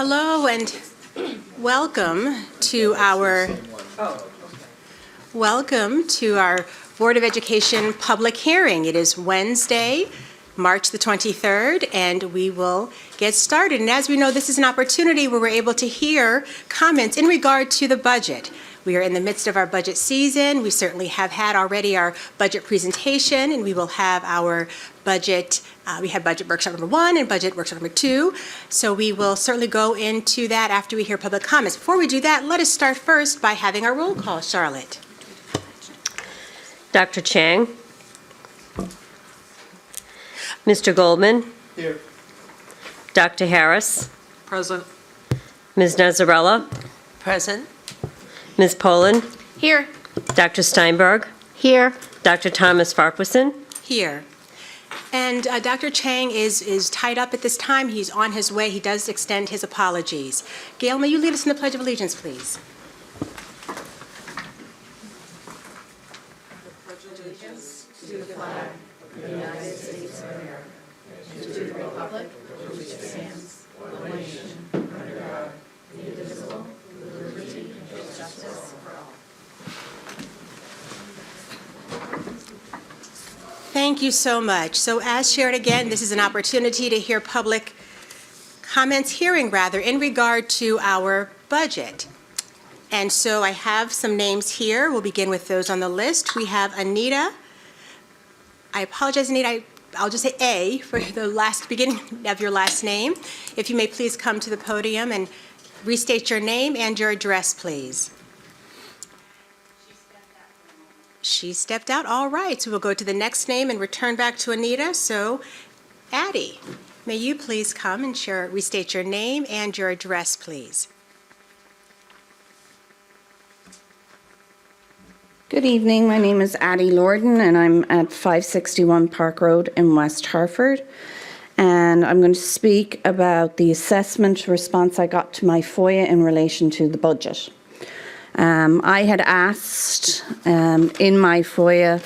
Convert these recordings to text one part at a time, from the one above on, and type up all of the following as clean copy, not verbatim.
Hello and welcome to our Board of Education public hearing. It is Wednesday, March the 23rd, and we will get started. And as we know, this is an opportunity where we're able to hear comments in regard to the budget. We are in the midst of our budget season. We certainly have had already our budget presentation, and we will have our budget, we had budget workshop number 1 and budget workshop number 2. So we will certainly go into that after we hear public comments. Before we do that, let us start first by having our roll call. Charlotte. Dr. Chang. Mr. Goldman. Here. Dr. Harris. Present. Ms. Nazarella. Present. Ms. Poland. Here. Dr. Steinberg. Here. Dr. Thomas Farquharson. Here. And Dr. Chang is tied up at this time. He's on his way. He does extend his apologies. Gail, may you lead us in the Pledge of Allegiance, please? To the flag of the United States of America, and to the republic for which it stands, one nation, under God, indivisible, with liberty and justice for all. Thank you so much. So as shared again, this is an opportunity to hear public comments, in regard to our budget. And so I have some names here. We'll begin with those on the list. We have Anita. I apologize, Anita. I'll just say A for the beginning of your last name. If you may please come to the podium and restate your name and your address, please. She stepped out. All right. So we'll go to the next name and return back to Anita. So, Addie, may you please come and restate your name and your address, please. Good evening. My name is Addie Lorden, and I'm at 561 Park Road in West Hartford. And I'm going to speak about the assessment response I got to my FOIA in relation to the budget. I had asked in my FOIA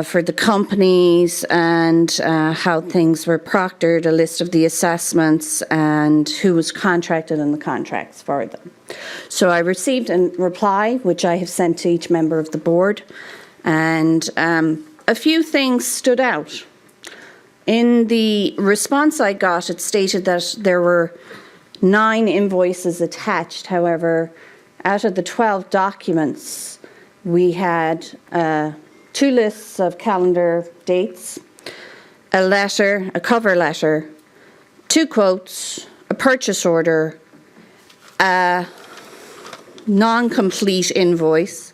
for the companies and how things were proctored, a list of the assessments and who was contracted and the contracts for them. So I received a reply, which I have sent to each member of the board, and a few things stood out. In the response I got, it stated that there were 9 invoices attached. However, out of the 12 documents, we had 2 lists of calendar dates, a letter, a cover letter, 2 quotes, a purchase order, a non-complete invoice,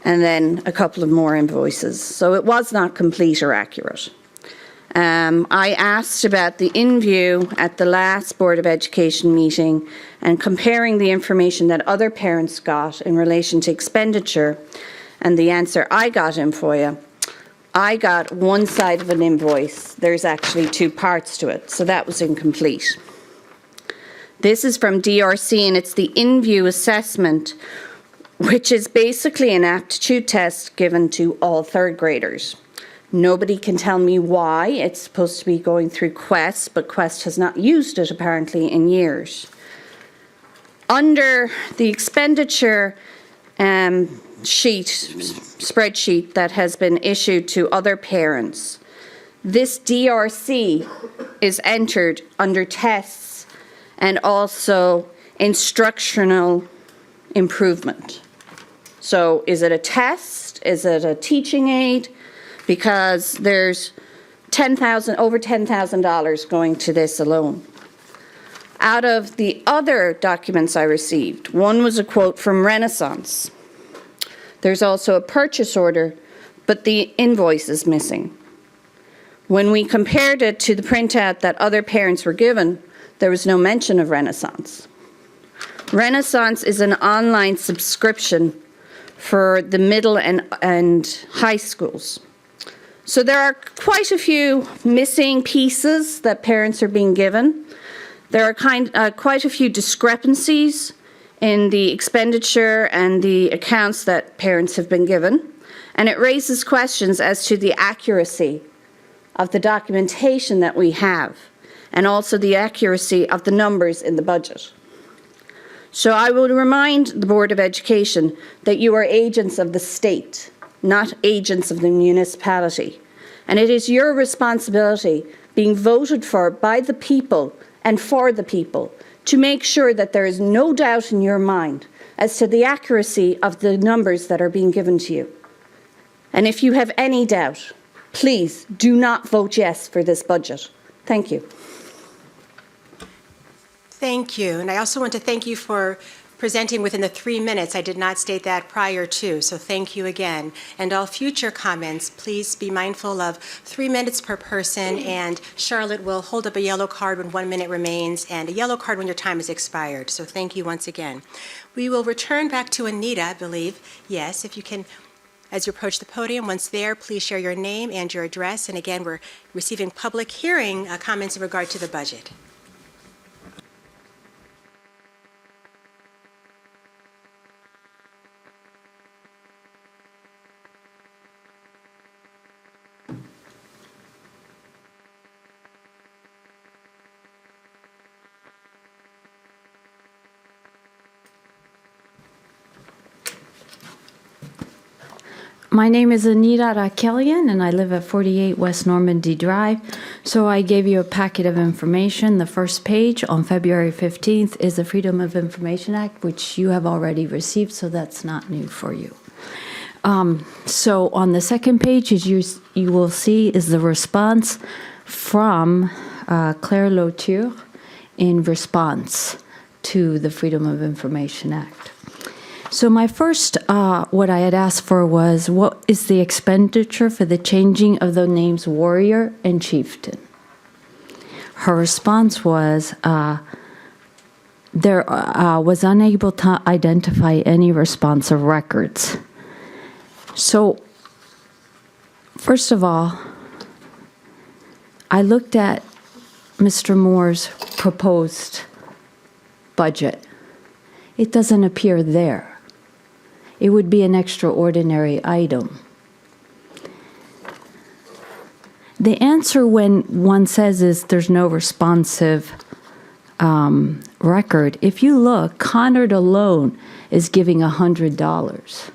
and then a couple of more invoices. So it was not complete or accurate. I asked about the in-view at the last Board of Education meeting and comparing the information that other parents got in relation to expenditure, and the answer I got in FOIA, I got one side of an invoice. There's actually 2 parts to it, so that was incomplete. This is from DRC, and it's the in-view assessment, which is basically an aptitude test given to all 3rd graders. Nobody can tell me why. It's supposed to be going through Quest, but Quest has not used it apparently in years. Under the expenditure spreadsheet that has been issued to other parents, this DRC is entered under tests and also instructional improvement. So is it a test? Is it a teaching aid? Because there's over $10,000 going to this alone. Out of the other documents I received, one was a quote from Renaissance. There's also a purchase order, but the invoice is missing. When we compared it to the printout that other parents were given, there was no mention of Renaissance. Renaissance is an online subscription for the middle and high schools. So there are quite a few missing pieces that parents are being given. There are quite a few discrepancies in the expenditure and the accounts that parents have been given, and it raises questions as to the accuracy of the documentation that we have and also the accuracy of the numbers in the budget. So I will remind the Board of Education that you are agents of the state, not agents of the municipality. And it is your responsibility, being voted for by the people and for the people, to make sure that there is no doubt in your mind as to the accuracy of the numbers that are being given to you. And if you have any doubt, please do not vote yes for this budget. Thank you. Thank you. And I also want to thank you for presenting within the 3 minutes. I did not state that prior to, so thank you again. And all future comments, please be mindful of 3 minutes per person, and Charlotte will hold up a yellow card when 1 minute remains and a yellow card when your time is expired. So thank you once again. We will return back to Anita, I believe. Yes, if you can, as you approach the podium, once there, please share your name and your address. And again, we're receiving public hearing comments in regard to the budget. My name is Anita Raklian, and I live at 48 West Normandy Drive. So I gave you a packet of information. The first page on February 15th is the Freedom of Information Act, which you have already received, so that's not new for you. So on the second page, as you will see, is the response from Claire Lauture in response to the Freedom of Information Act. So my first, what I had asked for was, what is the expenditure for the changing of the names Warrior and Chieftain? Her response was, there was unable to identify any responsive records. So, first of all, I looked at Mr. Moore's proposed budget. It doesn't appear there. It would be an extraordinary item. The answer when one says is there's no responsive record, if you look, Conard alone is giving $100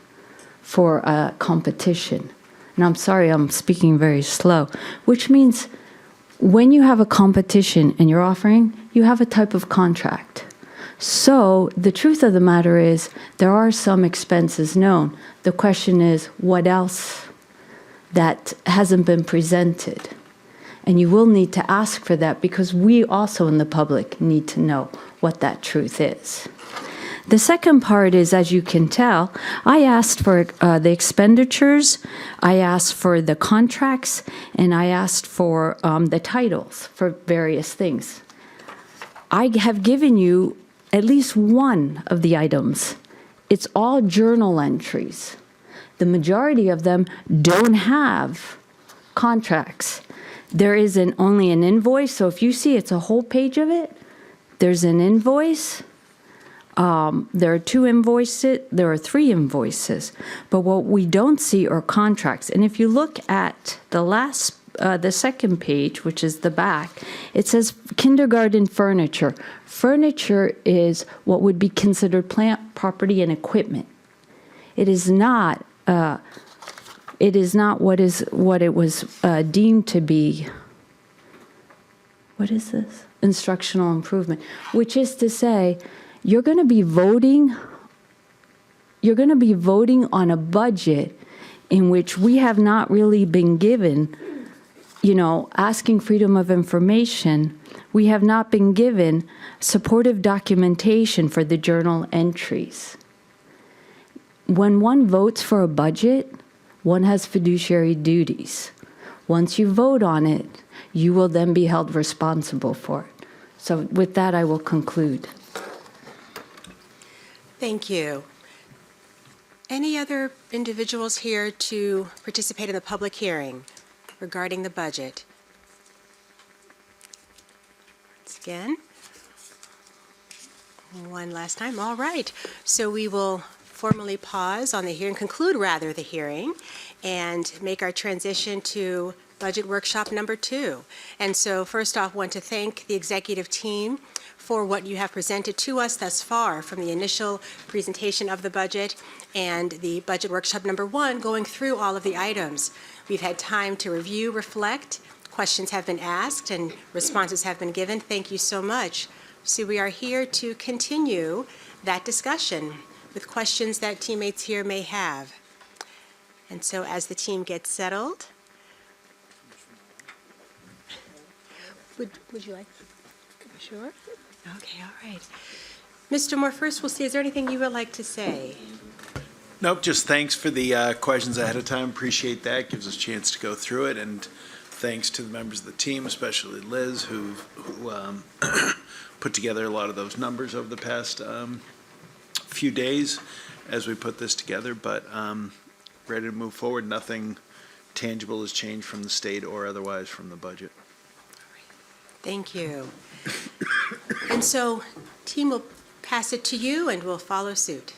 for a competition. And I'm sorry, I'm speaking very slow, which means when you have a competition and you're offering, you have a type of contract. So the truth of the matter is there are some expenses known. The question is what else that hasn't been presented? And you will need to ask for that because we also in the public need to know what that truth is. The second part is, as you can tell, I asked for the expenditures, I asked for the contracts, and I asked for the titles for various things. I have given you at least one of the items. It's all journal entries. The majority of them don't have contracts. There is only an invoice, so if you see it's a whole page of it, there's an invoice. There are 2 invoices, there are 3 invoices, but what we don't see are contracts. And if you look at the second page, which is the back, it says kindergarten furniture. Furniture is what would be considered plant, property, and equipment. It is not. It is not what it was deemed to be. What is this? Instructional improvement, which is to say, you're going to be voting. You're going to be voting on a budget in which we have not really been given. Asking freedom of information, we have not been given supportive documentation for the journal entries. When one votes for a budget, one has fiduciary duties. Once you vote on it, you will then be held responsible for it. So with that, I will conclude. Thank you. Any other individuals here to participate in the public hearing regarding the budget? Once again, one last time. All right. So we will formally pause on the hearing, conclude rather the hearing, and make our transition to Budget Workshop number 2. And so first off, want to thank the executive team for what you have presented to us thus far, from the initial presentation of the budget and the Budget Workshop number 1, going through all of the items. We've had time to review, reflect, questions have been asked, and responses have been given. Thank you so much. So we are here to continue that discussion with questions that teammates here may have. And so as the team gets settled, would you like? Sure? Okay, all right. Mr. Moore, first we'll see, is there anything you would like to say? Nope, just thanks for the questions ahead of time. Appreciate that. Gives us a chance to go through it. And thanks to the members of the team, especially Liz, who put together a lot of those numbers over the past few days as we put this together. But ready to move forward. Nothing tangible has changed from the state or otherwise from the budget. Thank you. And so, team will pass it to you and we'll follow suit.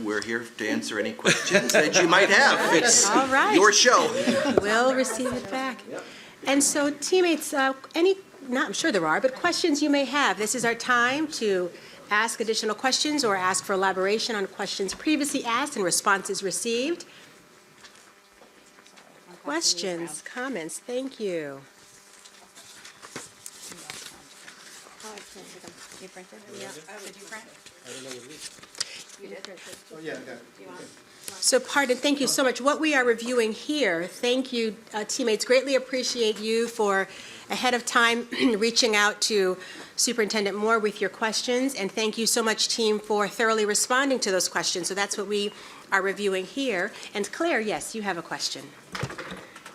We're here to answer any questions that you might have. It's All right. your show. We'll receive it back. And so, teammates, I'm sure there are, but questions you may have. This is our time to ask additional questions or ask for elaboration on questions previously asked and responses received. Questions, comments, thank you. You printed? Yeah. Did you print? You did? Oh, yeah, okay. So pardon, thank you so much. What we are reviewing here, thank you, teammates, greatly appreciate you for ahead of time reaching out to Superintendent Moore with your questions, and thank you so much, team, for thoroughly responding to those questions. So that's what we are reviewing here. And Claire, yes, you have a question.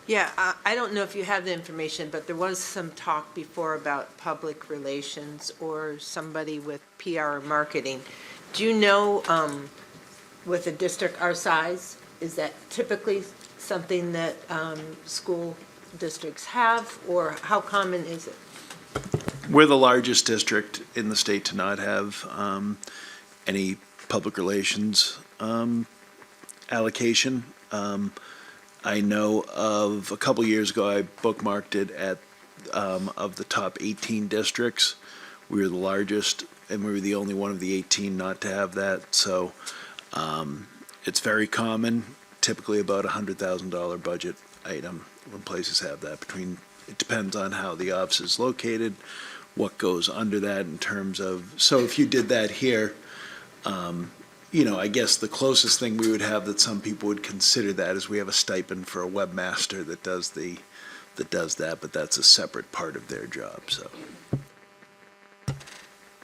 Yeah, I don't know if you have the information, but there was some talk before about public relations or somebody with PR or marketing. Do you know, with a district our size, is that typically something that school districts have, or how common is it? We're the largest district in the state to not have any public relations allocation. I know of a couple years ago, I bookmarked it at of the top 18 districts. We were the largest, and we were the only one of the 18 not to have that. So it's very common, typically about $100,000 budget item when places have that. It depends on how the office is located, what goes under that in terms of, so if you did that here, I guess the closest thing we would have that some people would consider that is we have a stipend for a webmaster that does that, but that's a separate part of their job, so.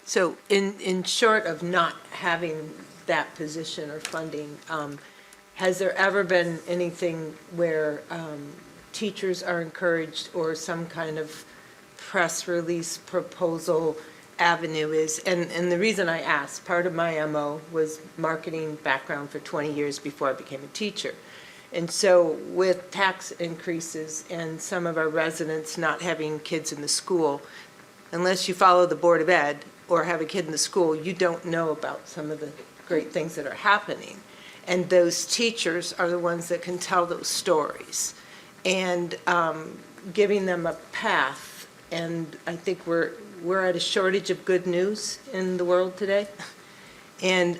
So in short of not having that position or funding, has there ever been anything where teachers are encouraged or some kind of press release proposal avenue is, and the reason I asked, part of my MO was marketing background for 20 years before I became a teacher. And so with tax increases and some of our residents not having kids in the school, unless you follow the Board of Ed or have a kid in the school, you don't know about some of the great things that are happening. And those teachers are the ones that can tell those stories and giving them a path. And I think we're at a shortage of good news in the world today. And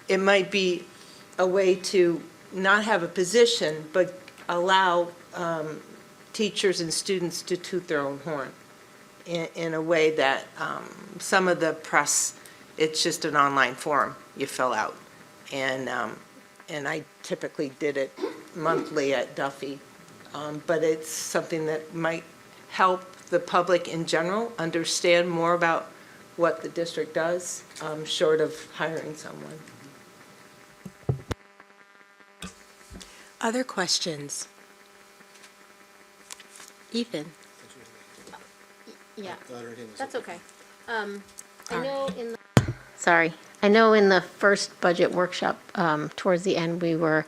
it might be a way to not have a position, but allow teachers and students to toot their own horn in a way that some of the press, it's just an online form you fill out. And I typically did it monthly at Duffy, but it's something that might help the public in general understand more about what the district does, short of hiring someone. Other questions? Ethan? Yeah, That's okay. I All know I know in the first budget workshop, towards the end, we were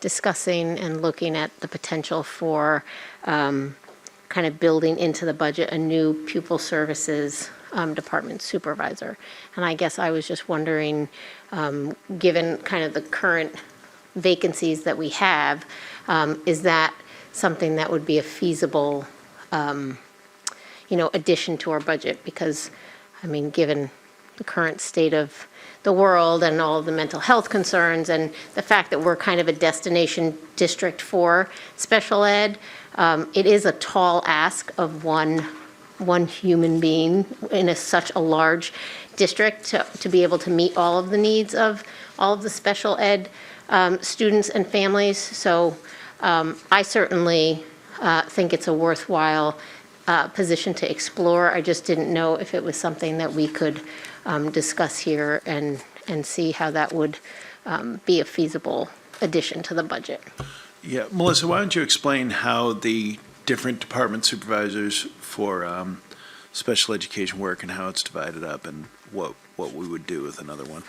discussing and looking at the potential for kind of building into the budget a new pupil services department supervisor. And I guess I was just wondering, given kind of the current vacancies that we have, is that something that would be a feasible, addition to our budget? Because, I mean, given the current state of the world and all of the mental health concerns and the fact that we're kind of a destination district for special ed, it is a tall ask of one human being in such a large district to be able to meet all of the needs of all of the special ed students and families. So I certainly think it's a worthwhile position to explore. I just didn't know if it was something that we could discuss here and see how that would be a feasible addition to the budget. Yeah, Melissa, why don't you explain how the different department supervisors for special education work and how it's divided up and what we would do with another one?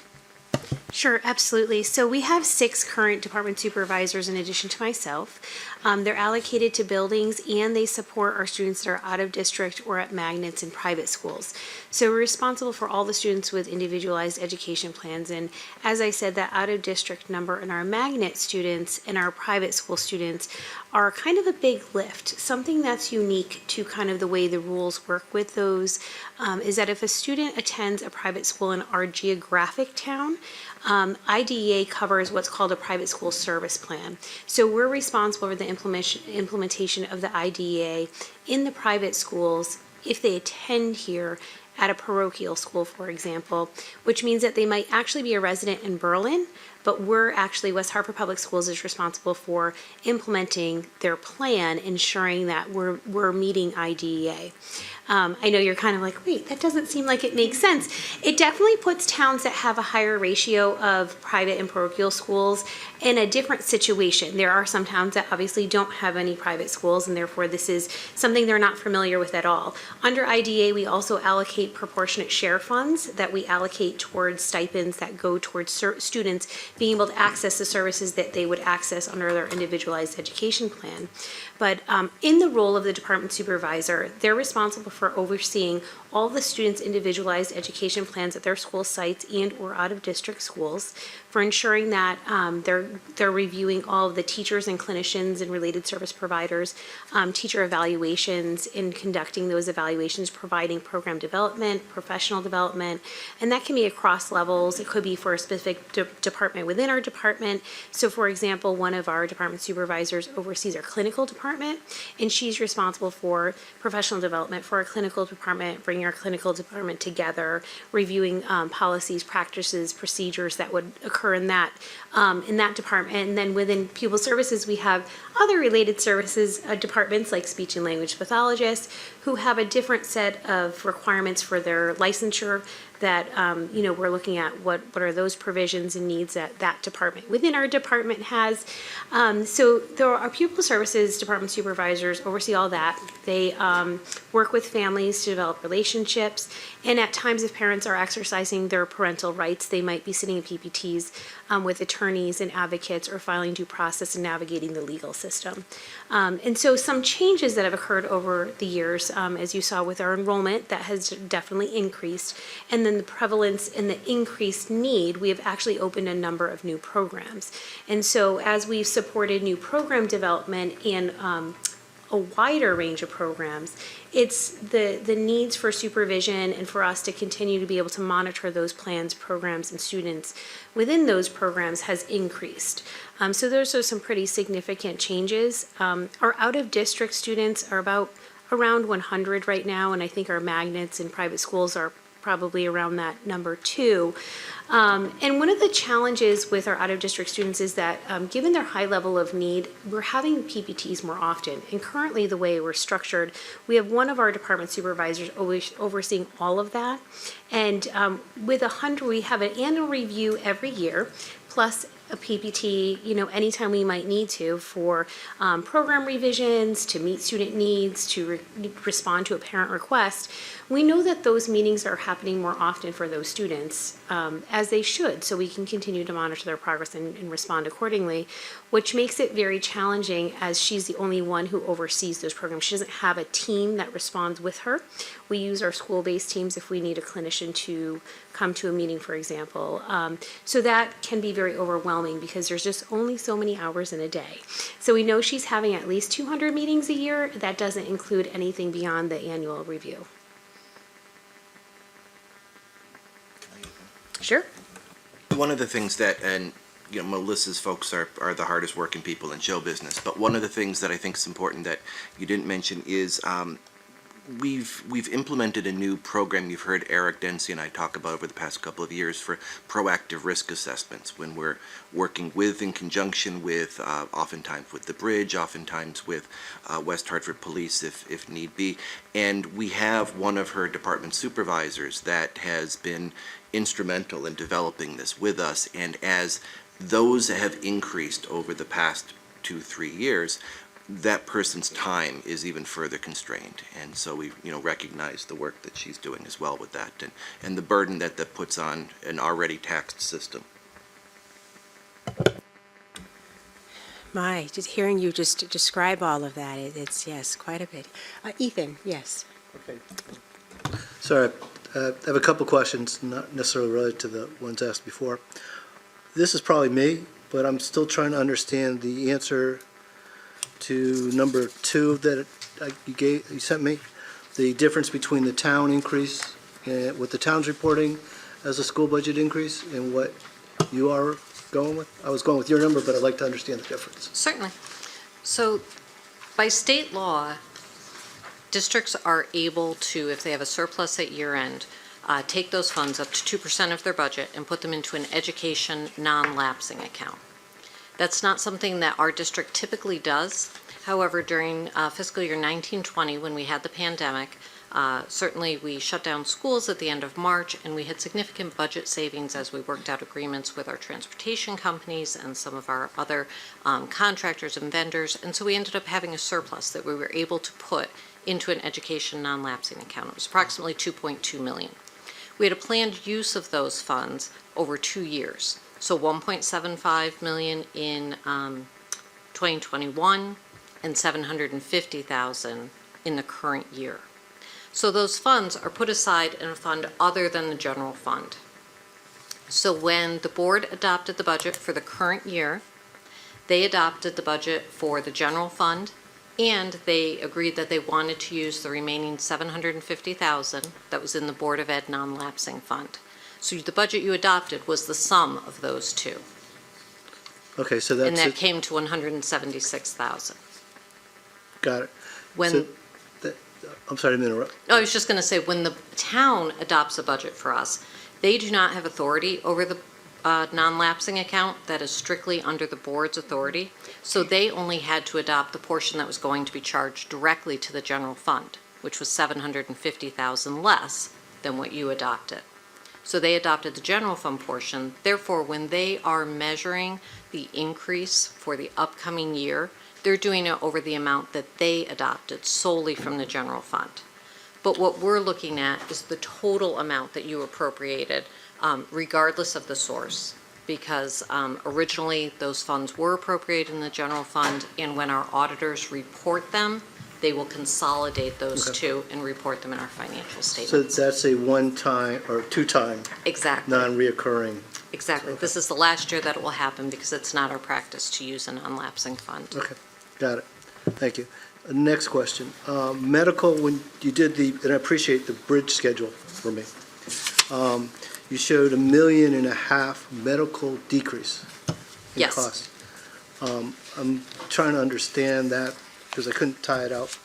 Sure, absolutely. So we have 6 current department supervisors in addition to myself. They're allocated to buildings and they support our students that are out of district or at magnets in private schools. So we're responsible for all the students with individualized education plans. And as I said, that out of district number and our magnet students and our private school students are kind of a big lift. Something that's unique to kind of the way the rules work with those is that if a student attends a private school in our geographic town, IDEA covers what's called a private school service plan. So we're responsible for the implementation of the IDEA in the private schools if they attend here at a parochial school, for example, which means that they might actually be a resident in Berlin, but West Hartford Public Schools is responsible for implementing their plan, ensuring that we're meeting IDEA. I know you're kind of like, wait, that doesn't seem like it makes sense. It definitely puts towns that have a higher ratio of private and parochial schools in a different situation. There are some towns that obviously don't have any private schools, and therefore this is something they're not familiar with at all. Under IDEA, we also allocate proportionate share funds that we allocate towards stipends that go towards students being able to access the services that they would access under their individualized education plan. But in the role of the department supervisor, they're responsible for overseeing all the students' individualized education plans at their school sites and or out of district schools, for ensuring that they're reviewing all of the teachers and clinicians and related service providers, teacher evaluations, in conducting those evaluations, providing program development, professional development, and that can be across levels. It could be for a specific department within our department. So for example, one of our department supervisors oversees our clinical department, and she's responsible for professional development for our clinical department, bringing our clinical department together, reviewing policies, practices, procedures that would occur in that department. And then within pupil services, we have other related services departments like speech and language pathologists who have a different set of requirements for their licensure that we're looking at what are those provisions and needs that that department within our department has. So there are pupil services department supervisors oversee all that. They work with families to develop relationships, and at times if parents are exercising their parental rights, they might be sitting in PPTs with attorneys and advocates or filing due process and navigating the legal system. And so some changes that have occurred over the years, as you saw with our enrollment, that has definitely increased. And then the prevalence and the increased need, we have actually opened a number of new programs. And so as we've supported new program development and a wider range of programs, it's the needs for supervision and for us to continue to be able to monitor those plans, programs, and students within those programs has increased. So those are some pretty significant changes. Our out-of-district students are around 100 right now, and I think our magnets in private schools are probably around that number too. And one of the challenges with our out-of-district students is that given their high level of need, we're having PPTs more often. And currently the way we're structured, we have one of our department supervisors overseeing all of that. And with 100, we have an annual review every year, plus a PPT, anytime we might need to for program revisions, to meet student needs, to respond to a parent request. We know that those meetings are happening more often for those students, as they should, so we can continue to monitor their progress and respond accordingly, which makes it very challenging as she's the only one who oversees those programs. She doesn't have a team that responds with her. We use our school-based teams if we need a clinician to come to a meeting, for example. So that can be very overwhelming overwhelming because there's just only so many hours in a day. So we know she's having at least 200 meetings a year. That doesn't include anything beyond the annual review. Sure. One of the things that, and Melissa's folks are the hardest working people in show business, but one of the things that I think is important that you didn't mention is we've implemented a new program you've heard Eric Dempsey and I talk about over the past couple of years for proactive risk assessments, when we're working in conjunction with, oftentimes with the bridge, oftentimes with West Hartford Police if need be. And we have one of her department supervisors that has been instrumental in developing this with us, and as those have increased over the past 2-3 years, that person's time is even further constrained, and so we recognize the work that she's doing as well with that, and the burden that puts on an already taxed system. My, just hearing you just describe all of that, it's, yes, quite a bit. Ethan, yes. Okay. Sorry, I have a couple questions, not necessarily related to the ones asked before. This is probably me, but I'm still trying to understand the answer to number 2 that you sent me, the difference between the town increase and what the town's reporting as a school budget increase and what you are going with. I was going with your number, but I'd like to understand the difference. Certainly. So by state law, districts are able to, if they have a surplus at year end, take those funds up to 2% of their budget and put them into an education non-lapsing account. That's not something that our district typically does. However, during fiscal year 19-20, when we had the pandemic, certainly we shut down schools at the end of March, and we had significant budget savings as we worked out agreements with our transportation companies and some of our other contractors and vendors. And so we ended up having a surplus that we were able to put into an education non-lapsing account. It was approximately $2.2 million. We had a planned use of those funds over 2 years. So $1.75 million in 2021 and $750,000 in the current year. So those funds are put aside in a fund other than the general fund. So when the board adopted the budget for the current year, they adopted the budget for the general fund, and they agreed that they wanted to use the remaining $750,000 that was in the Board of Ed non-lapsing fund. So the budget you adopted was the sum of those two. Okay, so that's And that it. came to $176,000. Got it. When, So I'm sorry to interrupt. I was just going to say, when the town adopts a budget for us, they do not have authority over the non-lapsing account. That is strictly under the board's authority. So they only had to adopt the portion that was going to be charged directly to the general fund, which was $750,000 less than what you adopted. So they adopted the general fund portion. Therefore, when they are measuring the increase for the upcoming year, they're doing it over the amount that they adopted solely from the general fund. But what we're looking at is the total amount that you appropriated, regardless of the source, because originally those funds were appropriated in the general fund, and when our auditors report them, they will consolidate those two and report them in our financial So statements. that's a one-time or two-time Exactly. non-reoccurring. Exactly. Okay. This is the last year that it will happen because it's not our practice to use a non-lapsing fund. Okay, got it. Thank you. Next question. Medical, when you did and I appreciate the bridge schedule for me. You showed $1.5 million medical decrease in Yes. cost. I'm trying to understand that because I couldn't tie it out.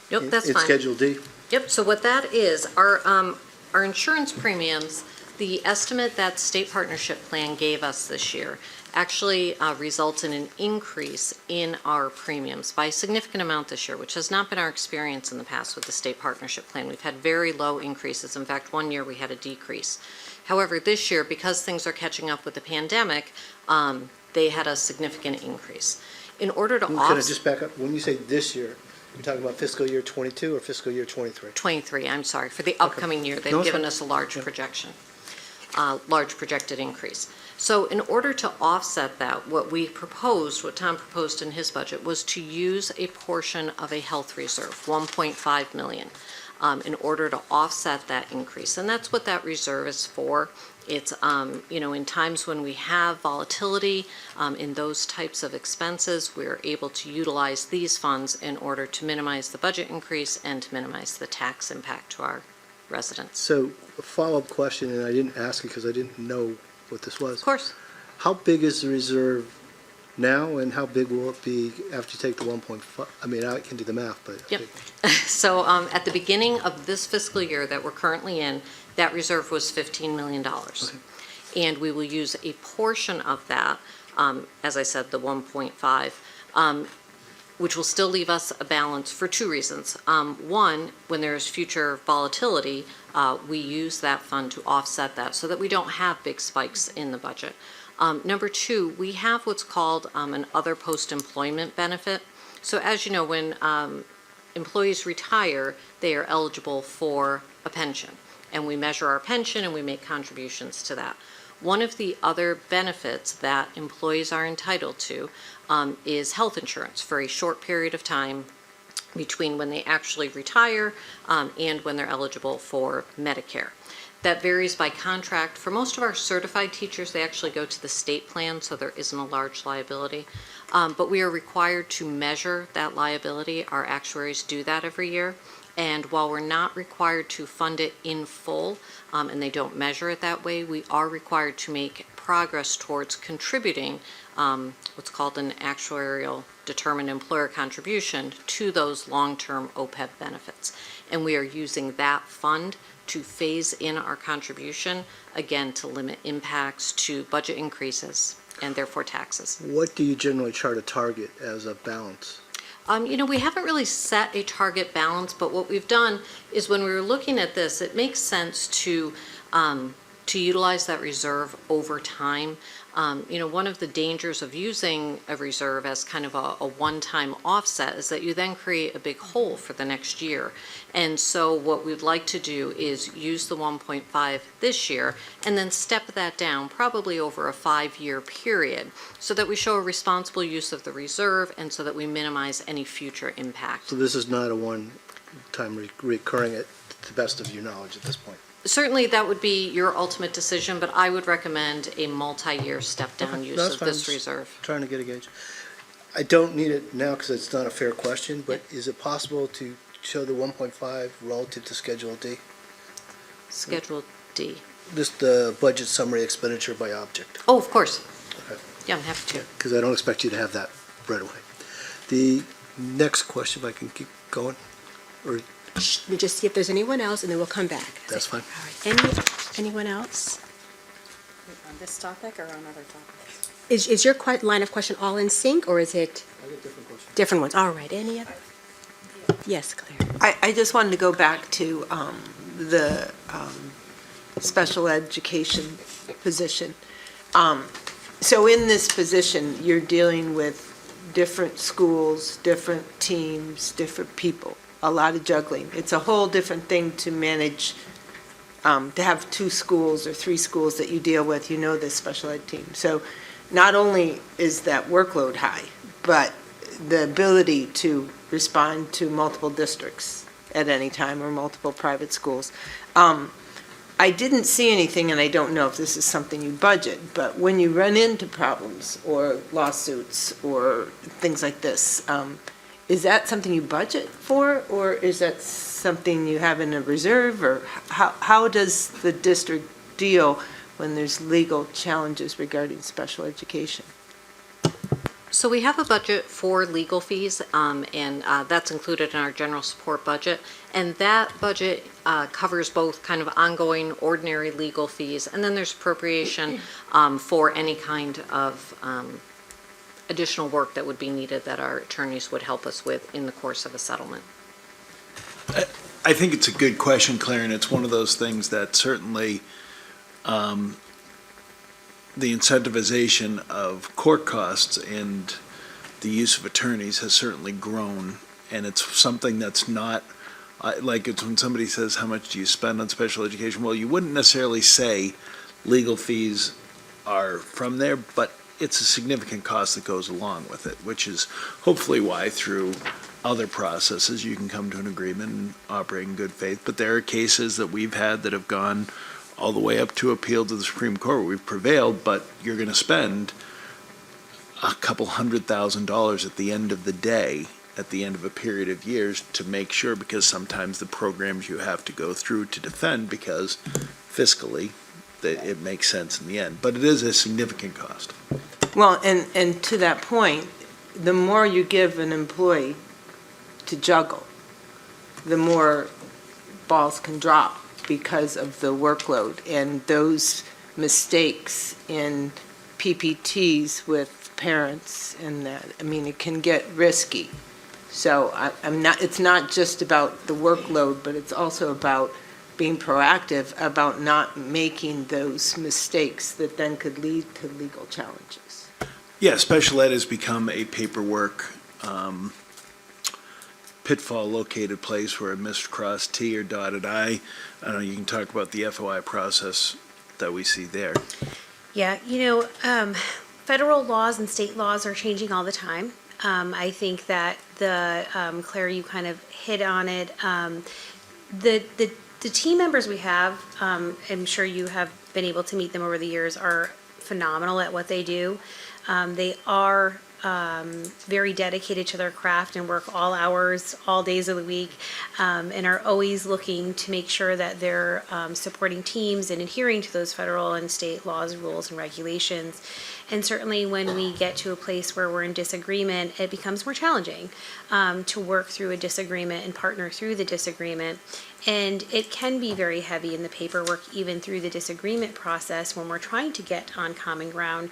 Nope, that's In fine. Schedule D. Yep, so what that is, our insurance premiums, the estimate that State Partnership Plan gave us this year actually results in an increase in our premiums by a significant amount this year, which has not been our experience in the past with the State Partnership Plan. We've had very low increases. In fact, one year we had a decrease. However, this year, because things are catching up with the pandemic, they had a significant increase. In order to Can I offset just back up? When you say this year, you're talking about fiscal year '22 or fiscal year '23? 23, I'm sorry, for the upcoming year, No, they've it's given fine. us a large projection, large projected increase. So in order to offset that, what Tom proposed in his budget was to use a portion of a health reserve, $1.5 million, in order to offset that increase. And that's what that reserve is for. It's, in times when we have volatility in those types of expenses, we're able to utilize these funds in order to minimize the budget increase and to minimize the tax impact to our residents. So a follow-up question, and I didn't ask it because I didn't know what this was. Of course. How big is the reserve now, and how big will it be after you take the 1.5? I mean, I can do the math, but. Yep. So at the beginning of this fiscal year that we're currently in, that reserve was $15 million. Okay. And we will use a portion of that, as I said, the 1.5, which will still leave us a balance for two reasons. One, when there's future volatility, we use that fund to offset that so that we don't have big spikes in the budget. Number two, we have what's called an other post-employment benefit. So as you know, when employees retire, they are eligible for a pension. And we measure our pension and we make contributions to that. One of the other benefits that employees are entitled to is health insurance for a short period of time between when they actually retire and when they're eligible for Medicare. That varies by contract. For most of our certified teachers, they actually go to the state plan, so there isn't a large liability. But we are required to measure that liability. Our actuaries do that every year. And while we're not required to fund it in full, and they don't measure it that way, we are required to make progress towards contributing what's called an actuarial determined employer contribution to those long-term OPEB benefits. And we are using that fund to phase in our contribution, again, to limit impacts to budget increases and therefore taxes. What do you generally try to target as a balance? We haven't really set a target balance, but what we've done is when we were looking at this, it makes sense to utilize that reserve over time. One of the dangers of using a reserve as kind of a one-time offset is that you then create a big hole for the next year. And so what we'd like to do is use the 1.5 this year and then step that down probably over a 5-year period so that we show a responsible use of the reserve and so that we minimize any future impact. So this is not a one-time recurring at the best of your knowledge at this point? Certainly, that would be your ultimate decision, but I would recommend a multi-year step-down use That's of fine. this reserve. Trying to get a gauge. I don't need it now because it's not a fair question, but is it possible to show the 1.5 relative to Schedule D? Schedule D. Just the budget summary expenditure by object, Oh, of course. Okay. Yeah, I'm happy to. because I don't expect you to have that right away. The next question, if I can keep going, or Let me just see if there's anyone else, and then we'll come back. that's fine. All right. Anyone else? On this topic or on other topics? Is your line of question all in sync, or is it I get different questions. different ones? All right, any other? Yes, Claire. I just wanted to go back to the special education position. So in this position, you're dealing with different schools, different teams, different people, a lot of juggling. It's a whole different thing to manage, to have 2 schools or 3 schools that you deal with, this special ed team. So not only is that workload high, but the ability to respond to multiple districts at any time or multiple private schools. I didn't see anything, and I don't know if this is something you budget, but when you run into problems or lawsuits or things like this, is that something you budget for, or is that something you have in a reserve, or how does the district deal when there's legal challenges regarding special education? So we have a budget for legal fees, and that's included in our general support budget. And that budget covers both kind of ongoing ordinary legal fees, and then there's appropriation for any kind of additional work that would be needed that our attorneys would help us with in the course of a settlement. I think it's a good question, Claire, and it's one of those things that certainly the incentivization of court costs and the use of attorneys has certainly grown, and it's something that's not, like it's when somebody says, how much do you spend on special education? Well, you wouldn't necessarily say legal fees are from there, but it's a significant cost that goes along with it, which is hopefully why through other processes you can come to an agreement and operate in good faith. But there are cases that we've had that have gone all the way up to appeal to the Supreme Court. We've prevailed, but you're going to spend a couple $100,000 at the end of the day, at the end of a period of years, to make sure, because sometimes the programs you have to go through to defend, because fiscally, it makes sense in the end. But it is a significant cost. Well, and to that point, the more you give an employee to juggle, the more balls can drop because of the workload. And those mistakes in PPTs with parents and that, I mean, it can get risky. So it's not just about the workload, but it's also about being proactive about not making those mistakes that then could lead to legal challenges. Yeah, special ed has become a paperwork pitfall located place where a missed crossed T or dotted I. I don't know, you can talk about the FOI process that we see there. Yeah, federal laws and state laws are changing all the time. I think that Claire, you kind of hit on it. The team members we have, I'm sure you have been able to meet them over the years, are phenomenal at what they do. They are very dedicated to their craft and work all hours, all days of the week, and are always looking to make sure that they're supporting teams and adhering to those federal and state laws, rules, and regulations. And certainly when we get to a place where we're in disagreement, it becomes more challenging to work through a disagreement and partner through the disagreement. And it can be very heavy in the paperwork, even through the disagreement process when we're trying to get on common ground.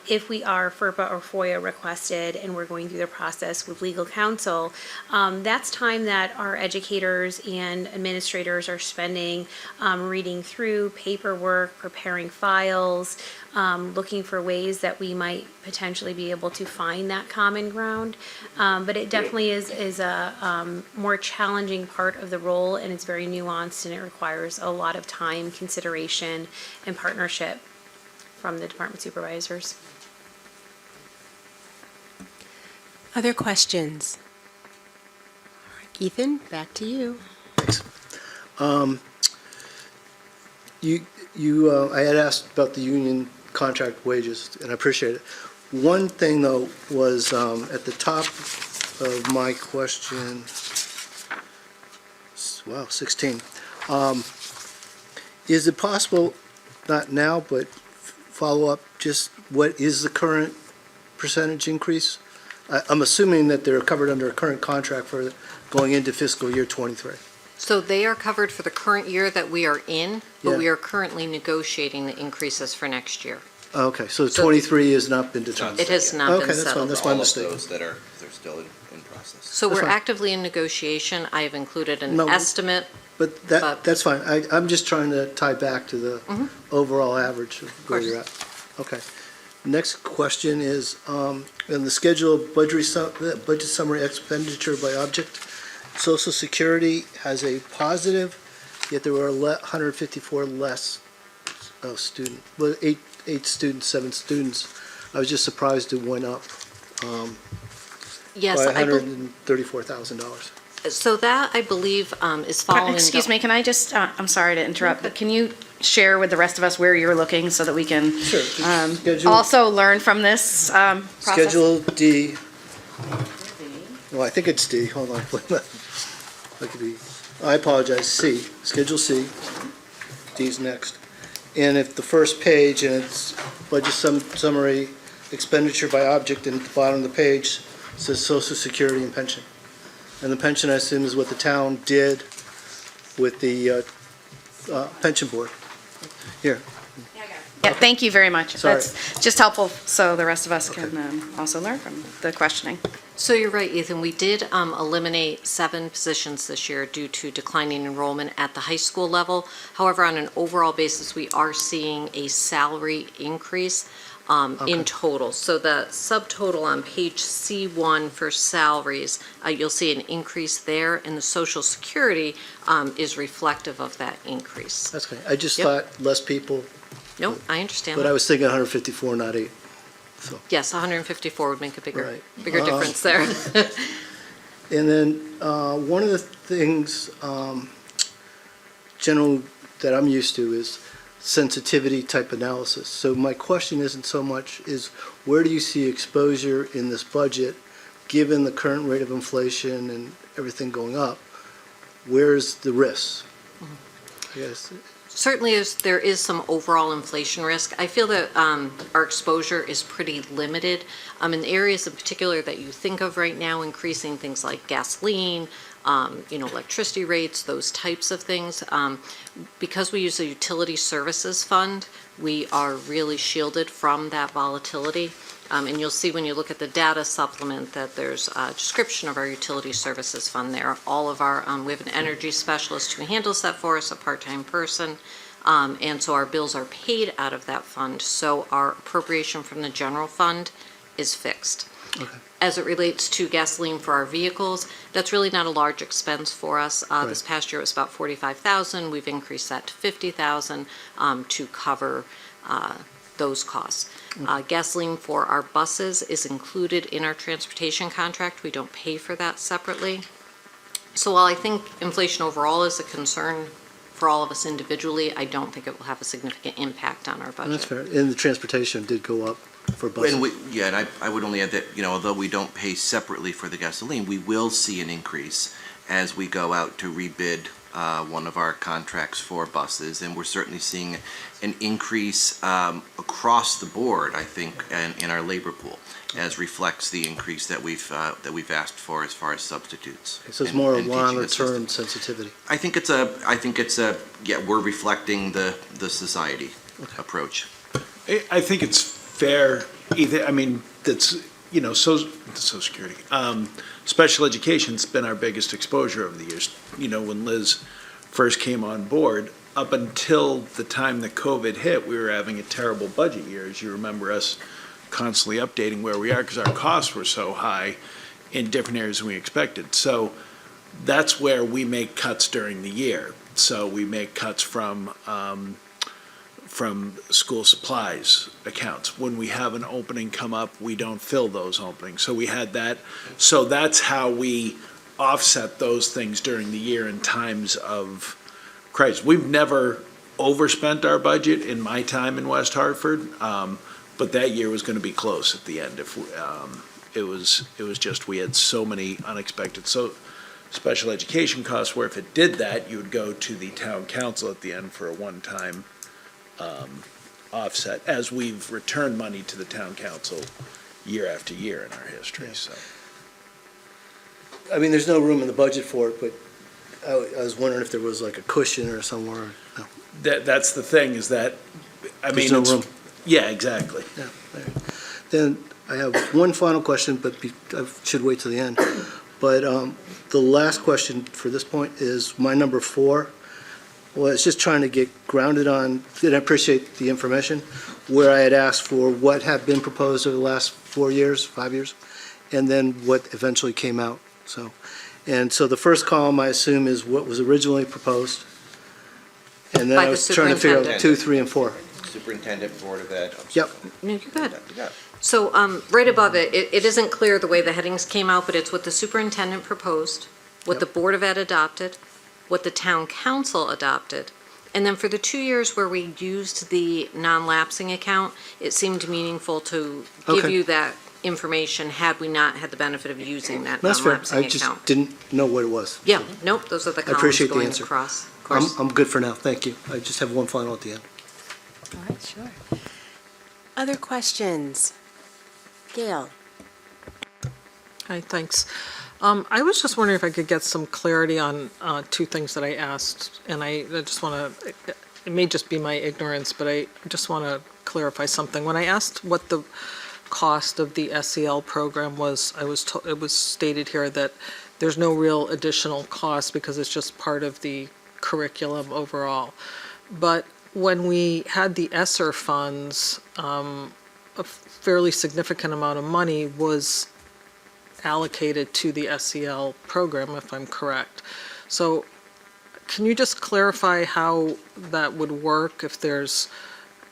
If we are FERPA or FOIA requested and we're going through the process with legal counsel, that's time that our educators and administrators are spending reading through paperwork, preparing files, looking for ways that we might potentially be able to find that common ground. But it definitely is a more challenging part of the role, and it's very nuanced, and it requires a lot of time, consideration, and partnership from the department supervisors. Other questions? All right, Ethan, back to you. Thanks. I had asked about the union contract wages, and I appreciate it. One thing, though, was at the top of my question, 16. Is it possible, not now, but follow up, just what is the current percentage increase? I'm assuming that they're covered under a current contract for going into fiscal year '23. So they are covered for the current year that we are in, but Yeah. we are currently negotiating the increases for next year. Okay, so 23 has not been determined. It has not Okay, been that's fine, settled. that's my mistake. All of those they're still in process. So That's we're fine. actively in negotiation. I have included an No, estimate. But But- that's fine. I'm just trying to tie back to the overall average of where course. you're at. Okay. Next question is, in the schedule of budget summary expenditure by object, Social Security has a positive, yet there were 154 less student, well, eight students, 7 students. I was just surprised it went up Yes, by I believe. $134,000. So that, I believe, is following. Excuse me, can I just, I'm sorry to interrupt, but can you share with the rest of us where you're looking so that we can Sure. just schedule- also learn from this process? Schedule D. Well, I think it's D, hold on. That could be, I apologize, C, Schedule C. D's next. And if the first page, and it's budget summary expenditure by object, and at the bottom of the page says Social Security and pension. And the pension, I assume, is what the town did with the pension board. Here, Yeah, thank you very much. Sorry. That's just helpful so the rest of us can also learn from the questioning. So you're right, Ethan. We did eliminate 7 positions this year due to declining enrollment at the high school level. However, on an overall basis, we are seeing a salary increase in total. So the subtotal on page C1 for salaries, you'll see an increase there, and the Social Security is reflective of that increase. that's okay. I just Yep. thought less people, No, I understand but I that. was thinking 154, not 8. So. Yes, 154 would make a bigger Right. difference there. And then, one of the things, general that I'm used to is sensitivity type analysis. So my question isn't so much is where do you see exposure in this budget, given the current rate of inflation and everything going up? Where's the risk? I guess. Certainly, there is some overall inflation risk. I feel that our exposure is pretty limited. In the areas in particular that you think of right now, increasing things like gasoline, electricity rates, those types of things. Because we use a utility services fund, we are really shielded from that volatility. And you'll see when you look at the data supplement that there's a description of our utility services fund there. All of our, we have an energy specialist who handles that for us, a part-time person. And so our bills are paid out of that fund. So our appropriation from the general fund is fixed. Okay. As it relates to gasoline for our vehicles, that's really not a large expense for us. This past year it was about $45,000. We've increased that to $50,000 to cover those costs. Gasoline for our buses is included in our transportation contract. We don't pay for that separately. So while I think inflation overall is a concern for all of us individually, I don't think it will have a significant impact on our budget. That's fair. And the transportation did go up for buses. And I would only add that, although we don't pay separately for the gasoline, we will see an increase as we go out to rebid one of our contracts for buses, and we're certainly seeing an increase across the board, I think, in our labor pool, as reflects the increase that we've asked for as far as substitutes. So it's more a and teaching longer-term assistants. sensitivity. I think it's we're reflecting the society approach. I think it's fair, that's, Social Security. Special education's been our biggest exposure over the years. When Liz first came on board, up until the time that COVID hit, we were having a terrible budget year. As you remember us constantly updating where we are because our costs were so high in different areas than we expected. So that's where we make cuts during the year. So we make cuts from school supplies accounts. When we have an opening come up, we don't fill those openings. So we had that. So that's how we offset those things during the year in times of crisis. We've never overspent our budget in my time in West Hartford, but that year was going to be close at the end. It was just we had so many unexpected special education costs where if it did that, you would go to the town council at the end for a one-time offset, as we've returned money to the town council year after year in our history. Yeah. So There's no room in the budget for it, but I was wondering if there was like a cushion or somewhere. No. that's the thing is that There's no room. Yeah, exactly. Yeah. Then I have one final question, but I should wait till the end. But the last question for this point is my number 4. Well, it's just trying to get grounded on, and I appreciate the information, where I had asked for what had been proposed over the last 5 years, and then what eventually came out. So the first column, I assume, is what was originally proposed. And then By I the was trying to figure out superintendent. 2, 3, and 4. Superintendent, Board of Ed. Yep. No, you're good. Yeah. So right above it, it isn't clear the way the headings came out, but it's what the superintendent proposed, what the Board of Ed adopted, what the town council adopted. And then for the 2 years where we used the non-lapsing account, it seemed meaningful to give Okay. you that information had we not had the benefit of using that That's fair. non-lapsing I account. just didn't know what it was. Yeah, nope, those are the I columns appreciate the going answer. across. Of course. I'm good for now. Thank you. I just have one final at the end. All right, sure. Other questions? Gail? Hi, thanks. I was just wondering if I could get some clarity on 2 things that I asked, and I just want to, it may just be my ignorance, but I just want to clarify something. When I asked what the cost of the SEL program was, it was stated here that there's no real additional cost because it's just part of the curriculum overall. But when we had the ESSER funds, a fairly significant amount of money was allocated to the SEL program, if I'm correct. So can you just clarify how that would work if there's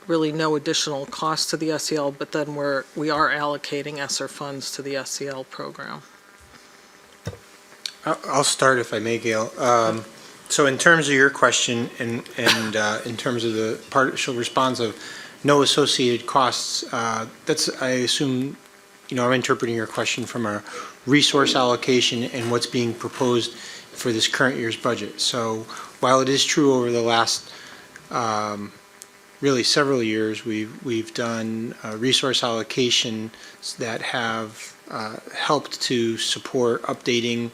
really no additional cost to the SEL, but then we are allocating ESSER funds to the SEL program? I'll start if I may, Gail. So in terms of your question and in terms of the partial response of no associated costs, that's, I assume, I'm interpreting your question from a resource allocation and what's being proposed for this current year's budget. So while it is true over the last really several years, we've done resource allocation that have helped to support updating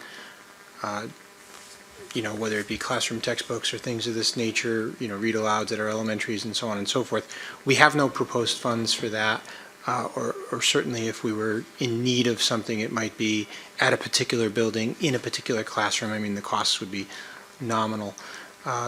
whether it be classroom textbooks or things of this nature, read alouds at our elementaries and so on and so forth. We have no proposed funds for that, or certainly if we were in need of something, it might be at a particular building, in a particular classroom. I mean, the costs would be nominal.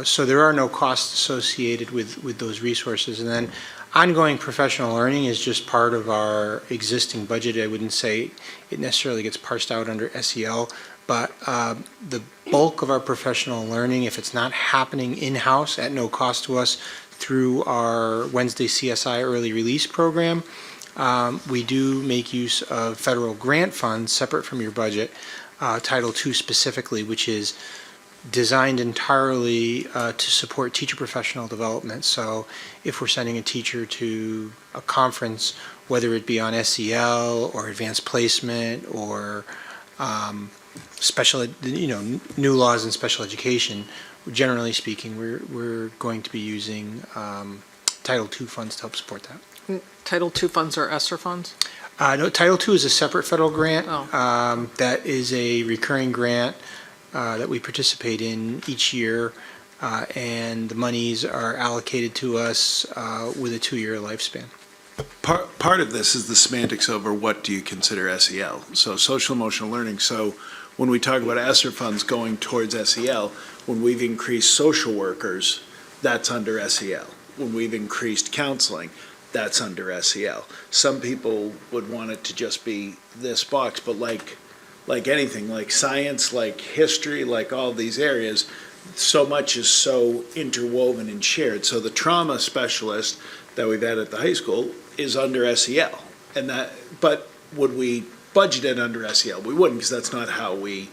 So there are no costs associated with those resources. And then ongoing professional learning is just part of our existing budget. I wouldn't say it necessarily gets parsed out under SEL, but the bulk of our professional learning, if it's not happening in-house at no cost to us through our Wednesday CSI early release program, we do make use of federal grant funds separate from your budget, Title II specifically, which is designed entirely to support teacher professional development. So if we're sending a teacher to a conference, whether it be on SEL or advanced placement or new laws in special education, generally speaking, we're going to be using Title II funds to help support that. Title II funds are ESSER funds? No, Title II is a separate federal grant. Oh. That is a recurring grant that we participate in each year, and the monies are allocated to us with a 2-year lifespan. Part of this is the semantics over what do you consider SEL. So social emotional learning. So when we talk about ESSER funds going towards SEL, when we've increased social workers, that's under SEL. When we've increased counseling, that's under SEL. Some people would want it to just be this box, but like anything, like science, like history, like all these areas, so much is so interwoven and shared. So the trauma specialist that we've had at the high school is under SEL. But would we budget it under SEL? We wouldn't, because that's not how we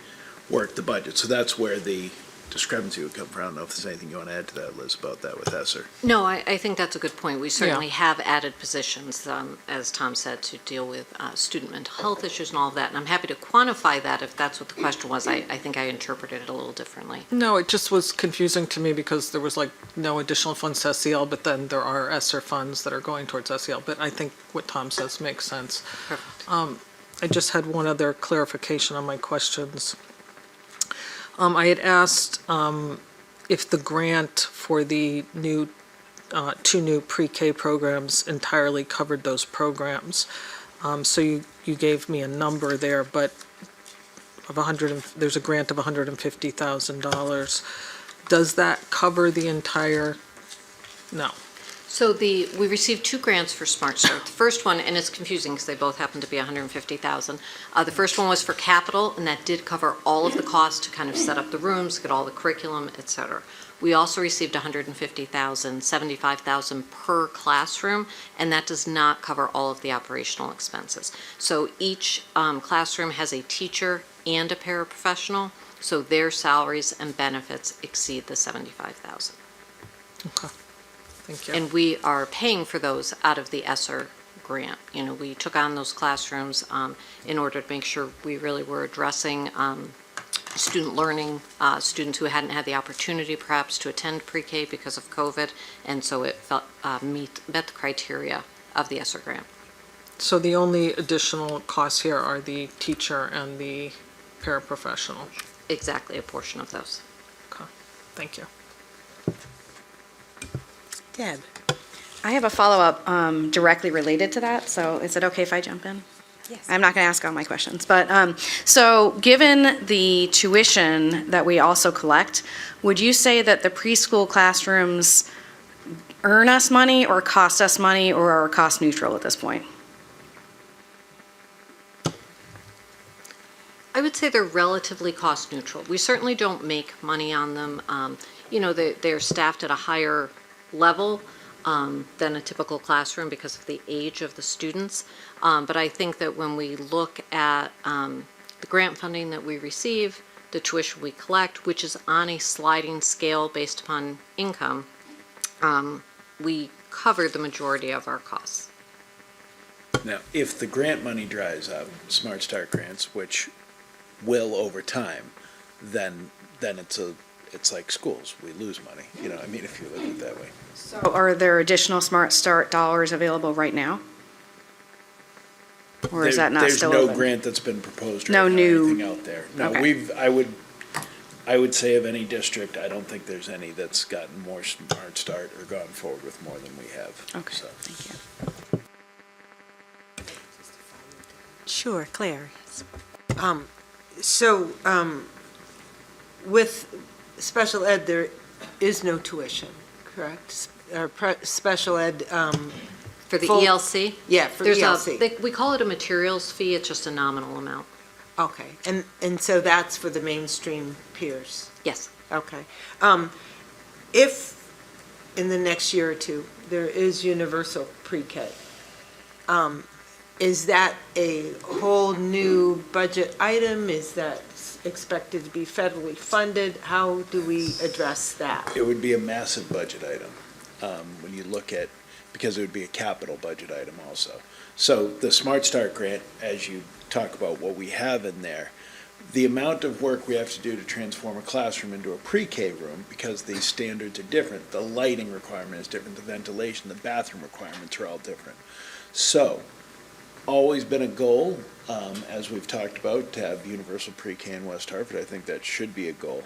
work the budget. So that's where the discrepancy would come from. I don't know if there's anything you want to add to that, Liz, about that with ESSER. No, I think that's a good point. We certainly have added positions, as Tom said, to deal with student mental health issues and all of that. And I'm happy to quantify that if that's what the question was. I think I interpreted it a little differently. No, it just was confusing to me because there was no additional funds to SEL, but then there are ESSER funds that are going towards SEL. But I think what Tom says makes sense. Perfect. I just had one other clarification on my questions. I had asked if the grant for the new 2 new pre-K programs entirely covered those programs. So you gave me a number there, but there's a grant of $150,000. Does that cover the entire? No. So we received 2 grants for Smart Start. The first one, and it's confusing because they both happen to be $150,000. The first one was for capital, and that did cover all of the costs to kind of set up the rooms, get all the curriculum, et cetera. We also received $150,000, $75,000 per classroom, and that does not cover all of the operational expenses. So each classroom has a teacher and a paraprofessional, so their salaries and benefits exceed the $75,000. Okay. Thank you. And we are paying for those out of the ESSER grant. We took on those classrooms in order to make sure we really were addressing student learning, students who hadn't had the opportunity perhaps to attend pre-K because of COVID, and so it met the criteria of the ESSER grant. So the only additional costs here are the teacher and the paraprofessional? Exactly, a portion of those. Okay, thank you. Deb. I have a follow-up directly related to that, so is it okay if I jump in? Yes. I'm not going to ask all my questions, but so given the tuition that we also collect, would you say that the preschool classrooms earn us money or cost us money or are cost neutral at this point? I would say they're relatively cost neutral. We certainly don't make money on them. They're staffed at a higher level than a typical classroom because of the age of the students. But I think that when we look at the grant funding that we receive, the tuition we collect, which is on a sliding scale based upon income, we cover the majority of our costs. Now, if the grant money dries up, Smart Start grants, which will over time, then it's like schools. We lose money, you know, I mean, if you look at it that way. So are there additional Smart Start dollars available right now? Or is that not still There's no open? grant that's been proposed right No now, new- anything out there. No, Okay. I would say of any district, I don't think there's any that's gotten more Smart Start or gone forward with more than we have. Okay, So. thank you. Sure, Claire. So, with special ed, there is no tuition, correct? Or special ed, For the Full- ELC? yeah, for There's ELC. we call it a materials fee, it's just a nominal amount. Okay, and so that's for the mainstream peers? Yes. Okay. If in the next year or two, there is universal pre-K, is that a whole new budget item? Is that expected to be federally funded? How do we address that? It would be a massive budget item, when you look at, because it would be a capital budget item also. So the Smart Start grant, as you talk about what we have in there, the amount of work we have to do to transform a classroom into a pre-K room, because the standards are different, the lighting requirement is different, the ventilation, the bathroom requirements are all different. So, always been a goal, as we've talked about, to have universal pre-K in West Hartford. I think that should be a goal.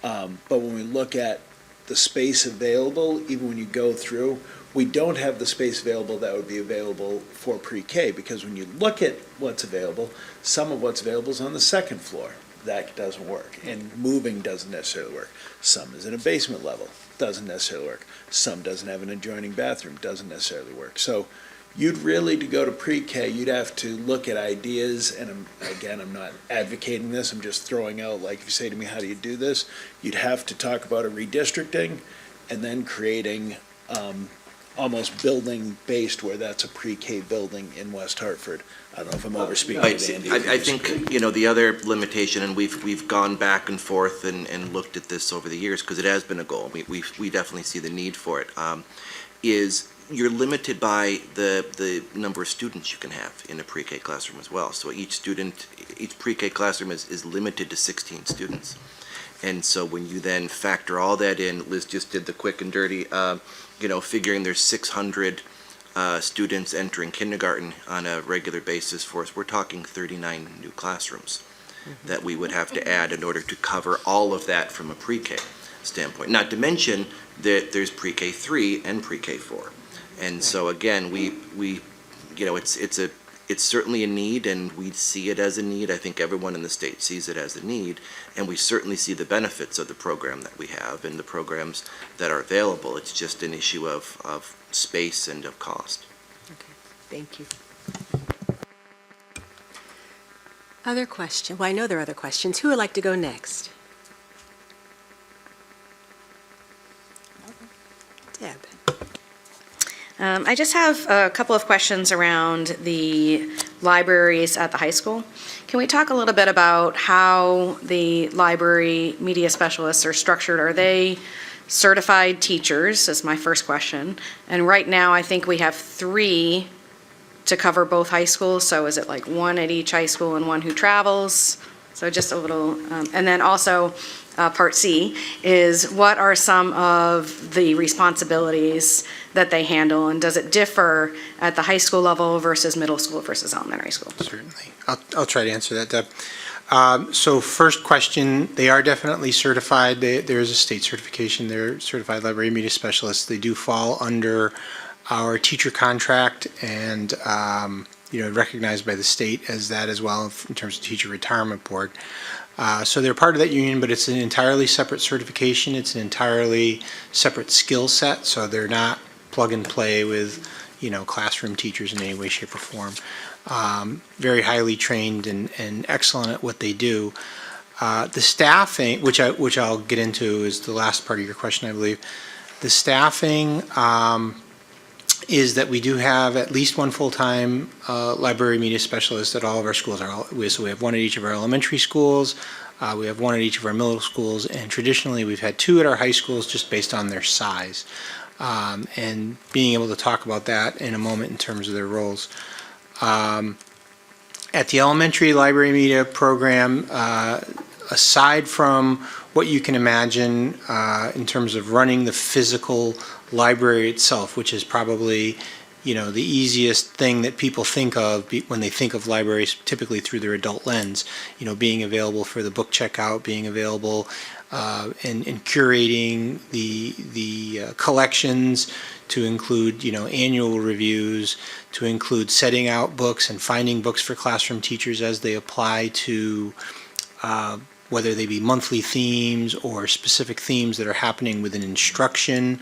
But when we look at the space available, even when you go through, we don't have the space available that would be available for pre-K, because when you look at what's available, some of what's available is on the second floor. That doesn't work, and moving doesn't necessarily work. Some is in a basement level, doesn't necessarily work. Some doesn't have an adjoining bathroom, doesn't necessarily work. So you'd really, to go to pre-K, you'd have to look at ideas, and again, I'm not advocating this, I'm just throwing out, like, if you say to me, how do you do this? You'd have to talk about a redistricting, and then creating almost building-based, where that's a pre-K building in West Hartford. I don't know if I'm overspeaking it, Andy. I think, you know, the other limitation, and we've gone back and forth and looked at this over the years, because it has been a goal, we definitely see the need for it, is you're limited by the number of students you can have in a pre-K classroom as well. So each pre-K classroom is limited to 16 students. And so when you then factor all that in, Liz just did the quick and dirty, figuring there's 600 students entering kindergarten on a regular basis for us, we're talking 39 new classrooms that we would have to add in order to cover all of that from a pre-K standpoint. Not to mention that there's pre-K 3 and pre-K 4. And so again, it's certainly a need, and we see it as a need. I think everyone in the state sees it as a need, and we certainly see the benefits of the program that we have and the programs that are available. It's just an issue of space and of cost. Okay, thank you. Other question? Well, I know there are other questions. Who would like to go next? Deb. I just have a couple of questions around the libraries at the high school. Can we talk a little bit about how the library media specialists are structured? Are they certified teachers, is my first question. And right now, I think we have 3 to cover both high schools. So is it like 1 at each high school and 1 who travels? So just a little, and then also, Part C is, what are some of the responsibilities that they handle, and does it differ at the high school level versus middle school versus elementary school? Certainly. I'll try to answer that, Deb. So first question, they are definitely certified. There is a state certification. They're certified library media specialists. They do fall under our teacher contract, and recognized by the state as that as well in terms of teacher retirement board. So they're part of that union, but it's an entirely separate certification. It's an entirely separate skill set, so they're not plug and play with, classroom teachers in any way, shape, or form. Very highly trained and excellent at what they do. The staffing, which I'll get into, is the last part of your question, I believe. The staffing is that we do have at least 1 full-time library media specialist at all of our schools. So we have 1 at each of our elementary schools, We have one at each of our middle schools, and traditionally we've had two at our high schools just based on their size. And being able to talk about that in a moment in terms of their roles. At the elementary library media program, aside from what you can imagine in terms of running the physical library itself, which is probably, you know, the easiest thing that people think of when they think of libraries, typically through their adult lens, you know, being available for the book checkout, being available and curating the collections to include, you know, annual reviews, to include setting out books and finding books for classroom teachers as they apply to whether they be monthly themes or specific themes that are happening within instruction,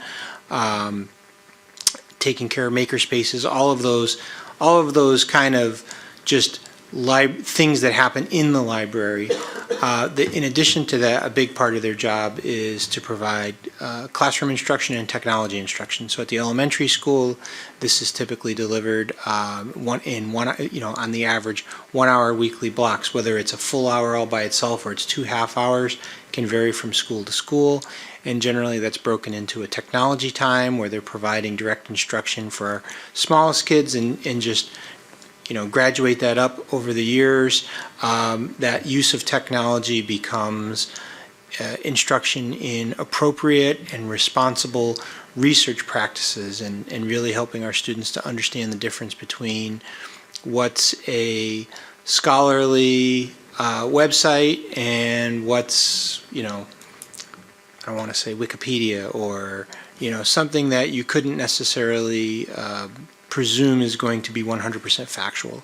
taking care of maker spaces, all of those kind of just things that happen in the library. In addition to that, a big part of their job is to provide classroom instruction and technology instruction. So at the elementary school, this is typically delivered on the average 1 hour weekly blocks, whether it's a full hour all by itself or it's 2 half hours, can vary from school to school. And generally that's broken into a technology time where they're providing direct instruction for our smallest kids and just, you know, graduate that up over the years. That use of technology becomes instruction in appropriate and responsible research practices and really helping our students to understand the difference between what's a scholarly website and what's, you know, I don't want to say Wikipedia or, you know, something that you couldn't necessarily presume is going to be 100% factual.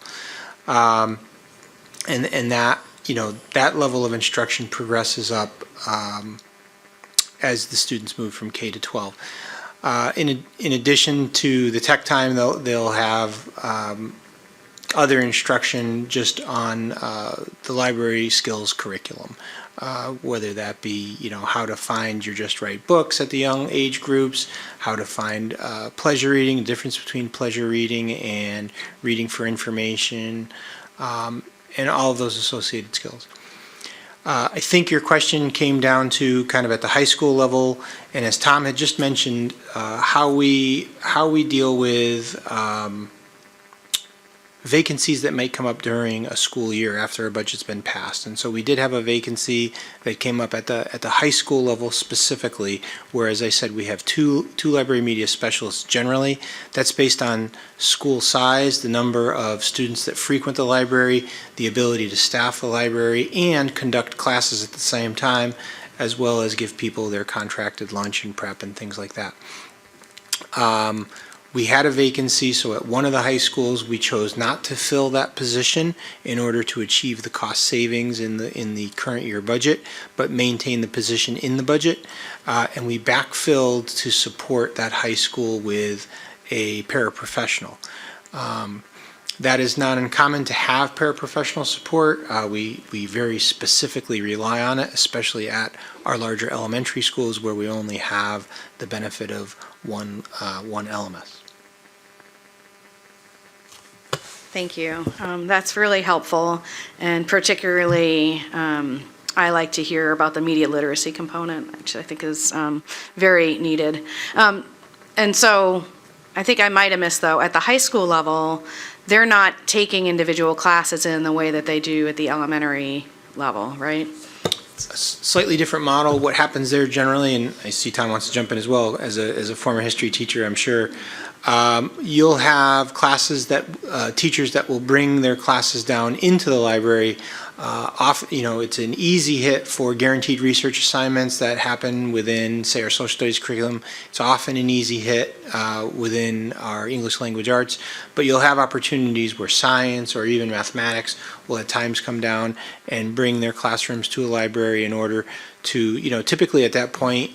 And that, you know, that level of instruction progresses up as the students move from K to 12. In addition to the tech time, they'll have other instruction just on the library skills curriculum. Whether that be, you know, how to find your just right books at the young age groups, how to find pleasure reading, the difference between pleasure reading and reading for information, and all of those associated skills. I think your question came down to kind of at the high school level, and as Tom had just mentioned, how we deal with vacancies that might come up during a school year after a budget's been passed. And so we did have a vacancy that came up at the high school level specifically, where, as I said, we have two library media specialists generally. That's based on school size, the number of students that frequent the library, the ability to staff the library, and conduct classes at the same time, as well as give people their contracted lunch and prep and things like that. We had a vacancy, so at one of the high schools, we chose not to fill that position in order to achieve the cost savings in the current year budget, but maintain the position in the budget. And we backfilled to support that high school with a paraprofessional. That is not uncommon to have paraprofessional support. We very specifically rely on it, especially at our larger elementary schools where we only have the benefit of one LMS. Thank you. That's really helpful, and particularly I like to hear about the media literacy component, which I think is very needed. And so I think I might have missed, though, at the high school level, they're not taking individual classes in the way that they do at the elementary level, right? A slightly different model. What happens there generally, and I see Tom wants to jump in as well, as a former history teacher, I'm sure, you'll have classes that teachers that will bring their classes down into the library. It's an easy hit for guaranteed research assignments that happen within, say, our social studies curriculum. It's often an easy hit within our English language arts, but you'll have opportunities where science or even mathematics will at times come down and bring their classrooms to a library in order to, typically at that point,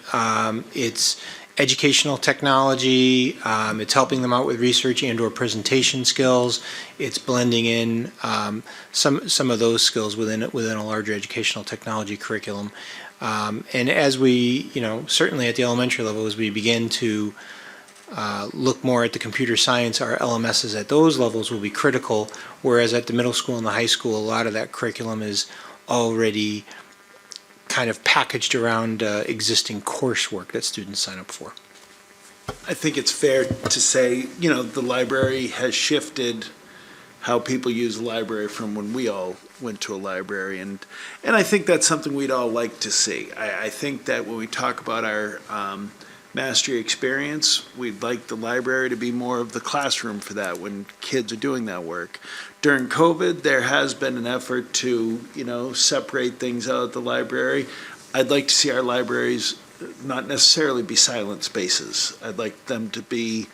it's educational technology, it's helping them out with research and or presentation skills, it's blending in some of those skills within a larger educational technology curriculum. And as we, certainly at the elementary level, as we begin to look more at the computer science, our LMSs at those levels will be critical, whereas at the middle school and the high school, a lot of that curriculum is already kind of packaged around existing coursework that students sign up for. I think it's fair to say, the library has shifted how people use the library from when we all went to a library, and I think that's something we'd all like to see. I think that when we talk about our mastery experience, we'd like the library to be more of the classroom for that when kids are doing that work. During COVID, there has been an effort to, separate things out at the library. I'd like to see our libraries not necessarily be silent spaces. I'd like them to be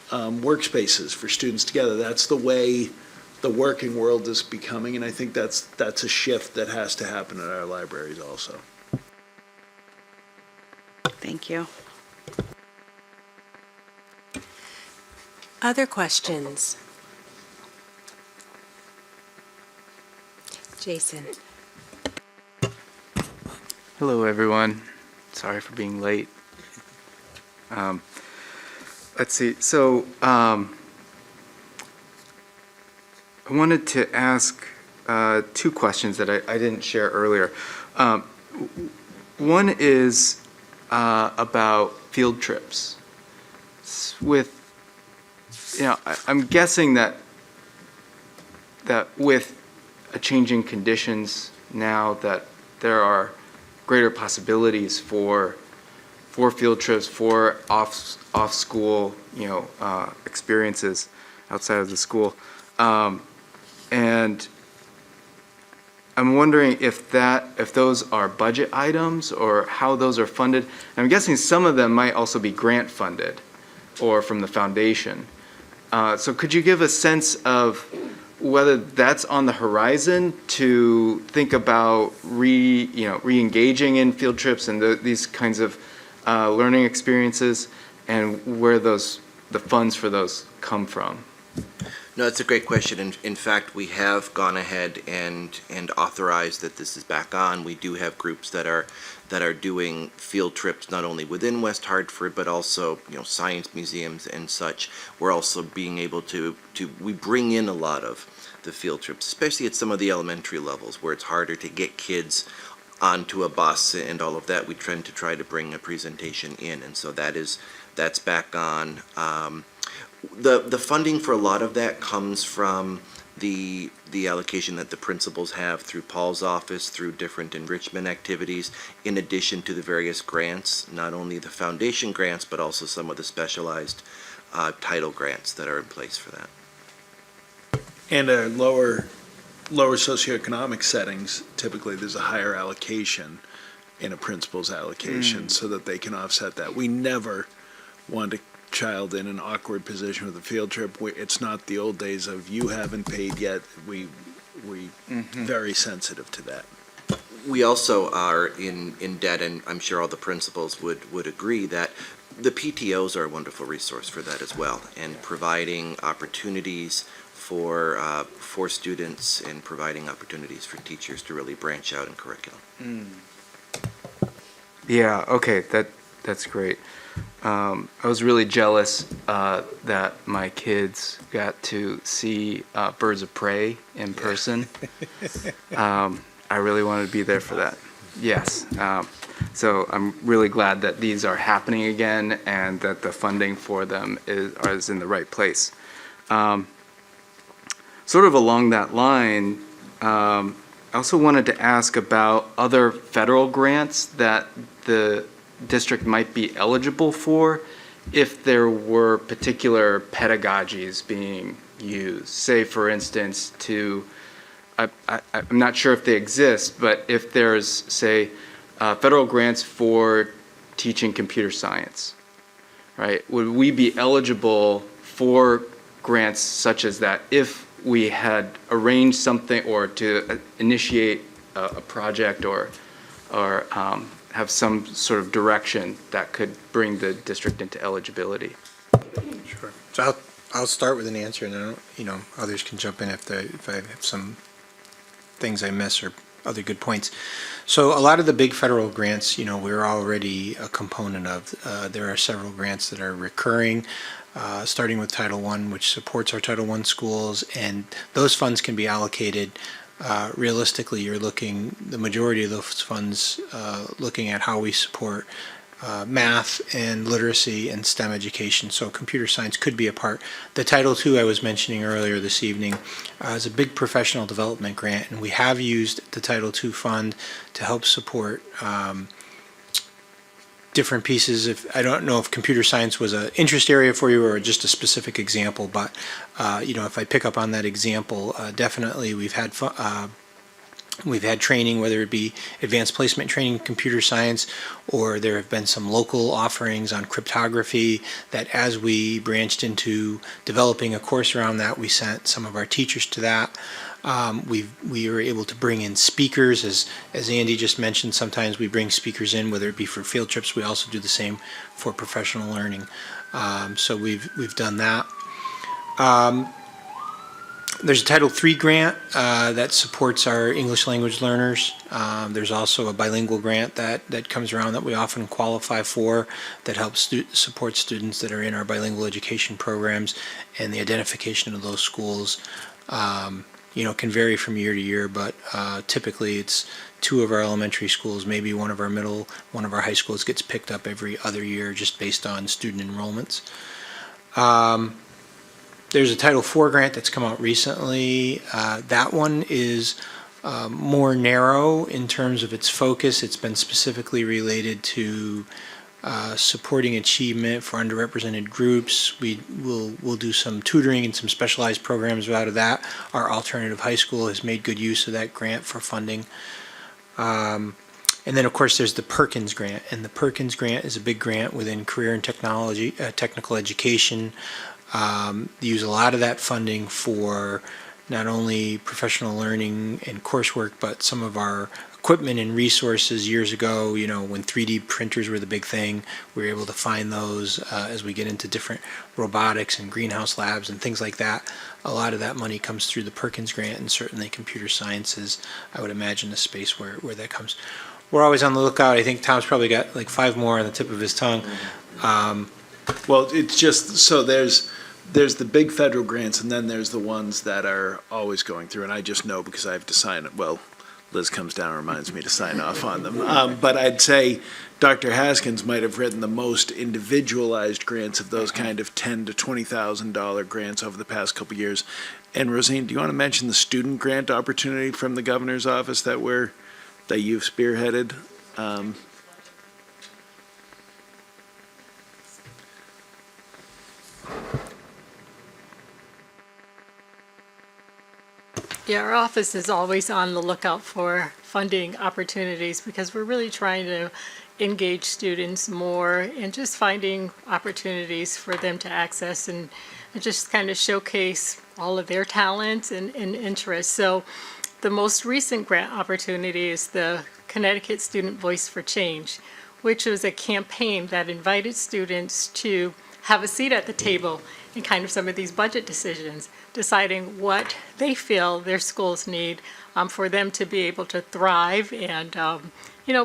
workspaces for students together. That's the way the working world is becoming, and I think that's a shift that has to happen at our libraries also. Thank you. Other questions? Jason. Hello, everyone. Sorry for being late. Let's see. So, I wanted to ask two questions that I didn't share earlier. One is about field trips. I'm guessing that with changing conditions now, that there are greater possibilities for field trips, for off school experiences outside of the school, and I'm wondering if those are budget items or how those are funded. I'm guessing some of them might also be grant funded or from the foundation. So could you give a sense of whether that's on the horizon to think about re-engaging in field trips and these kinds of learning experiences, and where the funds for those come from? No, that's a great question. In fact, we have gone ahead and authorized that this is back on. We do have groups that are doing field trips not only within West Hartford, but also science museums and such. We're also being able to we bring in a lot of the field trips, especially at some of the elementary levels where it's harder to get kids onto a bus and all of that. We tend to try to bring a presentation in, and so that's back on. The funding for a lot of that comes from the allocation that the principals have through Paul's office, through different enrichment activities, in addition to the various grants, not only the foundation grants, but also some of the specialized title grants that are in place for that. And lower socioeconomic settings, typically there's a higher allocation in a principal's allocation so that they can offset that. We never want a child in an awkward position with a field trip. It's not the old days of you haven't paid yet. We very sensitive to that. We also are in debt, and I'm sure all the principals would agree that the PTOs are a wonderful resource for that as well, and providing opportunities for students and providing opportunities for teachers to really branch out in curriculum. Yeah, okay, that's great. I was really jealous that my kids got to see Birds of Prey in person. I really wanted to be there for that. Yes. So I'm really glad that these are happening again and that the funding for them is in the right place. Sort of along that line, I also wanted to ask about other federal grants that the district might be eligible for if there were particular pedagogies being used. Say, for instance, I'm not sure if they exist, but if there's, say, federal grants for teaching computer science, right? Would we be eligible for grants such as that if we had arranged something or to initiate a project or have some sort of direction that could bring the district into eligibility? Sure. So I'll start with an answer, and then others can jump in if I have some things I miss or other good points. So a lot of the big federal grants, we're already a component of. There are several grants that are recurring, starting with Title I, which supports our Title I schools, and those funds can be allocated realistically, you're looking, the majority of those funds, looking at how we support math and literacy and STEM education, so computer science could be a part. The Title II I was mentioning earlier this evening is a big professional development grant, and we have used the Title II fund to help support different pieces. I don't know if computer science was an interest area for you or just a specific example, but if I pick up on that example, definitely we've had training, whether it be advanced placement training in computer science, or there have been some local offerings on cryptography that as we branched into developing a course around that, we sent some of our teachers to that. We were able to bring in speakers, as Andy just mentioned. Sometimes we bring speakers in, whether it be for field trips. We also do the same for professional learning. So we've done that. There's a Title III grant that supports our English language learners. There's also a bilingual grant that comes around that we often qualify for, that helps support students that are in our bilingual education programs, and the identification of those schools can vary from year to year, but typically it's 2 of our elementary schools, maybe one of our high schools gets picked up every other year just based on student enrollments. There's a Title IV grant that's come out recently. That one is more narrow in terms of its focus. It's been specifically related to supporting achievement for underrepresented groups. We'll do some tutoring and some specialized programs out of that. Our alternative high school has made good use of that grant for funding. And then, of course, there's the Perkins Grant, and the Perkins Grant is a big grant within career and technical education. They use a lot of that funding for not only professional learning and coursework, but some of our equipment and resources. Years ago, when 3D printers were the big thing, we were able to find those as we get into different robotics and greenhouse labs and things like that. A lot of that money comes through the Perkins Grant, and certainly computer science is, I would imagine, a space where that comes. We're always on the lookout. I think Tom's probably got like 5 more on the tip of his tongue. Well, it's just, so there's the big federal grants, and then there's the ones that are always going through, and I just know because I have to sign it. Well, Liz comes down and reminds me to sign off on them. But I'd say Dr. Haskins might have written the most individualized grants of those kind of $10,000 to $20,000 grants over the past couple of years. And Rosine, do you want to mention the student grant opportunity from the governor's office that you've spearheaded? Yeah, our office is always on the lookout for funding opportunities because we're really trying to engage students more and just finding opportunities for them to access and just kind of showcase all of their talents and interests. So the most recent grant opportunity is the Connecticut Student Voice for Change, which was a campaign that invited students to have a seat at the table in kind of some of these budget decisions, deciding what they feel their schools need for them to be able to thrive and,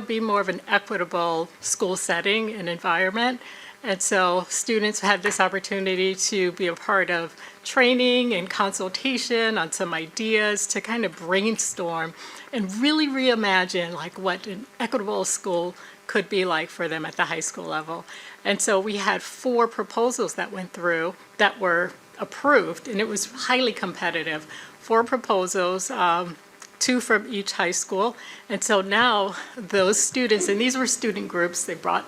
be more of an equitable school setting and environment. And so students had this opportunity to be a part of training and consultation on some ideas to kind of brainstorm and really reimagine like what an equitable school could be like for them at the high school level. And so we had 4 proposals that went through that were approved, and it was highly competitive. 4 proposals, 2 from each high school. And so now those students, and these were student groups, they brought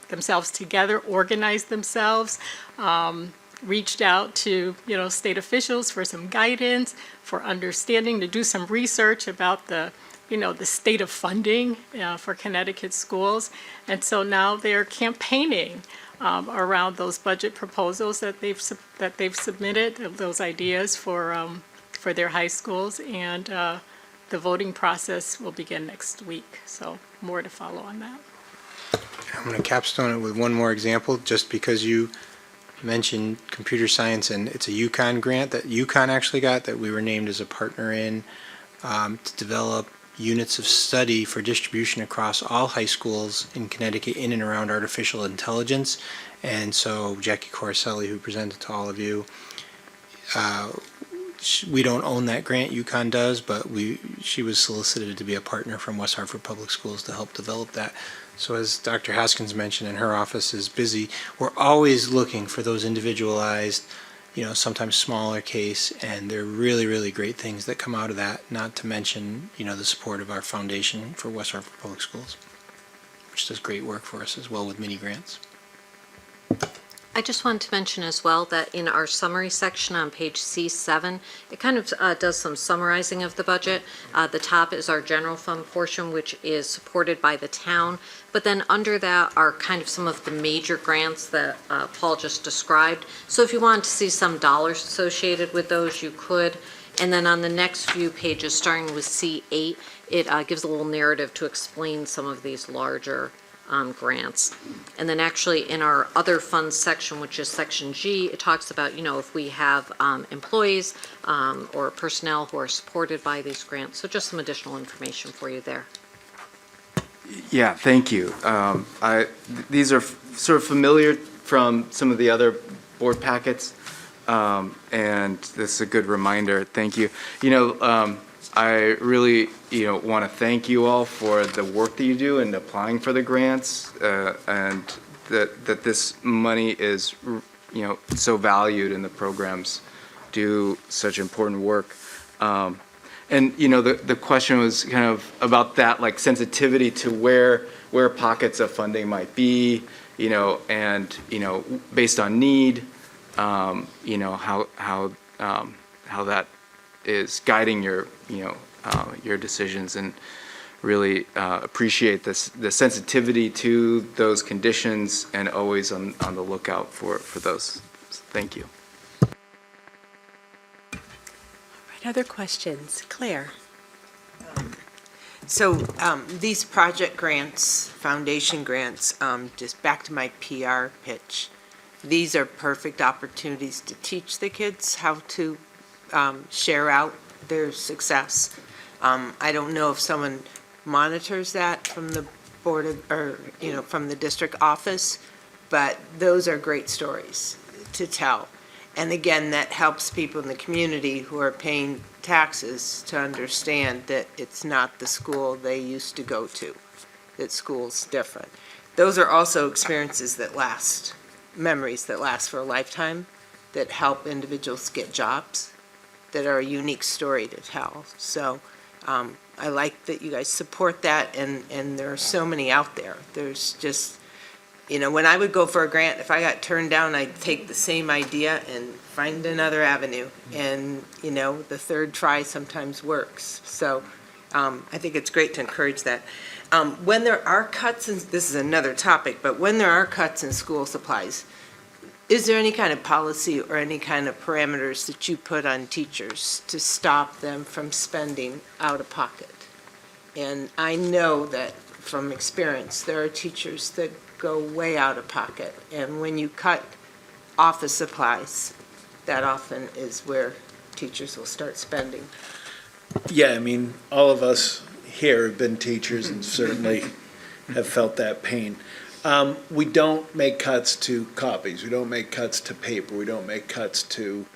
themselves together, organized themselves, reached out to, state officials for some guidance, for understanding, to do some research about the state of funding for Connecticut schools. And so now they're campaigning around those budget proposals that they've submitted, those ideas for their high schools. And the voting process will begin next week. So more to follow on that. I'm going to capstone it with one more example, just because you mentioned computer science, and it's a UConn grant that UConn actually got that we were named as a partner in to develop units of study for distribution across all high schools in Connecticut in and around artificial intelligence. And so Jackie Corselli, who presented to all of you, we don't own that grant, UConn does, but she was solicited to be a partner from West Hartford Public Schools to help develop that. So as Dr. Haskins mentioned, and her office is busy, we're always looking for those individualized, sometimes smaller case, and they're really, really great things that come out of that, not to mention, the support of our foundation for West Hartford Public Schools, which does great work for us as well with mini grants. I just wanted to mention as well that in our summary section on page C7, it kind of does some summarizing of the budget. The top is our general fund portion, which is supported by the town. But then under that are kind of some of the major grants that Paul just described. So if you wanted to see some dollars associated with those, you could. And then on the next few pages, starting with C8, it gives a little narrative to explain some of these larger grants. And then actually in our other funds section, which is section G, it talks about, if we have employees or personnel who are supported by these grants. So just some additional information for you there. Yeah, thank you. These are sort of familiar from some of the other board packets, and this is a good reminder. Thank you. I really, want to thank you all for the work that you do in applying for the grants, and that this money is, so valued, and the programs do such important work. And, the question was kind of about that, like sensitivity to where pockets of funding might be, and, based on need, how that is guiding your decisions, and really appreciate the sensitivity to those conditions, and always on the lookout for those. Thank you. Other questions? Claire? So these project grants, foundation grants, just back to my PR pitch, these are perfect opportunities to teach the kids how to share out their success. I don't know if someone monitors that from the board or from the district office, but those are great stories to tell. And again, that helps people in the community who are paying taxes to understand that it's not the school they used to go to, that school's different. Those are also experiences that last, memories that last for a lifetime, that help individuals get jobs, that are a unique story to tell. So I like that you guys support that, and there are so many out there. There's just, when I would go for a grant, if I got turned down, I'd take the same idea and find another avenue. And, the third try sometimes works. So I think it's great to encourage that. When there are cuts, and this is another topic, but when there are cuts in school supplies, is there any kind of policy or any kind of parameters that you put on teachers to stop them from spending out of pocket? And I know that from experience, there are teachers that go way out of pocket. And when you cut office supplies, that often is where teachers will start spending. Yeah, all of us here have been teachers and certainly have felt that pain. We don't make cuts to copies. We don't make cuts to paper. We don't make cuts to,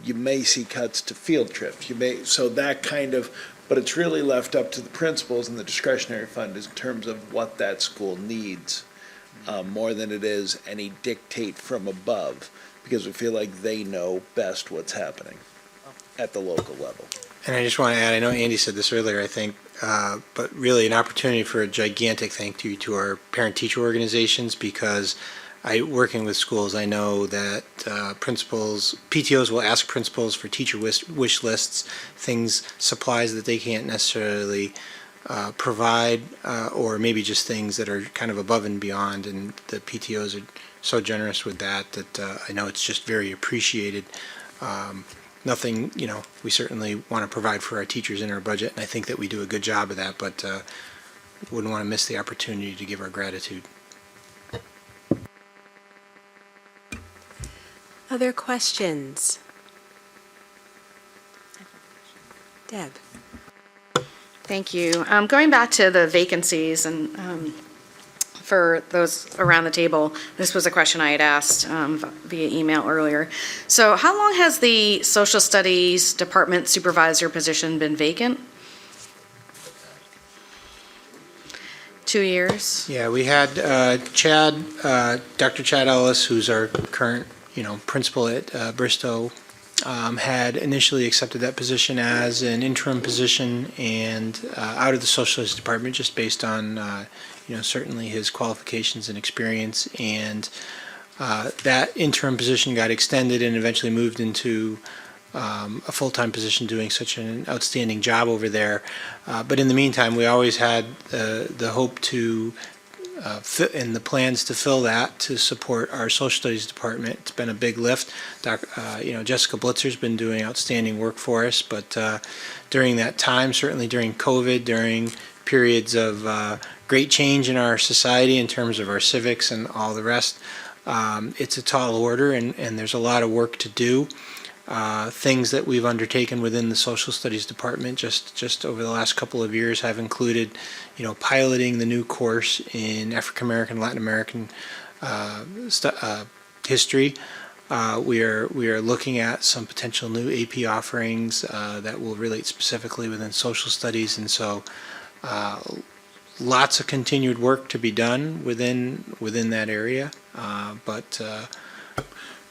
you may see cuts to field trips. But it's really left up to the principals and the discretionary fund in terms of what that school needs, more than it is any dictate from above, because we feel like they know best what's happening at the local level. And I just want to add, I know Andy said this earlier, I think, but really an opportunity for a gigantic thank you to our parent-teacher organizations, because working with schools, I know that principals, PTOs will ask principals for teacher wish lists, supplies that they can't necessarily provide, or maybe just things that are kind of above and beyond, and the PTOs are so generous with that I know it's just very appreciated. Nothing, we certainly want to provide for our teachers in our budget, and I think that we do a good job of that, but wouldn't want to miss the opportunity to give our gratitude. Other questions? Deb? Thank you. Going back to the vacancies, and for those around the table, this was a question I had asked via email earlier. So how long has the social studies department supervisor position been vacant? 2 years? Yeah, we had Chad, Dr. Chad Ellis, who's our current, principal at Bristow, had initially accepted that position as an interim position and out of the social studies department, just based on, certainly his qualifications and experience. And that interim position got extended and eventually moved into a full-time position doing such an outstanding job over there. But in the meantime, we always had the hope to and the plans to fill that to support our social studies department. It's been a big lift. Jessica Blitzer's been doing outstanding work for us, but during that time, certainly during COVID, during periods of great change in our society in terms of our civics and all the rest, it's a tall order, and there's a lot of work to do. Things that we've undertaken within the social studies department just over the last couple of years have included, piloting the new course in African American, Latin American history. We are looking at some potential new AP offerings that will relate specifically within social studies, and so lots of continued work to be done within that area, but.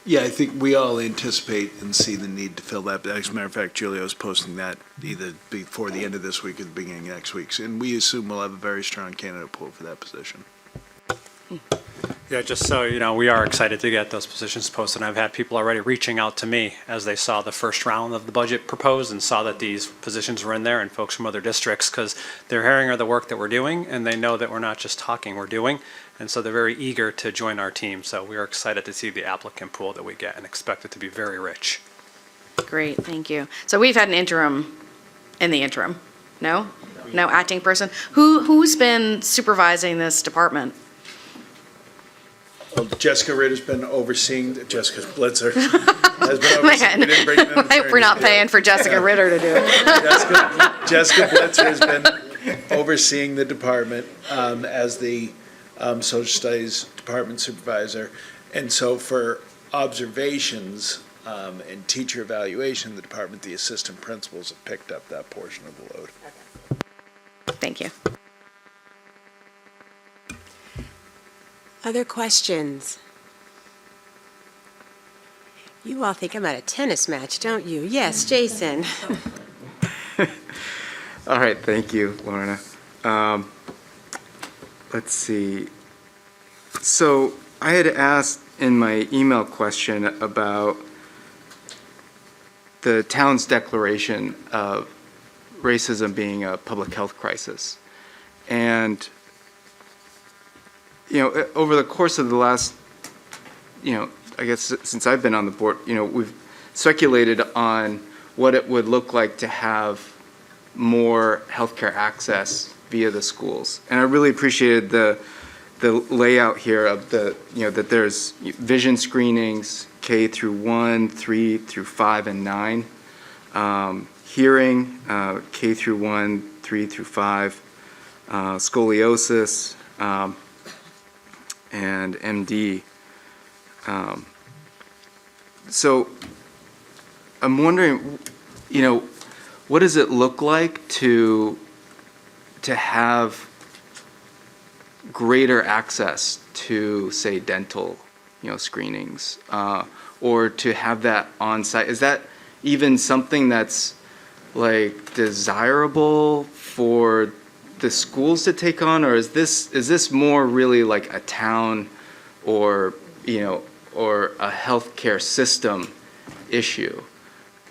Yeah, I think we all anticipate and see the need to fill that. As a matter of fact, Julio's posting that either before the end of this week or the beginning of next week. And we assume we'll have a very strong candidate pool for that position. Yeah, just so you know, we are excited to get those positions posted. I've had people already reaching out to me as they saw the first round of the budget proposed and saw that these positions were in there, and folks from other districts, because they're hearing of the work that we're doing and they know that we're not just talking, we're doing. And so they're very eager to join our team. So we are excited to see the applicant pool that we get and expect it to be very rich. Great, thank you. So we've had an interim in the interim, no? No acting person? Who's been supervising this department? Well, Jessica Ritter's been overseeing, Jessica Blitzer has been overseeing. We didn't bring in an attorney. We're not paying for Jessica Ritter to do it. Jessica Blitzer has been overseeing the department as the social studies department supervisor. And so for observations and teacher evaluation in the department, the assistant principals have picked up that portion of the load. Thank you. Other questions? You all think I'm at a tennis match, don't you? Yes, Jason. All right, thank you, Lorna. Let's see. So I had asked in my email question about the town's declaration of racism being a public health crisis. And, over the course of the last, I guess since I've been on the board, we've speculated on what it would look like to have more healthcare access via the schools. And I really appreciated the layout here of that there's vision screenings, K through 1, 3 through 5, and 9. Hearing, K through 1, 3 through 5. Scoliosis, and MD. So I'm wondering, what does it look like to have greater access to, say, dental, screenings, or to have that on site? Is that even something that's like desirable for the schools to take on, or is this more really like a town or or a healthcare system issue?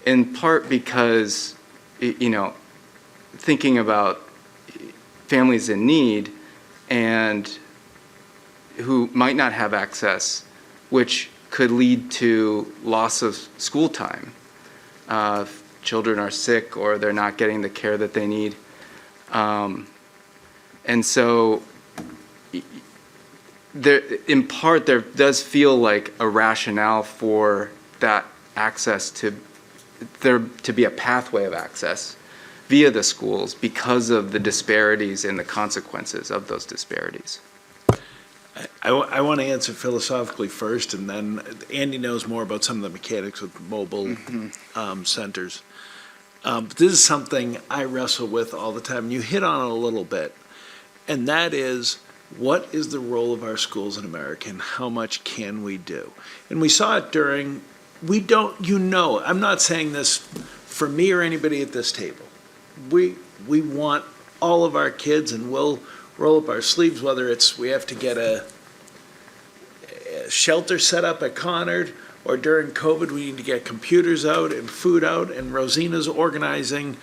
In part because thinking about families in need and who might not have access, which could lead to loss of school time. If children are sick or they're not getting the care that they need. And so in part, there does feel like a rationale for that access to there to be a pathway of access via the schools because of the disparities and the consequences of those disparities. I want to answer philosophically first, and then Andy knows more about some of the mechanics with mobile centers. But this is something I wrestle with all the time. You hit on it a little bit, and that is, what is the role of our schools in America, and how much can we do? And we saw it during, I'm not saying this for me or anybody at this table. We want all of our kids, and we'll roll up our sleeves, whether it's we have to get a shelter set up at Conard, or during COVID, we need to get computers out and food out, and Rosina's organizing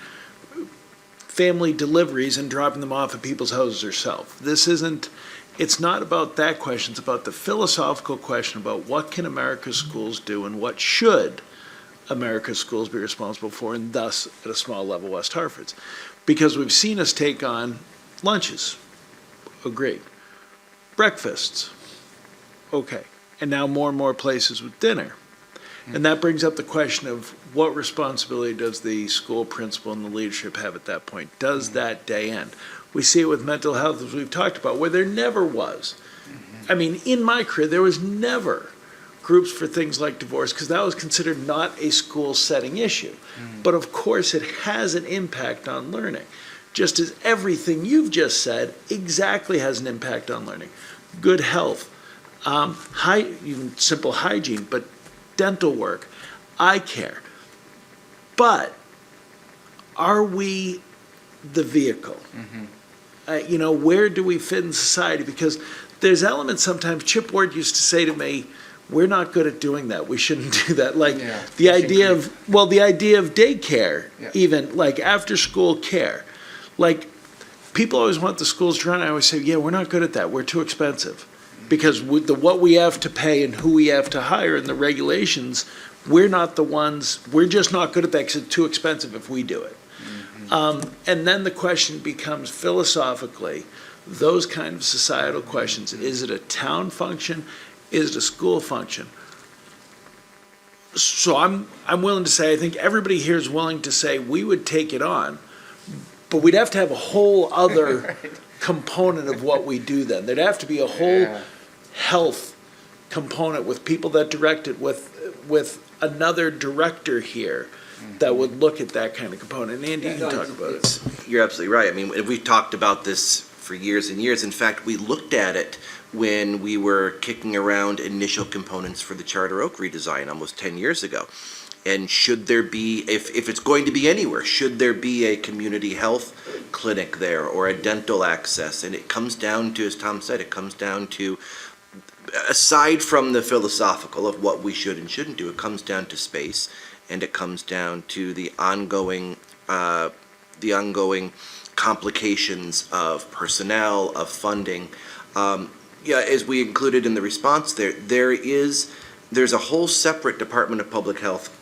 family deliveries and dropping them off at people's houses herself. It's not about that question, it's about the philosophical question about what can America's schools do and what should America's schools be responsible for, and thus, at a small level, West Hartford's. Because we've seen us take on lunches, agreed. Breakfasts, okay. And now more and more places with dinner. And that brings up the question of what responsibility does the school principal and the leadership have at that point? Does that day end? We see it with mental health, as we've talked about, where there never was. I mean, in my career, there was never groups for things like divorce, because that was considered not a school setting issue. But of course, it has an impact on learning. Just as everything you've just said exactly has an impact on learning. Good health, even simple hygiene, but dental work, eye care. But are we the vehicle? Where do we fit in society? Because there's elements sometimes, Chip Ward used to say to me, we're not good at doing that. We shouldn't do that. Like the idea of daycare, even like after school care. Like people always want the schools to run. I always say, yeah, we're not good at that. We're too expensive. Because with what we have to pay and who we have to hire and the regulations, we're not the ones, we're just not good at that because it's too expensive if we do it. And then the question becomes philosophically, those kind of societal questions. Is it a town function? Is it a school function? So I'm willing to say, I think everybody here is willing to say we would take it on, but we'd have to have a whole other component of what we do then. There'd have to be a whole health component with people that direct it, with another director here that would look at that kind of component. And Andy, you can talk about it. You're absolutely right. I mean, we've talked about this for years and years. In fact, we looked at it when we were kicking around initial components for the Charter Oak redesign almost 10 years ago. And should there be, if it's going to be anywhere, should there be a community health clinic there or a dental access? And it comes down to, as Tom said, it comes down to, aside from the philosophical of what we should and shouldn't do, it comes down to space, and it comes down to the ongoing complications of personnel, of funding. As we included in the response there's a whole separate Department of Public Health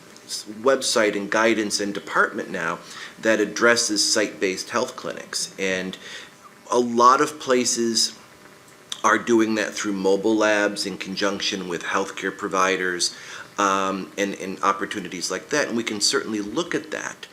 website and guidance and department now that addresses site-based health clinics. And a lot of places are doing that through mobile labs in conjunction with healthcare providers and opportunities like that. And we can certainly look at that.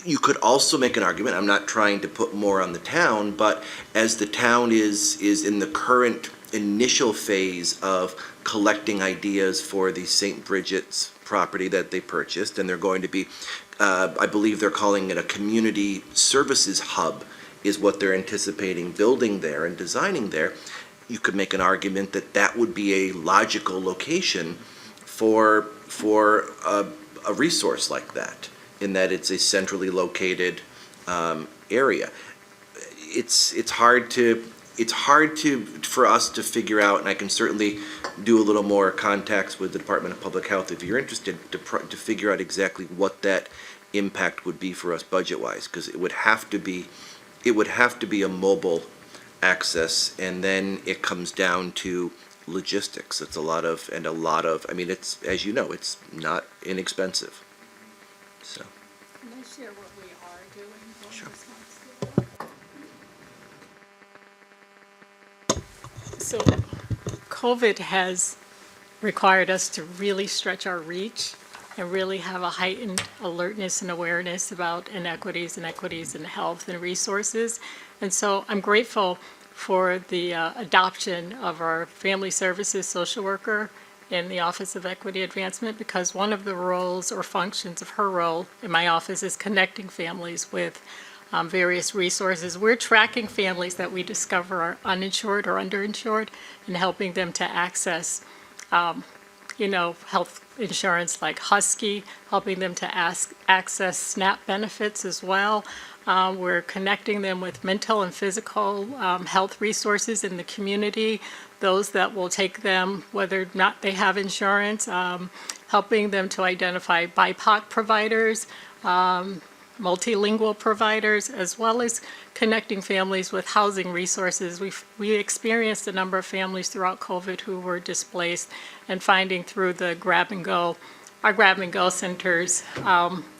You could also make an argument, I'm not trying to put more on the town, but as the town is in the current initial phase of collecting ideas for the St. Bridget's property that they purchased, and they're going to be, I believe they're calling it a community services hub, is what they're anticipating building there and designing there. You could make an argument that that would be a logical location for a resource like that, in that it's a centrally located area. It's hard for us to figure out, and I can certainly do a little more contacts with the Department of Public Health if you're interested, to figure out exactly what that impact would be for us budget-wise, because it would have to be a mobile access, and then it comes down to logistics. It's a lot of, I mean, it's, as you know, it's not inexpensive. So. Can I share what we are doing? Sure. So COVID has required us to really stretch our reach and really have a heightened alertness and awareness about inequities in health and resources. And so I'm grateful for the adoption of our family services social worker in the Office of Equity Advancement, because one of the roles or functions of her role in my office is connecting families with various resources. We're tracking families that we discover are uninsured or underinsured and helping them to access, health insurance like Husky, helping them to access SNAP benefits as well. We're connecting them with mental and physical health resources in the community, those that will take them, whether or not they have insurance, helping them to identify BIPOC providers, multilingual providers, as well as connecting families with housing resources. We experienced a number of families throughout COVID who were displaced, and finding through the grab and go, our grab and go centers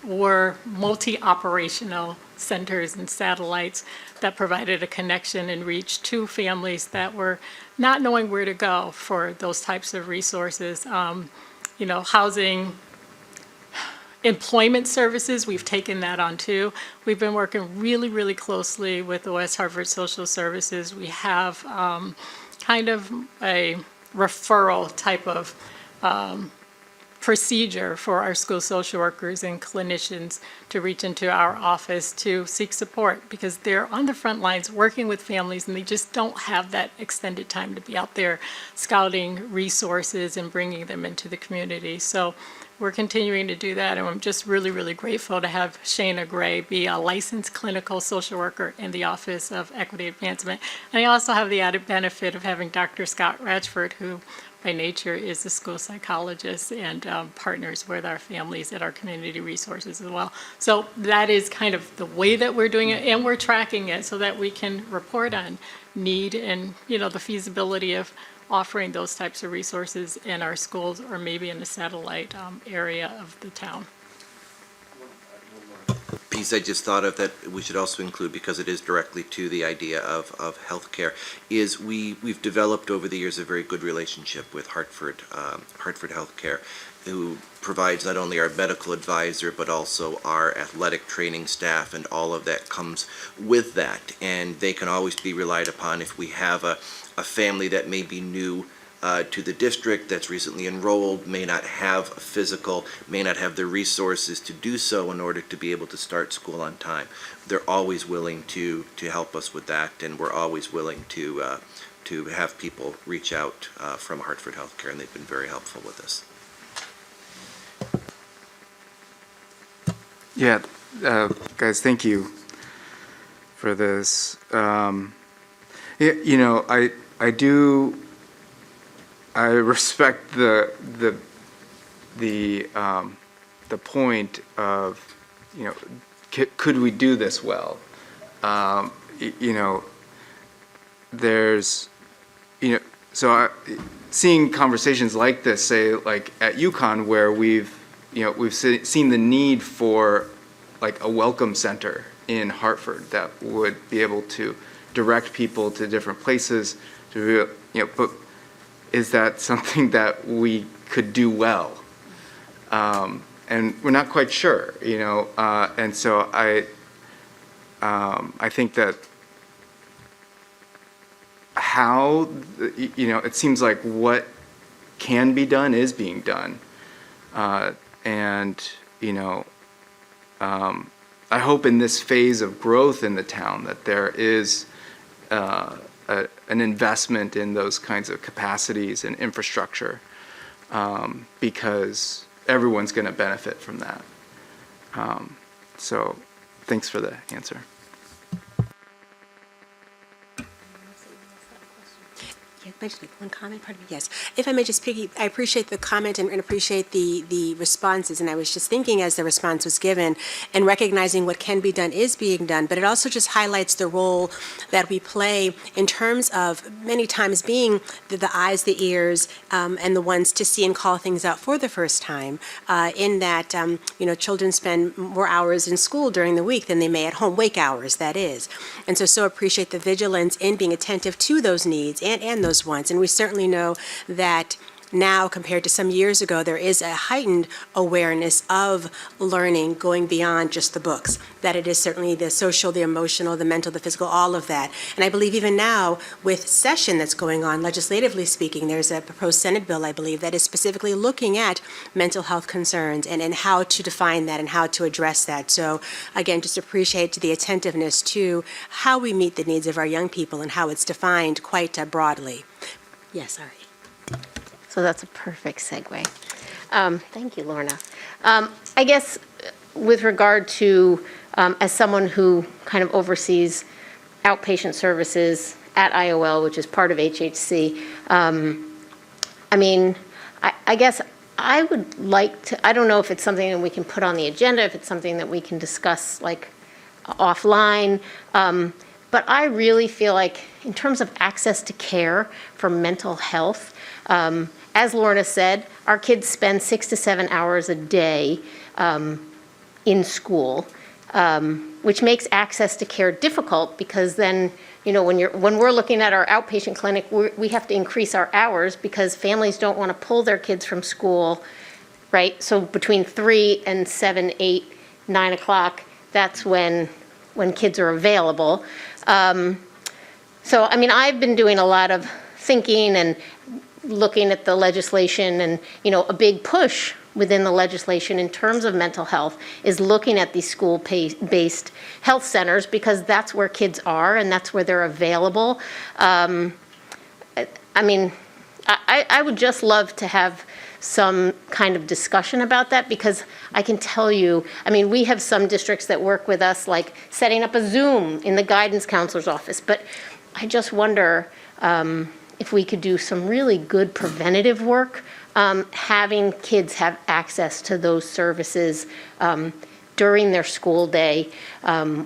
were multi-operational centers and satellites that provided a connection and reach to families that were not knowing where to go for those types of resources. Housing, employment services, we've taken that on too. We've been working really, really closely with the West Hartford Social Services. We have kind of a referral type of procedure for our school social workers and clinicians to reach into our office to seek support, because they're on the front lines working with families and they just don't have that extended time to be out there scouting resources and bringing them into the community. So we're continuing to do that, and I'm just really, really grateful to have Shayna Gray be a licensed clinical social worker in the Office of Equity Advancement. And I also have the added benefit of having Dr. Scott Ratchford, who by nature is a school psychologist and partners with our families at our community resources as well. So that is kind of the way that we're doing it, and we're tracking it so that we can report on need and, the feasibility of offering those types of resources in our schools or maybe in a satellite area of the town. Piece I just thought of that we should also include, because it is directly to the idea of healthcare, is we've developed over the years a very good relationship with Hartford Healthcare, who provides not only our medical advisor but also our athletic training staff, and all of that comes with that. And they can always be relied upon if we have a family that may be new to the district, that's recently enrolled, may not have may not have the resources to do so in order to be able to start school on time. They're always willing to help us with that, and we're always willing to have people reach out from Hartford Healthcare, and they've been very helpful with us. Yeah, guys, thank you for this. I respect the point of, could we do this well? Seeing conversations like this, say like at UConn, where we've seen the need for like a welcome center in Hartford that would be able to direct people to different places but is that something that we could do well? And we're not quite sure, and so I think that how, it seems like what can be done is being done. And I hope in this phase of growth in the town that there is an investment in those kinds of capacities and infrastructure, because everyone's going to benefit from that. So thanks for the answer. Yeah, can I just make one comment? Pardon me. Yes. If I may just I appreciate the comment and appreciate the responses. And I was just thinking as the response was given and recognizing what can be done is being done, but it also just highlights the role that we play in terms of many times being the eyes, the ears, and the ones to see and call things out for the first time, in that, children spend more hours in school during the week than they may at home, wake hours, that is. And so appreciate the vigilance in being attentive to those needs and those wants. And we certainly know that now compared to some years ago, there is a heightened awareness of learning going beyond just the books, that it is certainly the social, the emotional, the mental, the physical, all of that. And I believe even now, with session that's going on, legislatively speaking, there's a proposed Senate bill, I believe, that is specifically looking at mental health concerns and how to define that and how to address that. So again, just appreciate the attentiveness to how we meet the needs of our young people and how it's defined quite broadly. Yes, sorry. So that's a perfect segue. Thank you, Lorna. I guess with regard to, as someone who kind of oversees outpatient services at IOL, which is part of HHC, I mean, I guess I would like to, I don't know if it's something that we can put on the agenda, if it's something that we can discuss like offline, but I really feel like in terms of access to care for mental health, as Lorna said, our kids spend 6 to 7 hours a day in school, which makes access to care difficult because then, you know, when we're looking at our outpatient clinic, we have to increase our hours because families don't want to pull their kids from school, right? So between 3 and 7, 8, 9 o'clock, that's when kids are available. So, I mean, I've been doing a lot of thinking and looking at the legislation, and, you know, a big push within the legislation in terms of mental health is looking at these school-based health centers because that's where kids are and that's where they're available. I mean, I would just love to have some kind of discussion about that because I can tell you, I mean, we have some districts that work with us, like setting up a Zoom in the guidance counselor's office, but I just wonder if we could do some really good preventative work, having kids have access to those services during their school day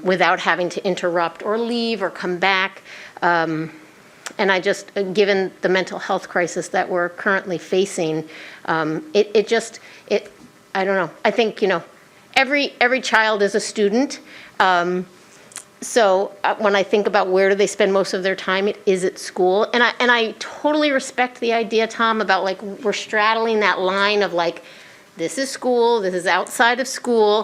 without having to interrupt or leave or come back. And I just, given the mental health crisis that we're currently facing, I don't know. I think, you know, every child is a student. So when I think about where do they spend most of their time, it is at school. And I totally respect the idea, Tom, about like we're straddling that line of like, this is school, this is outside of school.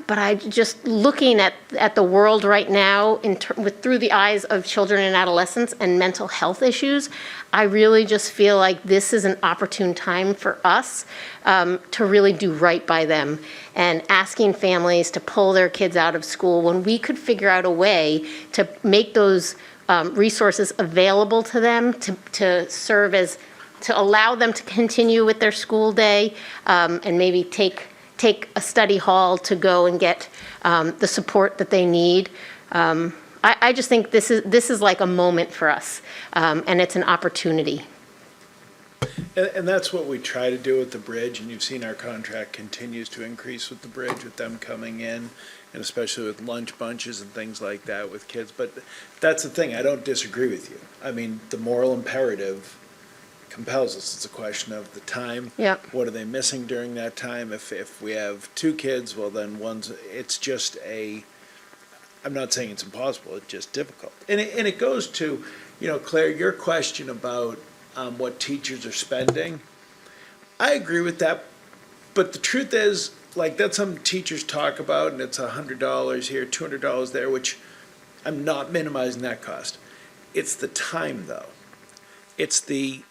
But I just looking at the world right now through the eyes of children and adolescents and mental health issues, I really just feel like this is an opportune time for us to really do right by them and asking families to pull their kids out of school when we could figure out a way to make those resources available to them to serve as, to allow them to continue with their school day and maybe take a study hall to go and get the support that they need. I just think this is like a moment for us, and it's an opportunity. And that's what we try to do with the bridge, and you've seen our contract continues to increase with the bridge, with them coming in, and especially with lunch bunches and things like that with kids. But that's the thing, I don't disagree with you. I mean, the moral imperative compels us. It's a question of the time. Yep. What are they missing during that time? If we have 2 kids, well then it's just I'm not saying it's impossible, it's just difficult. And it goes to, you know, Claire, your question about what teachers are spending. I agree with that, but the truth is, like, that's something teachers talk about, and it's $100 here, $200 there, which I'm not minimizing that cost. It's the time, though. We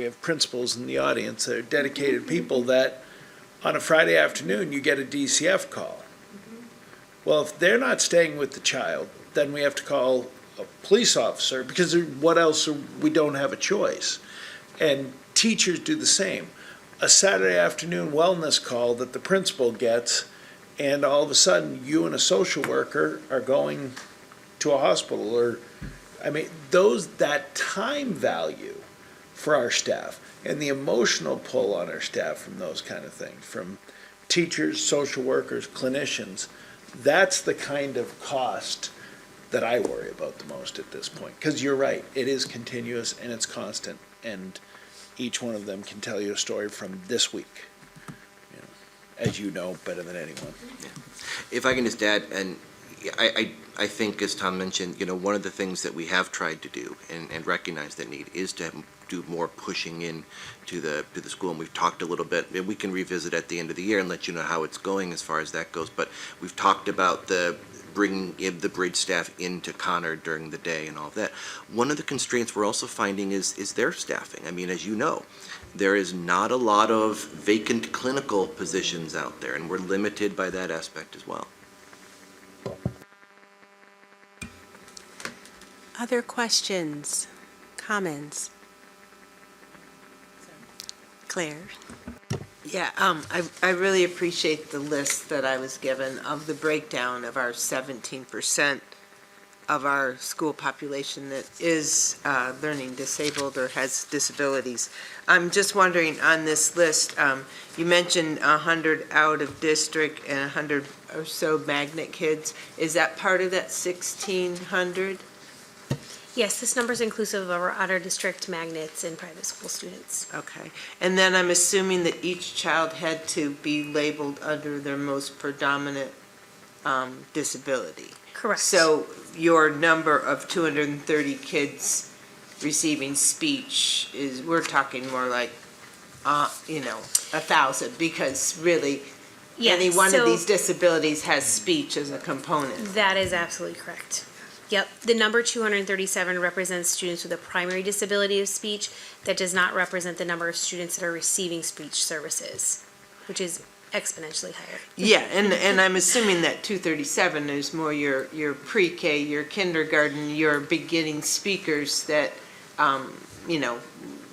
have principals in the audience that are dedicated people that on a Friday afternoon you get a DCF call. Well, if they're not staying with the child, then we have to call a police officer because what else? We don't have a choice. And teachers do the same. A Saturday afternoon wellness call that the principal gets, and all of a sudden you and a social worker are going to a hospital, or I mean, that time value for our staff and the emotional pull on our staff from those kind of things, from teachers, social workers, clinicians, that's the kind of cost that I worry about the most at this point. Because you're right, it is continuous and it's constant, and each one of them can tell you a story from this week, you know, as you know better than anyone. If I can just add, and I think, as Tom mentioned, one of the things that we have tried to do and recognize that need is to do more pushing in to the school. And we've talked a little bit, and we can revisit at the end of the year and let you know how it's going as far as that goes. But we've talked about bringing the bridge staff into Conard during the day and all of that. One of the constraints we're also finding is their staffing. I mean, as you know, there is not a lot of vacant clinical positions out there, and we're limited by that aspect as well. Other questions, comments? Claire? Yeah, I really appreciate the list that I was given of the breakdown of our 17% of our school population that is learning disabled or has disabilities. I'm just wondering, on this list, you mentioned 100 out of district and 100 or so magnet kids. Is that part of that 1,600? Yes, this number is inclusive of our out-of-district magnets and private school students. Okay. And then I'm assuming that each child had to be labeled under their most predominant disability. Correct. So your number of 230 kids receiving speech we're talking more like, 1,000, because really, any one of these disabilities has speech as a component. That is absolutely correct. Yep, the number 237 represents students with a primary disability of speech. That does not represent the number of students that are receiving speech services, which is exponentially higher. Yeah, and I'm assuming that 237 is more your pre-K, your kindergarten, your beginning speakers that,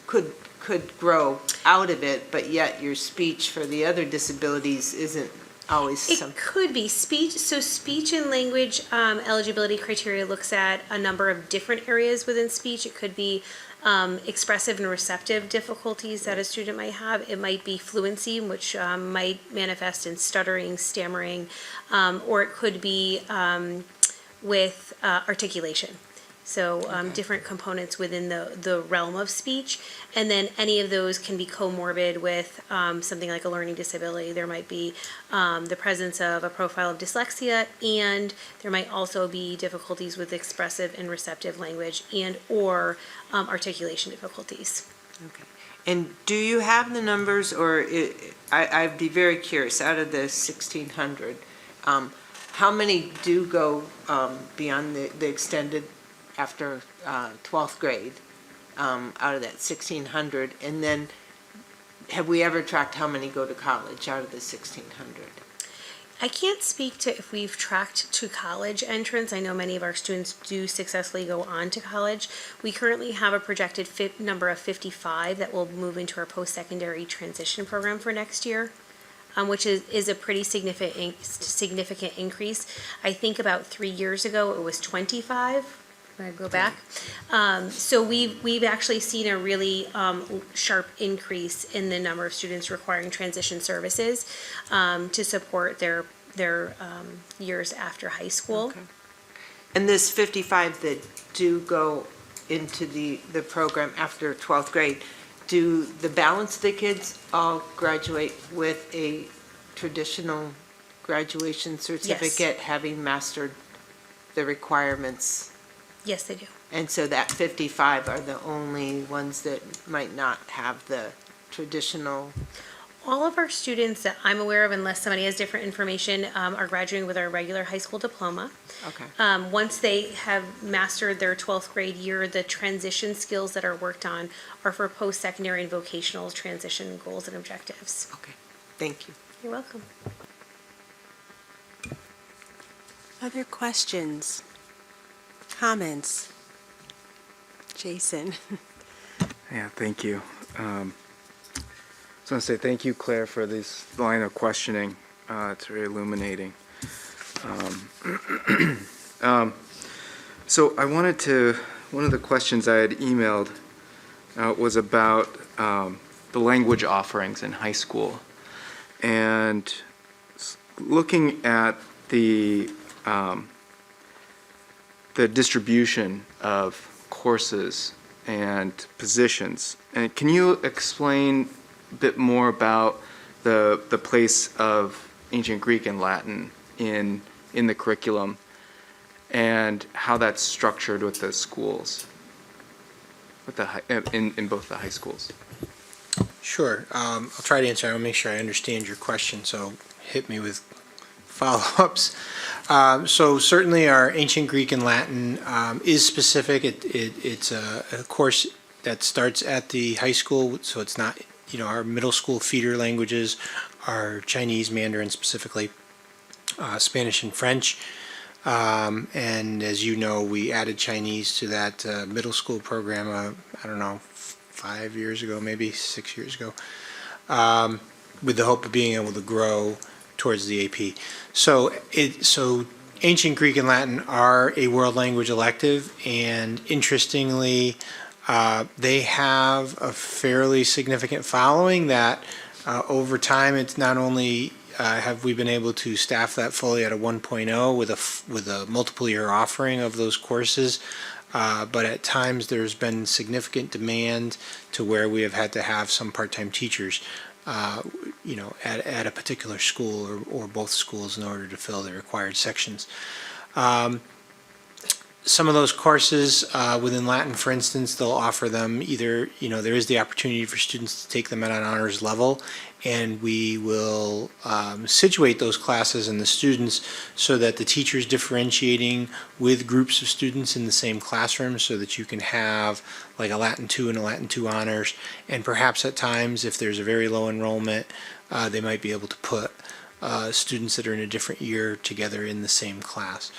could grow out of it, but yet your speech for the other disabilities isn't always It could be speech. So speech and language eligibility criteria looks at a number of different areas within speech. It could be expressive and receptive difficulties that a student might have. It might be fluency, which might manifest in stuttering, stammering, or it could be with articulation. So different components within the realm of speech. And then any of those can be comorbid with something like a learning disability. There might be the presence of a profile of dyslexia, and there might also be difficulties with expressive and receptive language and or articulation difficulties. Okay. And do you have the numbers, or I'd be very curious, out of the 1,600, how many do go beyond the extended after 12th grade, out of that 1,600, and then have we ever tracked how many go to college out of the 1,600? I can't speak to if we've tracked to college entrance. I know many of our students do successfully go on to college. We currently have a projected number of 55 that will move into our post-secondary transition program for next year, which is a pretty significant increase. I think about 3 years ago it was 25. I go back. So we've actually seen a really sharp increase in the number of students requiring transition services to support their years after high school. Okay. And this 55 that do go into the program after 12th grade, do the balance of the kids all graduate with a traditional graduation certificate, having mastered the requirements? Yes, they do. And so that 55 are the only ones that might not have the traditional? All of our students that I'm aware of, unless somebody has different information, are graduating with our regular high school diploma. Okay. Once they have mastered their 12th grade year, the transition skills that are worked on are for post-secondary and vocational transition goals and objectives. Okay, thank you. You're welcome. Other questions? Comments? Jason? Yeah, thank you. So I want to say thank you, Claire, for this line of questioning. It's very illuminating. So I wanted to, one of the questions I had emailed was about the language offerings in high school. And looking at the distribution of courses and positions. And can you explain a bit more about the place of ancient Greek and Latin in the curriculum? and how that's structured with the schools, with the in both the high schools. Sure. I'll try to answer. I want to make sure I understand your question, so hit me with follow-ups. So certainly our ancient Greek and Latin is specific. It's a course that starts at the high school, so it's not, our middle school feeder languages are Chinese, Mandarin specifically, Spanish and French. And as you know, we added Chinese to that middle school program, I don't know, 5 years ago, maybe 6 years ago, with the hope of being able to grow towards the AP. So ancient Greek and Latin are a world language elective, and interestingly, they have a fairly significant following that over time, it's not only have we been able to staff that fully at a 1.0 with a multiple year offering of those courses, but at times there's been significant demand to where we have had to have some part-time teachers, at a particular school or both schools in order to fill the required sections. Some of those courses within Latin, for instance, they'll offer them either, there is the opportunity for students to take them at an honors level, and we will situate those classes and the students so that the teacher's differentiating with groups of students in the same classroom so that you can have like a Latin 2 and a Latin 2 honors, and perhaps at times if there's a very low enrollment, they might be able to put students that are in a different year together in the same class.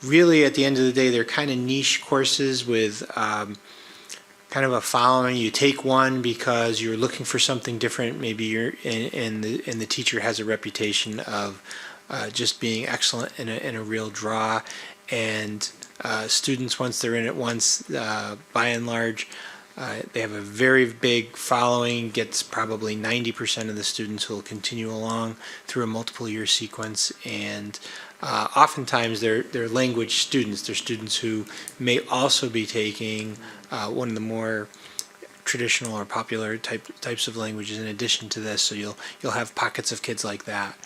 Really, at the end of the day, they're kind of niche courses with kind of a following. You take one because you're looking for something different. Maybe and the teacher has a reputation of just being excellent in a real draw. And students, once they're in it once, by and large, they have a very big following. Gets probably 90% of the students who will continue along through a multiple year sequence, and oftentimes they're language students. They're students who may also be taking one of the more traditional or popular types of languages in addition to this. So you'll have pockets of kids like that.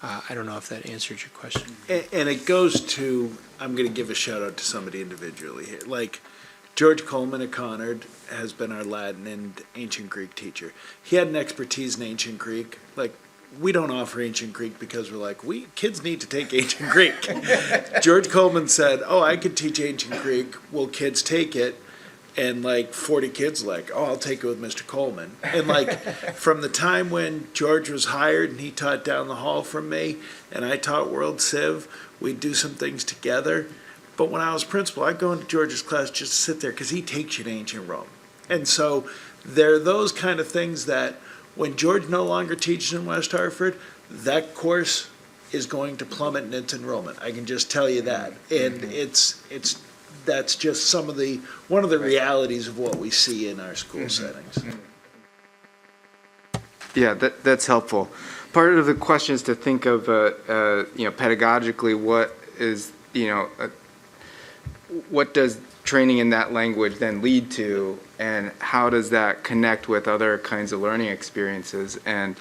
I don't know if that answered your question. And it goes to, I'm going to give a shout out to somebody individually here. Like George Coleman at Conard has been our Latin and ancient Greek teacher. He had an expertise in ancient Greek. Like, we don't offer ancient Greek because we're like, kids need to take ancient Greek. George Coleman said, I could teach ancient Greek. Will kids take it? And like 40 kids I'll take it with Mr. Coleman. And like from the time when George was hired and he taught down the hall from me and I taught World Civ, we'd do some things together. But when I was principal, I'd go into George's class just to sit there because he takes you to ancient Rome. And so there are those kind of things that when George no longer teaches in West Hartford, that course is going to plummet in its enrollment. I can just tell you that. And that's just one of the realities of what we see in our school settings. Yeah, that's helpful. Part of the question is to think of, pedagogically, what does training in that language then lead to, and how does that connect with other kinds of learning experiences? And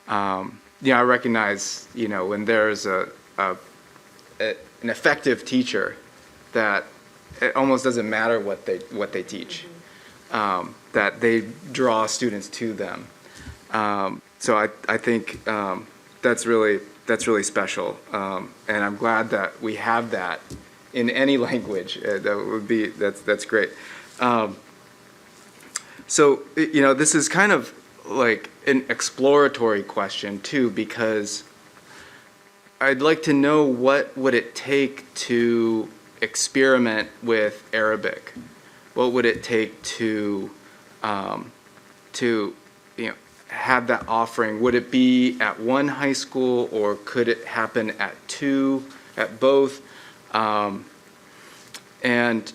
I recognize, when there's an effective teacher, that it almost doesn't matter what they teach, that they draw students to them. So I think that's really special, and I'm glad that we have that in any language. That's great. So this is kind of like an exploratory question too, because I'd like to know what would it take to experiment with Arabic? What would it take to have that offering? Would it be at one high school, or could it happen at two, at both? And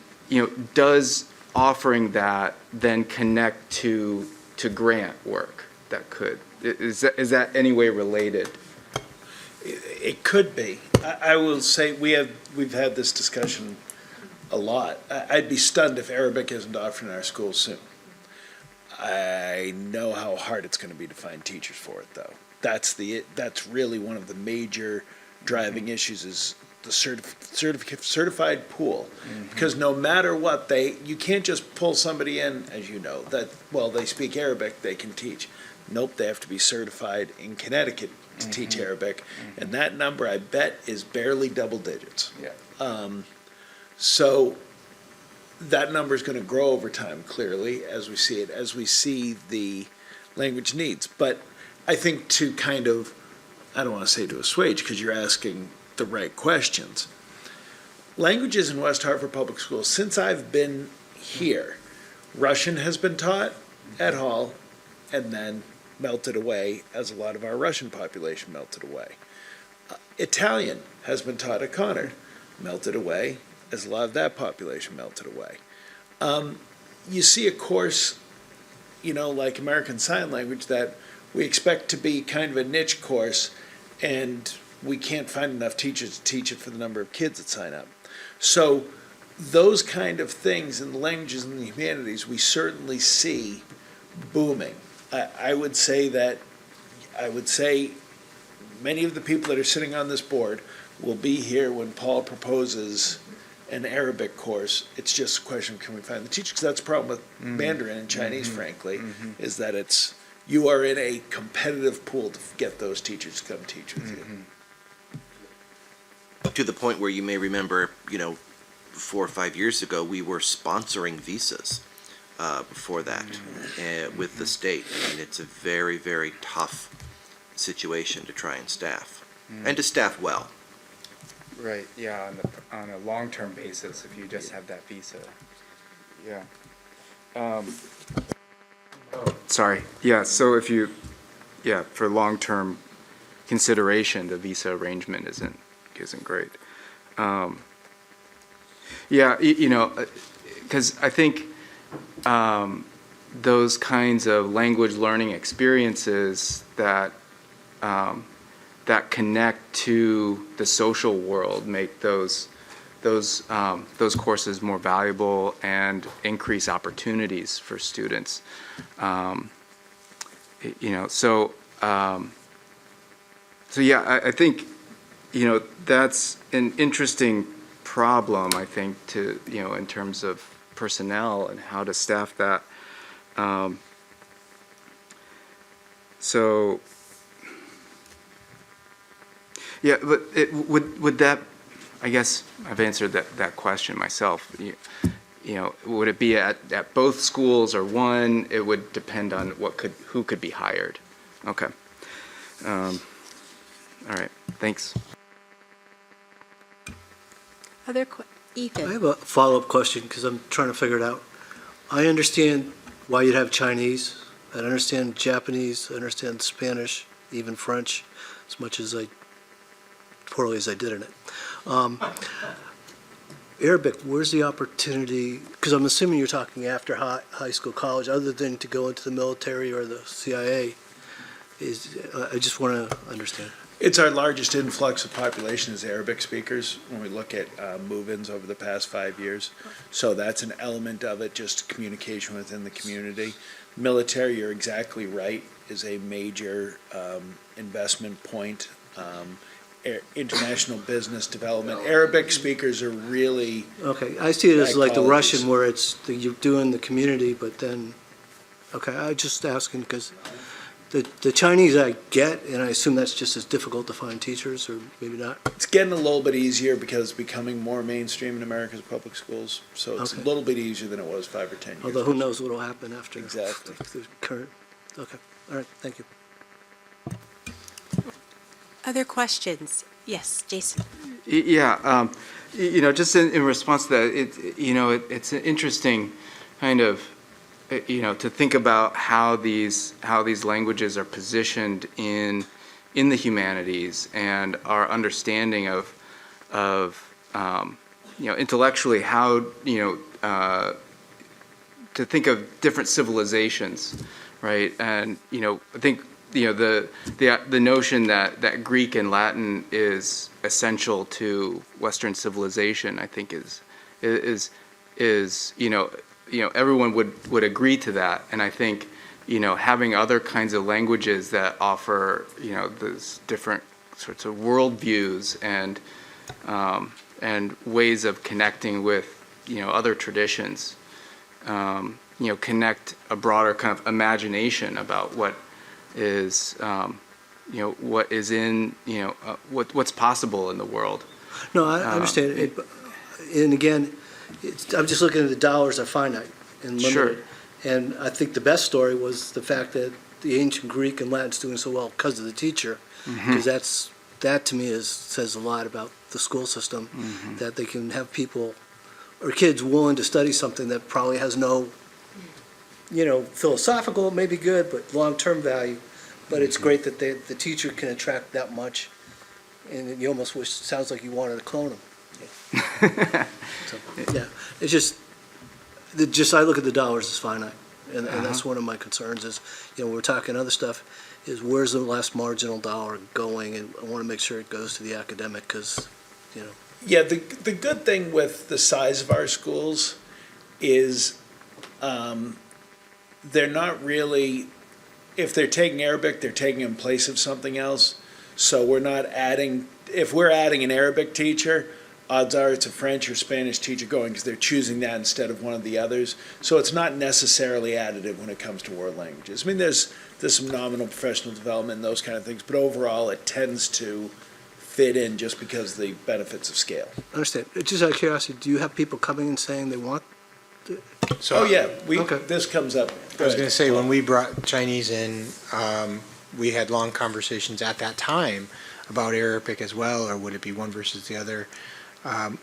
does offering that then connect to grant work? That could, is that any way related? It could be. I will say we've had this discussion a lot. I'd be stunned if Arabic isn't offered in our schools soon. I know how hard it's going to be to find teachers for it, though. That's really one of the major driving issues is the certified pool. Because no matter what, you can't just pull somebody in, as you know, that, well, they speak Arabic, they can teach. Nope, they have to be certified in Connecticut to teach Arabic. And that number, I bet, is barely double digits. So that number is going to grow over time, clearly, as we see it, as we see the language needs. But I think to kind of, I don't want to say to assuage, because you're asking the right questions. Languages in West Hartford Public Schools, since I've been here, Russian has been taught at Hall and then melted away as a lot of our Russian population melted away. Italian has been taught at Conard, melted away as a lot of that population melted away. You see a course, like American Sign Language that we expect to be kind of a niche course, and we can't find enough teachers to teach it for the number of kids that sign up. So those kind of things in the languages and the humanities, we certainly see booming. I would say many of the people that are sitting on this board will be here when Paul proposes an Arabic course. It's just a question of can we find the teacher? Because that's the problem with Mandarin and Chinese, frankly, is that you are in a competitive pool to get those teachers to come teach with you. To the point where you may remember, 4 or 5 years ago, we were sponsoring visas before that with the state. I mean, it's a very, very tough situation to try and staff, and to staff well. Right, yeah, on a long-term basis, if you just have that visa. Yeah. Sorry, yeah, so for long-term consideration, the visa arrangement isn't great. Because I think those kinds of language learning experiences that connect to the social world make those courses more valuable and increase opportunities for students. I think that's an interesting problem, I think, to in terms of personnel and how to staff that. But would that, I guess I've answered that question myself. Would it be at both schools or one? It would depend on who could be hired. Okay. All right. Thanks. Ethan? I have a follow-up question because I'm trying to figure it out. I understand why you'd have Chinese. I understand Japanese. I understand Spanish, even French, as much as poorly as I did in it. Arabic, where's the opportunity? Because I'm assuming you're talking after high school, college, other than to go into the military or the CIA. I just want to understand. It's our largest influx of population is Arabic speakers when we look at move-ins over the past 5 years. So that's an element of it, just communication within the community. Military, you're exactly right, is a major investment point. International business development. Arabic speakers are really... Okay, I see it as like the Russian where you're doing the community, but then, okay, I'm just asking because the Chinese I get, and I assume that's just as difficult to find teachers, or maybe not. It's getting a little bit easier because it's becoming more mainstream in America's public schools. So it's a little bit easier than it was 5 or 10 years Although who knows what will happen after Exactly. the current. Okay, all right, thank you. Other questions? Yes, Jason? Yeah, just in response to that, it's an interesting kind of, to think about how these languages are positioned in the humanities and our understanding of intellectually how, to think of different civilizations, right? And, I think the notion that Greek and Latin is essential to Western civilization, I think is everyone would agree to that. And I think having other kinds of languages that offer those different sorts of worldviews and and ways of connecting with, other traditions. Connect a broader kind of imagination about what is, what is in, what's possible in the world. No, I understand it. And again, I'm just looking at the dollars are finite and limited. Sure. And I think the best story was the fact that the ancient Greek and Latin's doing so well because of the teacher, because that to me says a lot about the school system, that they can have people or kids willing to study something that probably has no, philosophical, maybe good, but long-term value. But it's great that the teacher can attract that much, and you almost wish, sounds like you wanted to clone them. So, yeah, it's just I look at the dollars as finite, and that's one of my concerns is, we're talking other stuff, is where's the last marginal dollar going, and I want to make sure it goes to the academic, because, Yeah, the good thing with the size of our schools is they're not really, if they're taking Arabic, they're taking in place of something else. So we're not adding, if we're adding an Arabic teacher, odds are it's a French or Spanish teacher going because they're choosing that instead of one of the others. So it's not necessarily additive when it comes to world languages. I mean, there's some nominal professional development and those kind of things, but overall it tends to fit in just because of the benefits of scale. I understand. Just out of curiosity, do you have people coming and saying they want? So, this comes up. I was going to say, when we brought Chinese in, we had long conversations at that time about Arabic as well, or would it be one versus the other?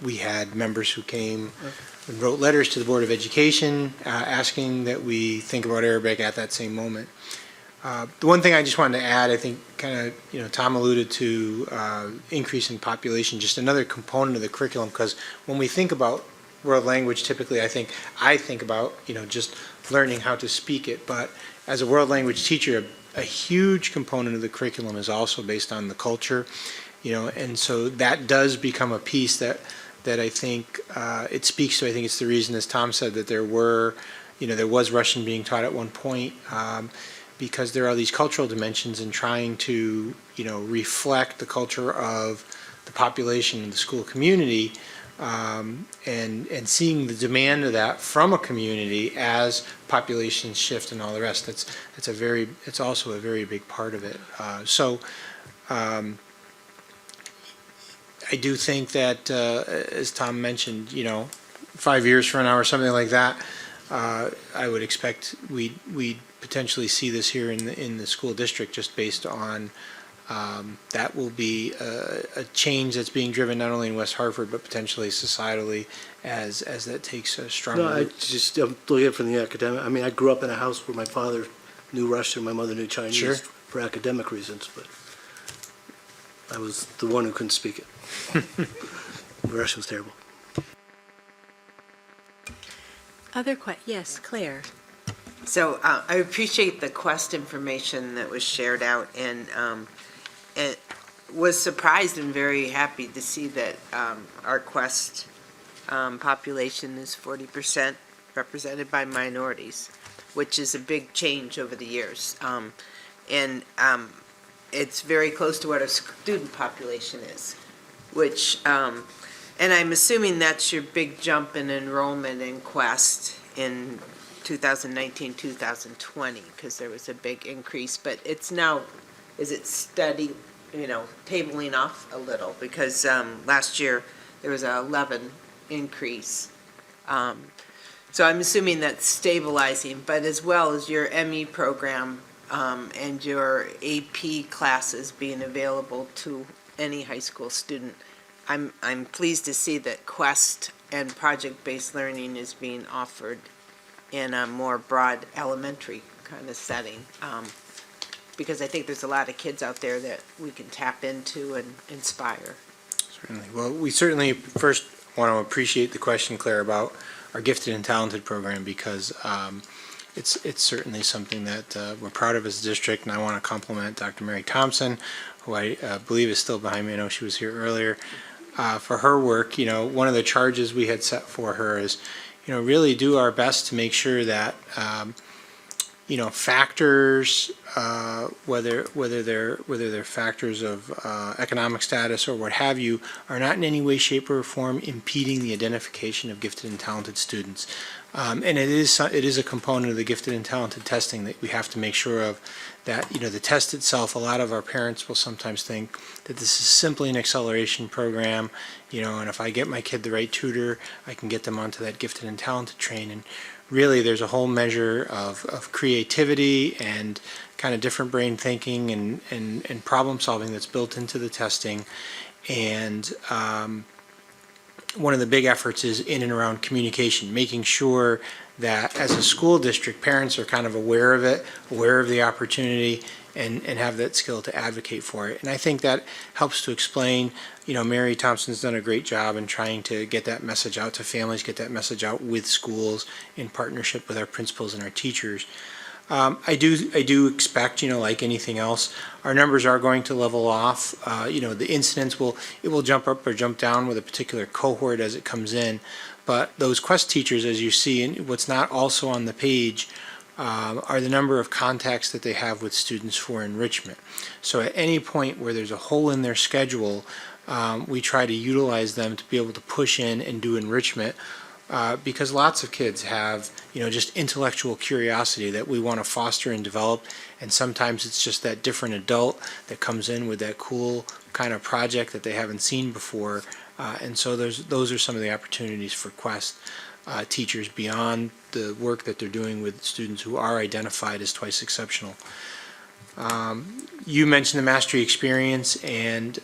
We had members who came and wrote letters to the Board of Education asking that we think about Arabic at that same moment. The one thing I just wanted to add, I think kind of, Tom alluded to increase in population, just another component of the curriculum, because when we think about world language, typically I think about, just learning how to speak it, but as a world language teacher, a huge component of the curriculum is also based on the culture, and so that does become a piece that I think it speaks to. I think it's the reason, as Tom said, that there was Russian being taught at one point, because there are these cultural dimensions in trying to, reflect the culture of the population and the school community, and seeing the demand of that from a community as populations shift and all the rest. It's also a very big part of it. I do think that, as Tom mentioned, 5 years from now or something like that, I would expect we'd potentially see this here in the school district, just based on that will be a change that's being driven not only in West Hartford but potentially societally as that takes a stronger. No, I'm looking at it from the academic. I mean, I grew up in a house where my father knew Russian, my mother knew Chinese for academic reasons, but I was the one who couldn't speak it. Russian was terrible. Yes, Claire. So I appreciate the Quest information that was shared out, and was surprised and very happy to see that our Quest population is 40% represented by minorities, which is a big change over the years. And it's very close to what our student population is, which, and I'm assuming that's your big jump in enrollment in Quest in 2019, 2020, because there was a big increase, but it's now, is it steady, tabling off a little? Because last year there was an 11 increase. So I'm assuming that's stabilizing, but as well as your ME program and your AP classes being available to any high school student, I'm pleased to see that Quest and project-based learning is being offered in a more broad elementary kind of setting, because I think there's a lot of kids out there that we can tap into and inspire. Certainly. Well, we certainly first want to appreciate the question, Claire, about our gifted and talented program, because it's certainly something that we're proud of as a district, and I want to compliment Dr. Mary Thompson, who I believe is still behind me. I know she was here earlier. For her work, one of the charges we had set for her is, really do our best to make sure that, factors, whether they're factors of economic status or what have you, are not in any way, shape, or form impeding the identification of gifted and talented students. And it is a component of the gifted and talented testing that we have to make sure of. That the test itself, a lot of our parents will sometimes think that this is simply an acceleration program, and if I get my kid the right tutor, I can get them onto that gifted and talented train. And really, there's a whole measure of creativity and kind of different brain thinking and problem solving that's built into the testing. And one of the big efforts is in and around communication, making sure that as a school district, parents are kind of aware of it, aware of the opportunity, and have that skill to advocate for it. And I think that helps to explain, Mary Thompson's done a great job in trying to get that message out to families, get that message out with schools in partnership with our principals and our teachers. I do expect, like anything else, our numbers are going to level off. The incidence will jump up or jump down with a particular cohort as it comes in. But those Quest teachers, as you see, and what's not also on the page, are the number of contacts that they have with students for enrichment. So at any point where there's a hole in their schedule, we try to utilize them to be able to push in and do enrichment. Because lots of kids have, just intellectual curiosity that we want to foster and develop, and sometimes it's just that different adult that comes in with that cool kind of project that they haven't seen before, and so those are some of the opportunities for Quest teachers beyond the work that they're doing with students who are identified as twice exceptional. You mentioned the mastery experience, and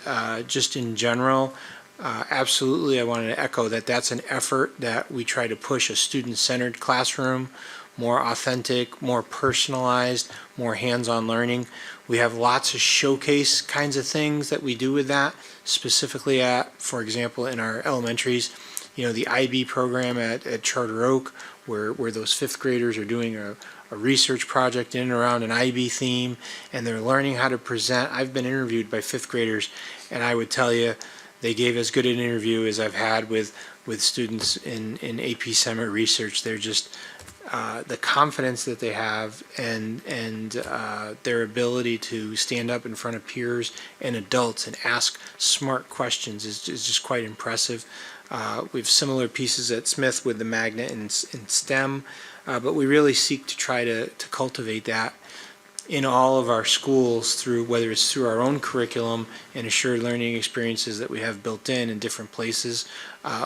just in general, absolutely, I wanted to echo that that's an effort that we try to push a student-centered classroom, more authentic, more personalized, more hands-on learning. We have lots of showcase kinds of things that we do with that, specifically for example, in our elementaries, the IB program at Charter Oak, where those fifth graders are doing a research project in and around an IB theme, and they're learning how to present. I've been interviewed by fifth graders, and I would tell you, they gave as good an interview as I've had with students in AP Summer Research. They're just, the confidence that they have and their ability to stand up in front of peers and adults and ask smart questions is just quite impressive. We have similar pieces at Smith with the magnet in STEM, but we really seek to try to cultivate that in all of our schools, through whether it's through our own curriculum and assured learning experiences that we have built in different places,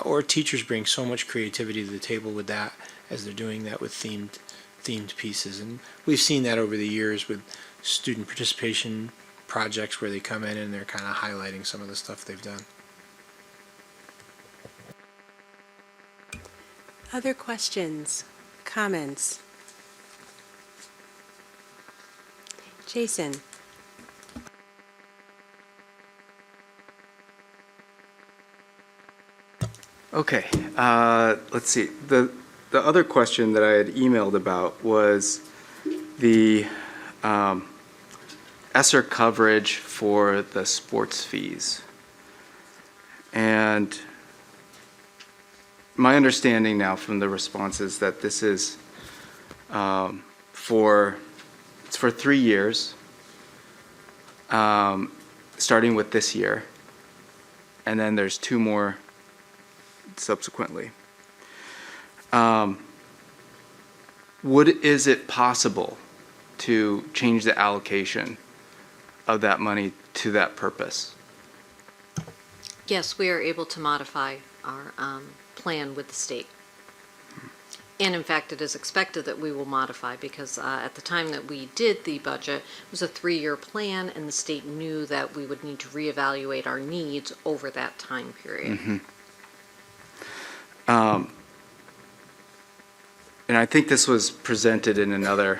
or teachers bring so much creativity to the table with that as they're doing that with themed pieces. And we've seen that over the years with student participation projects where they come in and they're kind of highlighting some of the stuff they've done. Other questions, comments? Jason. Okay, let's see. The other question that I had emailed about was the ESSER coverage for the sports fees. And my understanding now from the responses that this is for 3 years, starting with this year, and then there's 2 more subsequently. Is it possible to change the allocation of that money to that purpose? Yes, we are able to modify our plan with the state. And in fact, it is expected that we will modify because at the time that we did the budget, it was a 3-year plan, and the state knew that we would need to reevaluate our needs over that time period. Mm-hmm. And I think this was presented in on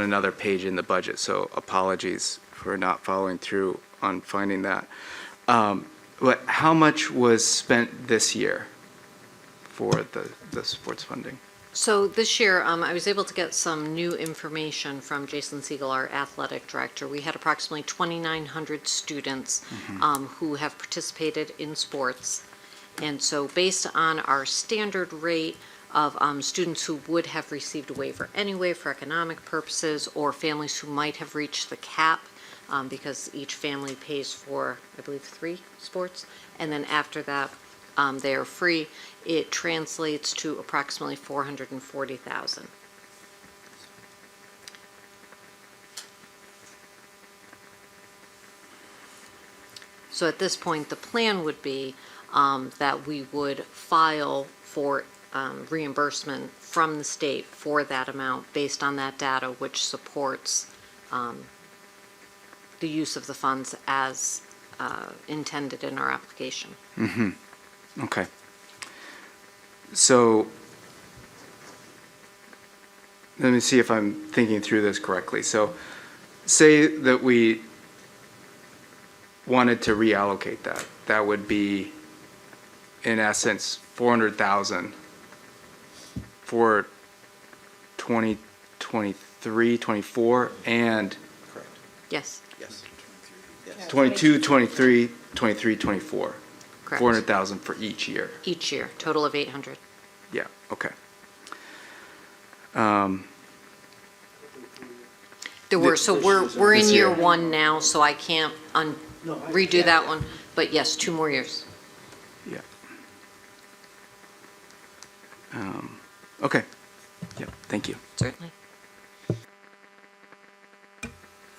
another page in the budget, so apologies for not following through on finding that. But how much was spent this year for the sports funding? So this year, I was able to get some new information from Jason Siegel, our athletic director. We had approximately 2,900 students who have participated in sports. And so based on our standard rate of students who would have received a waiver anyway for economic purposes, or families who might have reached the cap because each family pays for, I believe, 3 sports, and then after that, they are free. It translates to approximately $440,000. So at this point, the plan would be that we would file for reimbursement from the state for that amount based on that data, which supports the use of the funds as intended in our application. Mm-hmm. Okay. So let me see if I'm thinking through this correctly. So say that we wanted to reallocate that. That would be, in essence, $400,000 for 2023, 24, and Yes. Yes. 22, 23, 23, 24. Correct. 400,000 for each year. Each year, total of 800. Yeah, okay. So we're in year 1 now, so I can't redo that one, but yes, 2 more years. Yeah. Okay. Yep, thank you. Certainly.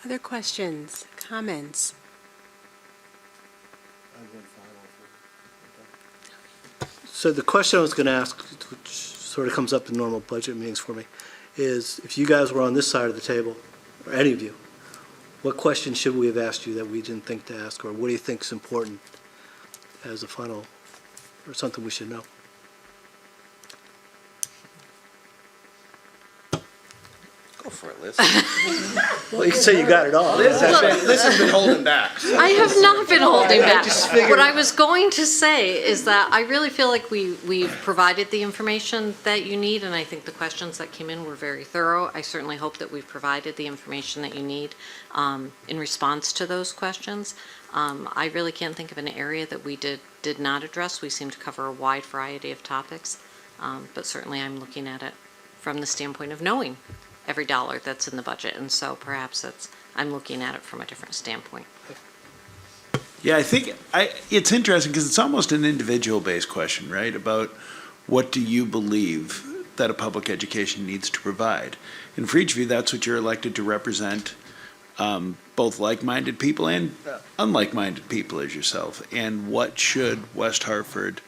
Other questions, comments? So the question I was going to ask, which sort of comes up in normal budget meetings for me, is if you guys were on this side of the table, or any of you, what questions should we have asked you that we didn't think to ask, or what do you think is important as a final, or something we should know? Go for it, Liz. Well, you can say you got it all. Liz has been holding back. I have not been holding I back. just figured- What I was going to say is that I really feel like we've provided the information that you need, and I think the questions that came in were very thorough. I certainly hope that we've provided the information that you need in response to those questions. I really can't think of an area that we did not address. We seem to cover a wide variety of topics, but certainly I'm looking at it from the standpoint of knowing every dollar that's in the budget, and so perhaps I'm looking at it from a different standpoint. Yeah, I think it's interesting because it's almost an individual-based question, right? About what do you believe that a public education needs to provide? And for each of you, that's what you're elected to represent, both like-minded people and unlike-minded people as yourself. And what should West Hartford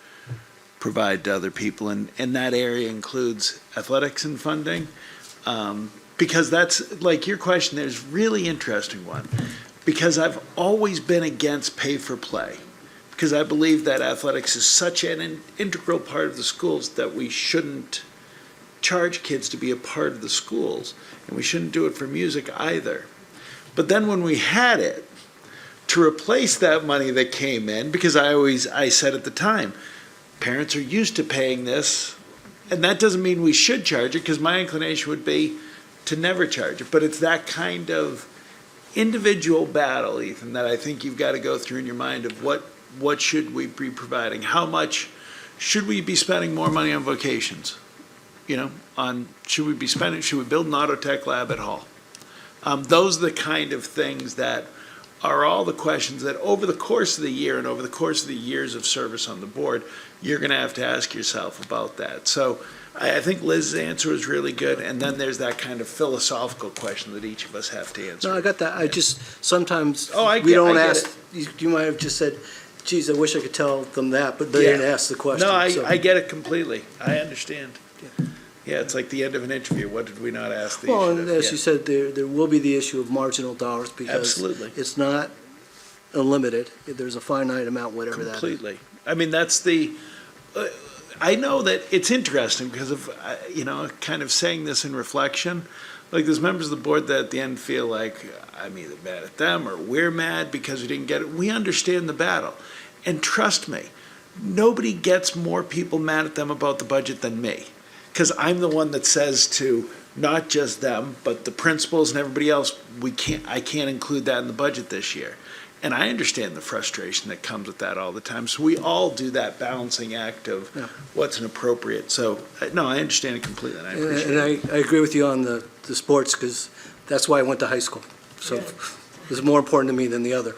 provide to other people? And that area includes athletics and funding. Because that's, like your question, there's a really interesting one. Because I've always been against pay for play. Because I believe that athletics is such an integral part of the schools that we shouldn't charge kids to be a part of the schools. And we shouldn't do it for music either. But then when we had it, to replace that money that came in, because I said at the time, parents are used to paying this. And that doesn't mean we should charge it, because my inclination would be to never charge it. But it's that kind of individual battle, Ethan, that I think you've got to go through in your mind of what should we be providing? How much should we be spending more money on vocations? Should we build an auto tech lab at Hall? Those are the kind of things that are all the questions that over the course of the year and over the course of the years of service on the board, you're going to have to ask yourself about that. So I think Liz's answer was really good, and then there's that kind of philosophical question that each of us have to answer. No, I got that. I just, sometimes I we don't get ask, you might have just said, geez, I wish I could tell them that, but they didn't ask the question. No, so. I get it completely. I understand. Yeah, it's like the end of an interview. What did we not ask that you Well, should and have? as Yeah. you said, there will be the issue of marginal dollars because Absolutely. it's not unlimited. There's a finite amount, whatever that is. Completely. I mean, that's the, I know that it's interesting because of, kind of saying this in reflection. Like there's members of the board that at the end feel like I'm either mad at them or we're mad because we didn't get it. We understand the battle. And trust me, nobody gets more people mad at them about the budget than me. Because I'm the one that says to not just them, but the principals and everybody else, I can't include that in the budget this year. And I understand the frustration that comes with that all the time. So we all do that balancing act of what's an appropriate. So, no, I understand it completely, and I appreciate it. And I agree with you on the sports, because that's why I went to high school. So it was more important to me than the other,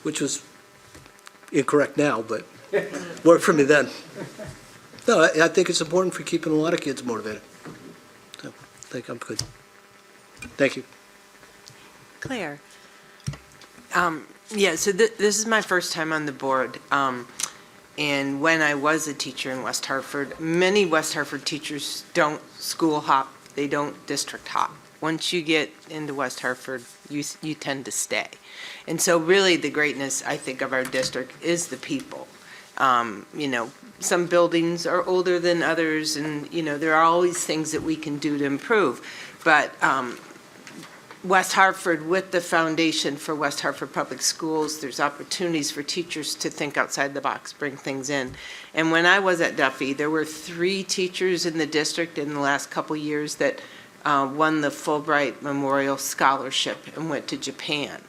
which was incorrect now, but worked for me then. No, I think it's important for keeping a lot of kids motivated. So I think I'm good. Thank you. Claire? Yeah, so this is my first time on the board. And when I was a teacher in West Hartford, many West Hartford teachers don't school hop, they don't district hop. Once you get into West Hartford, you tend to stay. And so really the greatness, I think, of our district is the people. You know, some buildings are older than others, and, you know, there are always things that we can do to improve. But West Hartford, with the foundation for West Hartford Public Schools, there's opportunities for teachers to think outside the box, bring things in. And when I was at Duffy, there were 3 teachers in the district in the last couple years that won the Fulbright Memorial Scholarship and went to Japan.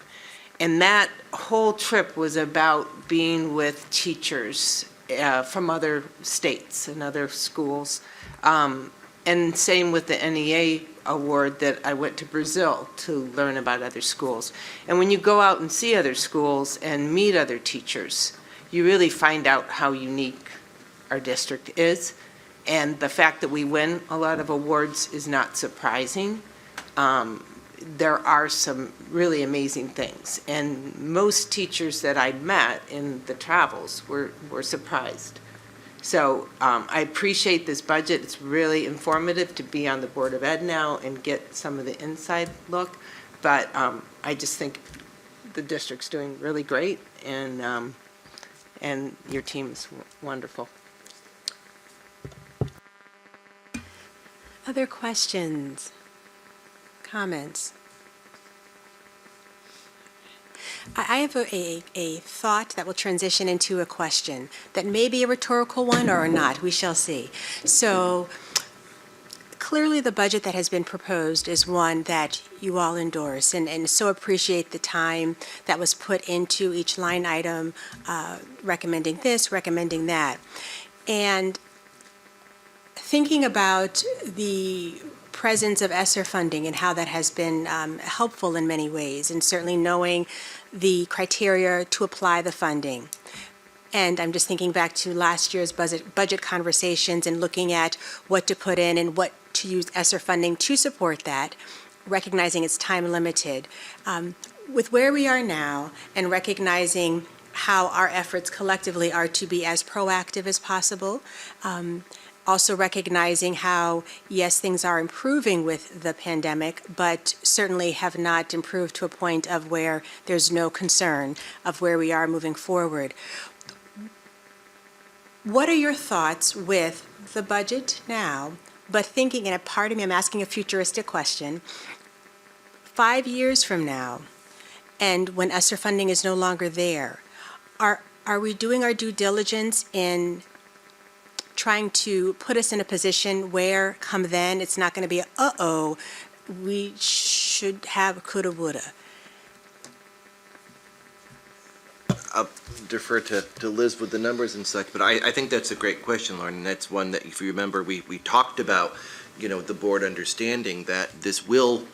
And that whole trip was about being with teachers from other states and other schools. And same with the NEA award that I went to Brazil to learn about other schools. And when you go out and see other schools and meet other teachers, you really find out how unique our district is. And the fact that we win a lot of awards is not surprising. There are some really amazing things. And most teachers that I met in the travels were surprised. So I appreciate this budget. It's really informative to be on the Board of Ed now and get some of the inside look. But I just think the district's doing really great, and your team's wonderful. Other questions, comments? I have a thought that will transition into a question that may be a rhetorical one or not. We shall see. So clearly the budget that has been proposed is one that you all endorse, and so appreciate the time that was put into each line item, recommending this, recommending that. And thinking about the presence of ESSER funding and how that has been helpful in many ways, and certainly knowing the criteria to apply the funding. And I'm just thinking back to last year's budget conversations and looking at what to put in and what to use ESSER funding to support that, recognizing it's time limited. With where we are now and recognizing how our efforts collectively are to be as proactive as possible, also recognizing how, yes, things are improving with the pandemic, but certainly have not improved to a point of where there's no concern of where we are moving forward. What are your thoughts with the budget now, but thinking, and a part of me, I'm asking a futuristic question, 5 years from now, and when ESSER funding is no longer there, are we doing our due diligence in trying to put us in a position where, come then, it's not going to be, we should have coulda, woulda? I'll defer to Liz with the numbers and such, but I think that's a great question, Lauren, and that's one that, if you remember, we talked about, you know, the board understanding that this will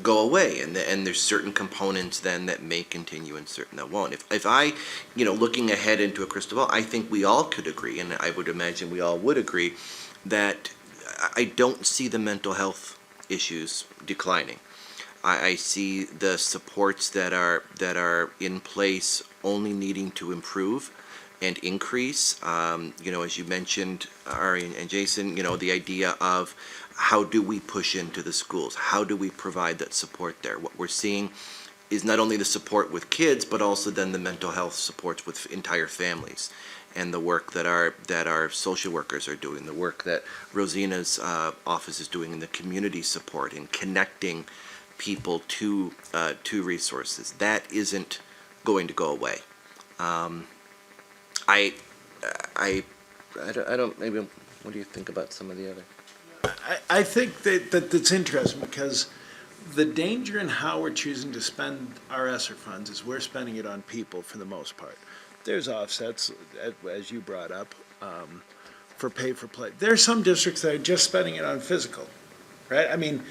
go away, and there's certain components then that may continue and certain that won't. If I, you know, looking ahead into a crystal ball, I think we all could agree, and I would imagine we all would agree, that I don't see the mental health issues declining. I see the supports that are in place only needing to improve and increase. You know, as you mentioned, Ari and Jason, you know, the idea of how do we push into the schools? How do we provide that support there? What we're seeing is not only the support with kids, but also then the mental health supports with entire families, and the work that our social workers are doing, the work that Rosina's office is doing in the community support and connecting people to resources. That isn't going to go away. I don't, maybe, what do you think about some of the other? I think that that's interesting, because the danger in how we're choosing to spend our ESSER funds is we're spending it on people for the most part. There's offsets, as you brought up, for pay for play. There are some districts that are just spending it on physical, right? I mean,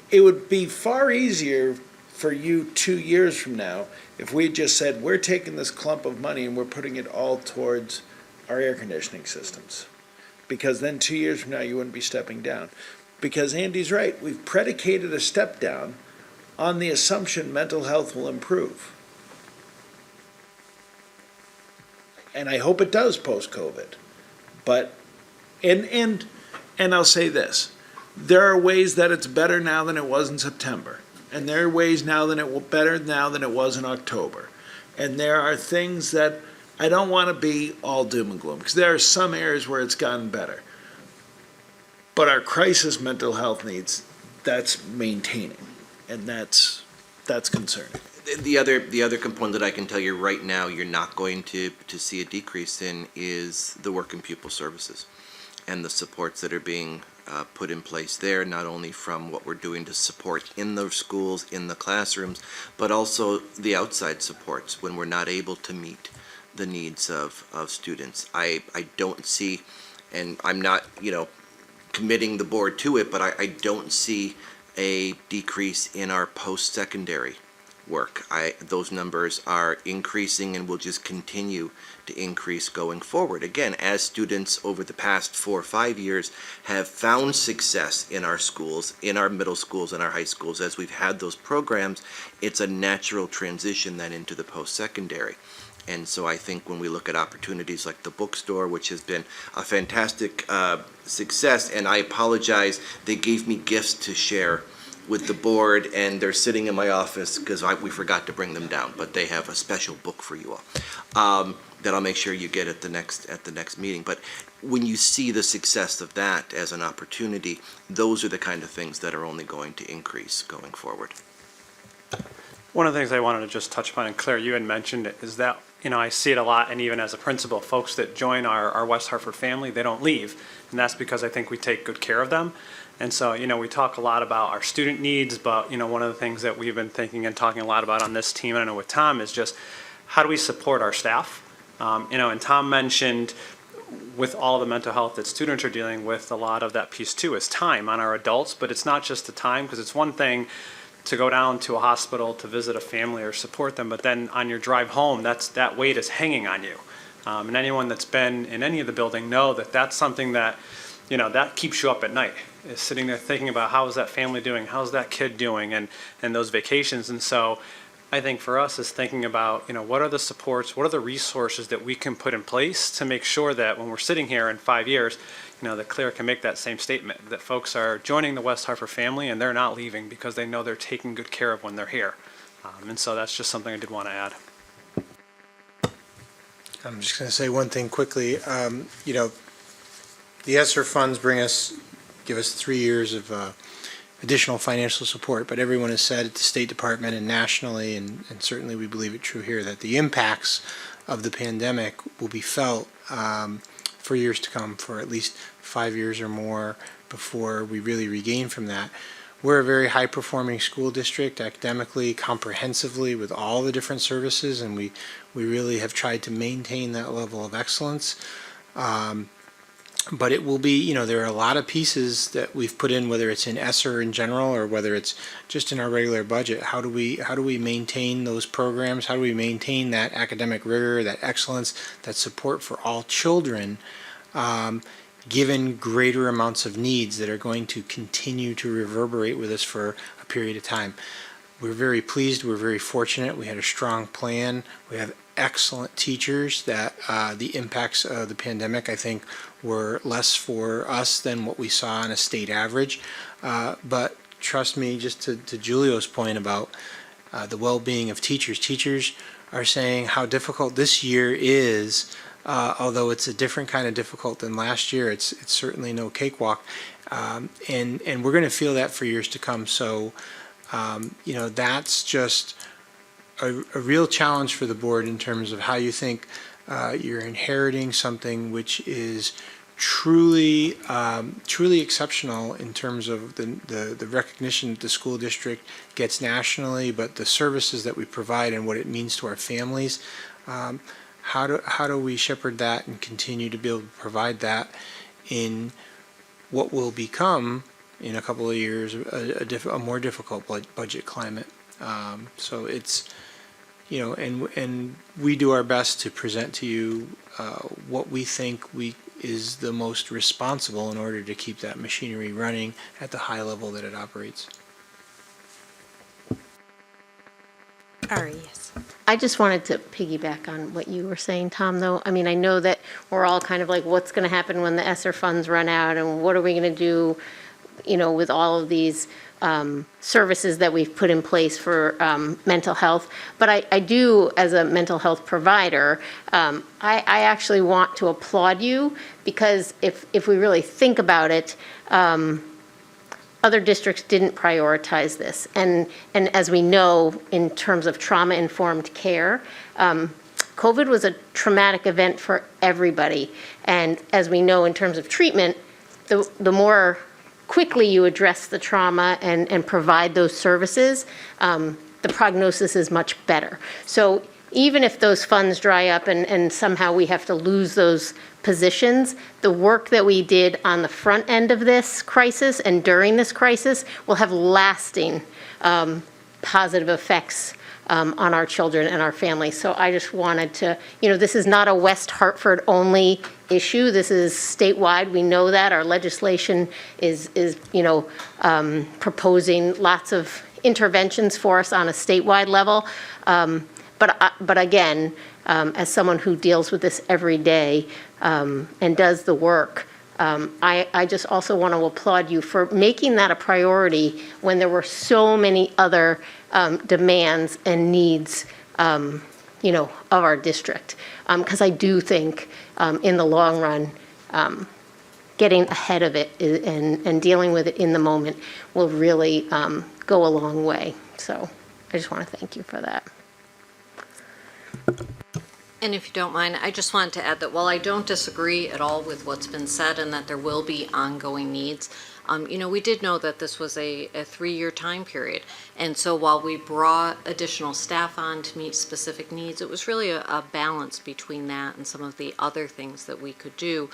it would be far easier for you 2 years from now if we just said, we're taking this clump of money and we're putting it all towards our air conditioning systems. Because then 2 years from now, you wouldn't be stepping down. Because Andy's right, we've predicated a step down on the assumption mental health will improve. And I hope it does post-COVID. But, and I'll say this, there are ways that it's better now than it was in September. And there are ways now that it will better now than it was in October. And there are things that I don't want to be all doom and gloom, because there are some areas where it's gotten better. But our crisis mental health needs, that's maintaining, and that's concerning. The other component that I can tell you right now you're not going to see a decrease in is the work and pupil services and the supports that are being put in place there, not only from what we're doing to support in those schools, in the classrooms, but also the outside supports when we're not able to meet the needs of students. I don't see, and I'm not, committing the board to it, but I don't see a decrease in our post-secondary work. Those numbers are increasing and will just continue to increase going forward. Again, as students over the past 4 or 5 years have found success in our schools, in our middle schools and our high schools, as we've had those programs, it's a natural transition then into the post-secondary. And so I think when we look at opportunities like the bookstore, which has been a fantastic success, and I apologize, they gave me gifts to share with the board, and they're sitting in my office because we forgot to bring them down, but they have a special book for you all that I'll make sure you get at the next meeting. But when you see the success of that as an opportunity, those are the kind of things that are only going to increase going forward. One of the things I wanted to just touch upon, and Claire, you had mentioned it, is that, I see it a lot, and even as a principal, folks that join our West Hartford family, they don't leave. And that's because I think we take good care of them. And so, we talk a lot about our student needs, but, one of the things that we've been thinking and talking a lot about on this team, and I know with Tom, is just how do we support our staff? And Tom mentioned with all the mental health that students are dealing with, a lot of that piece too is time on our adults, but it's not just the time, because it's one thing to go down to a hospital to visit a family or support them, but then on your drive home, that weight is hanging on you. And anyone that's been in any of the building know that that's something that, that keeps you up at night, is sitting there thinking about how is that family doing, how's that kid doing, and those vacations. And so I think for us is thinking about, what are the supports, what are the resources that we can put in place to make sure that when we're sitting here in 5 years, that Claire can make that same statement, that folks are joining the West Hartford family and they're not leaving because they know they're taken good care of when they're here. And so that's just something I did want to add. I'm just going to say one thing quickly. The ESSER funds give us 3 years of additional financial support, but everyone has said at the State Department and nationally, and certainly we believe it true here, that the impacts of the pandemic will be felt for years to come, for at least 5 years or more before we really regain from that. We're a very high-performing school district academically, comprehensively, with all the different services, and we really have tried to maintain that level of excellence. But it will be, there are a lot of pieces that we've put in, whether it's in ESSER in general or whether it's just in our regular budget. How do we maintain those programs? How do we maintain that academic rigor, that excellence, that support for all children, given greater amounts of needs that are going to continue to reverberate with us for a period of time? We're very pleased. We're very fortunate. We had a strong plan. We have excellent teachers that the impacts of the pandemic, I think, were less for us than what we saw on a state average. But trust me, just to Julio's point about the well-being of teachers, teachers are saying how difficult this year is, although it's a different kind of difficult than last year. It's certainly no cakewalk. And we're going to feel that for years to come. So, that's just a real challenge for the board in terms of how you think you're inheriting something which is truly exceptional in terms of the recognition that the school district gets nationally, but the services that we provide and what it means to our families. How do we shepherd that and continue to be able to provide that in what will become, in a couple of years, a more difficult budget climate? So it's, and we do our best to present to you what we think is the most responsible in order to keep that machinery running at the high level that it operates. Ari, yes. I just wanted to piggyback on what you were saying, Tom, though. I mean, I know that we're all kind of like, what's going to happen when the ESSER funds run out, and what are we going to do, with all of these services that we've put in place for mental health. But I do, as a mental health provider, I actually want to applaud you, because if we really think about it, other districts didn't prioritize this. And as we know, in terms of trauma-informed care, COVID was a traumatic event for everybody. And as we know, in terms of treatment, the more quickly you address the trauma and provide those services, the prognosis is much better. So even if those funds dry up and somehow we have to lose those positions, the work that we did on the front end of this crisis and during this crisis will have lasting positive effects on our children and our families. So I just wanted to, this is not a West Hartford only issue. This is statewide. We know that. Our legislation is proposing lots of interventions for us on a statewide level. But again, as someone who deals with this every day and does the work, I just also want to applaud you for making that a priority when there were so many other demands and needs, of our district. Because I do think in the long run, getting ahead of it and dealing with it in the moment will really go a long way. So I just want to thank you for that. And if you don't mind, I just wanted to add that while I don't disagree at all with what's been said and that there will be ongoing needs, we did know that this was a 3-year time period. And so while we brought additional staff on to meet specific needs, it was really a balance between that and some of the other things that we could do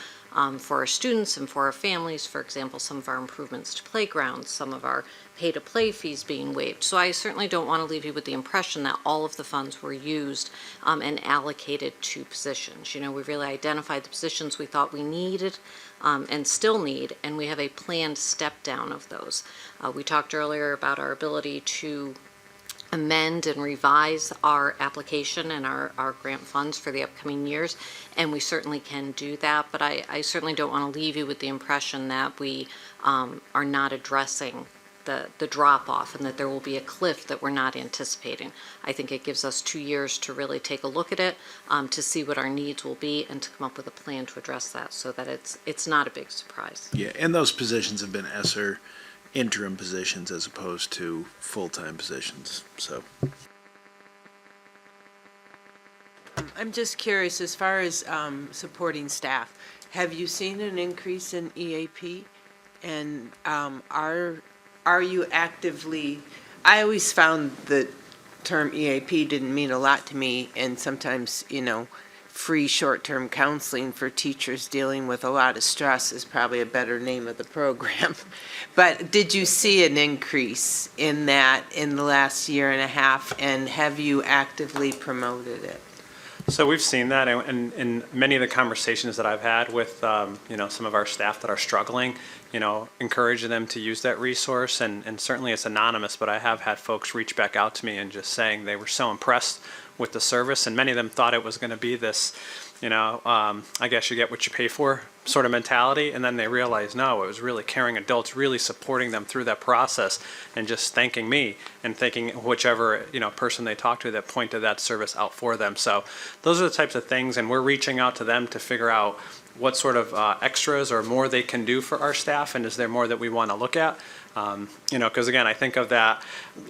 for our students and for our families. For example, some of our improvements to playgrounds, some of our pay-to-play fees being waived. So I certainly don't want to leave you with the impression that all of the funds were used and allocated to positions. We really identified the positions we thought we needed and still need, and we have a planned step down of those. We talked earlier about our ability to amend and revise our application and our grant funds for the upcoming years, and we certainly can do that, but I certainly don't want to leave you with the impression that we are not addressing the drop-off and that there will be a cliff that we're not anticipating. I think it gives us 2 years to really take a look at it, to see what our needs will be and to come up with a plan to address that so that it's not a big surprise. Yeah, and those positions have been ESSER interim positions as opposed to full-time positions, so. I'm just curious, as far as supporting staff, have you seen an increase in EAP? And are you actively, I always found the term EAP didn't mean a lot to me, and sometimes, free short-term counseling for teachers dealing with a lot of stress is probably a better name of the program. But did you see an increase in that in the last year and a half, and have you actively promoted it? So we've seen that in many of the conversations that I've had with, some of our staff that are struggling, encouraging them to use that resource. And certainly it's anonymous, but I have had folks reach back out to me and just saying they were so impressed with the service. And many of them thought it was going to be this, I guess you get what you pay for sort of mentality. And then they realized, no, it was really caring adults, really supporting them through that process and just thanking me and thanking whichever, person they talked to that pointed that service out for them. So those are the types of things. And we're reaching out to them to figure out what sort of extras or more they can do for our staff. And is there more that we want to look at? Because again, I think of that,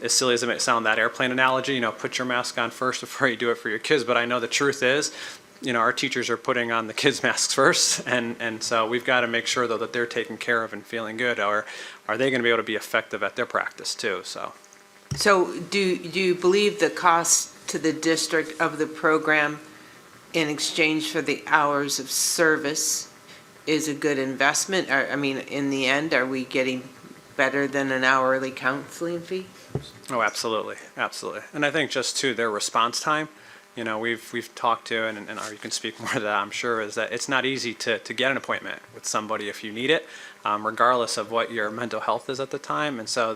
as silly as it may sound, that airplane analogy, put your mask on first before you do it for your kids. But I know the truth is, our teachers are putting on the kids' masks first, and so we've got to make sure, though, that they're taken care of and feeling good, or are they going to be able to be effective at their practice, too, so. So do you believe the cost to the district of the program in exchange for the hours of service is a good investment? I mean, in the end, are we getting better than an hourly counseling fee? Oh, absolutely, absolutely. And I think just too, their response time, we've talked to, and or you can speak more to that, I'm sure, is that it's not easy to get an appointment with somebody if you need it, regardless of what your mental health is at the time. And so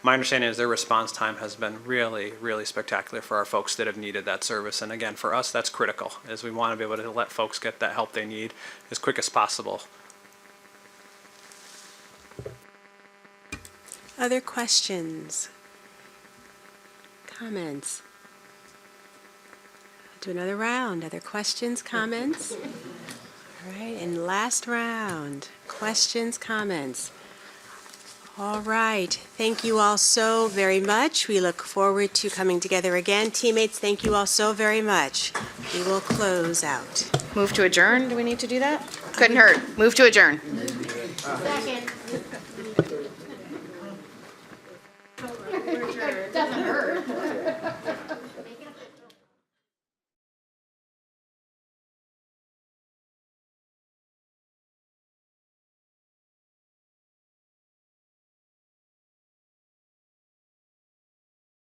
my understanding is their response time has been really, really spectacular for our folks that have needed that service. And again, for us, that's critical, as we want to be able to let folks get that help they need as quick as possible. Other questions? Comments? Do another round. Other questions, comments? All right, and last round. Questions, comments? All right. Thank you all so very much. We look forward to coming together again. Teammates, thank you all so very much. We will close out. Move to adjourn? Do we need to do that? Couldn't hurt. Move to adjourn. Second. Doesn't hurt.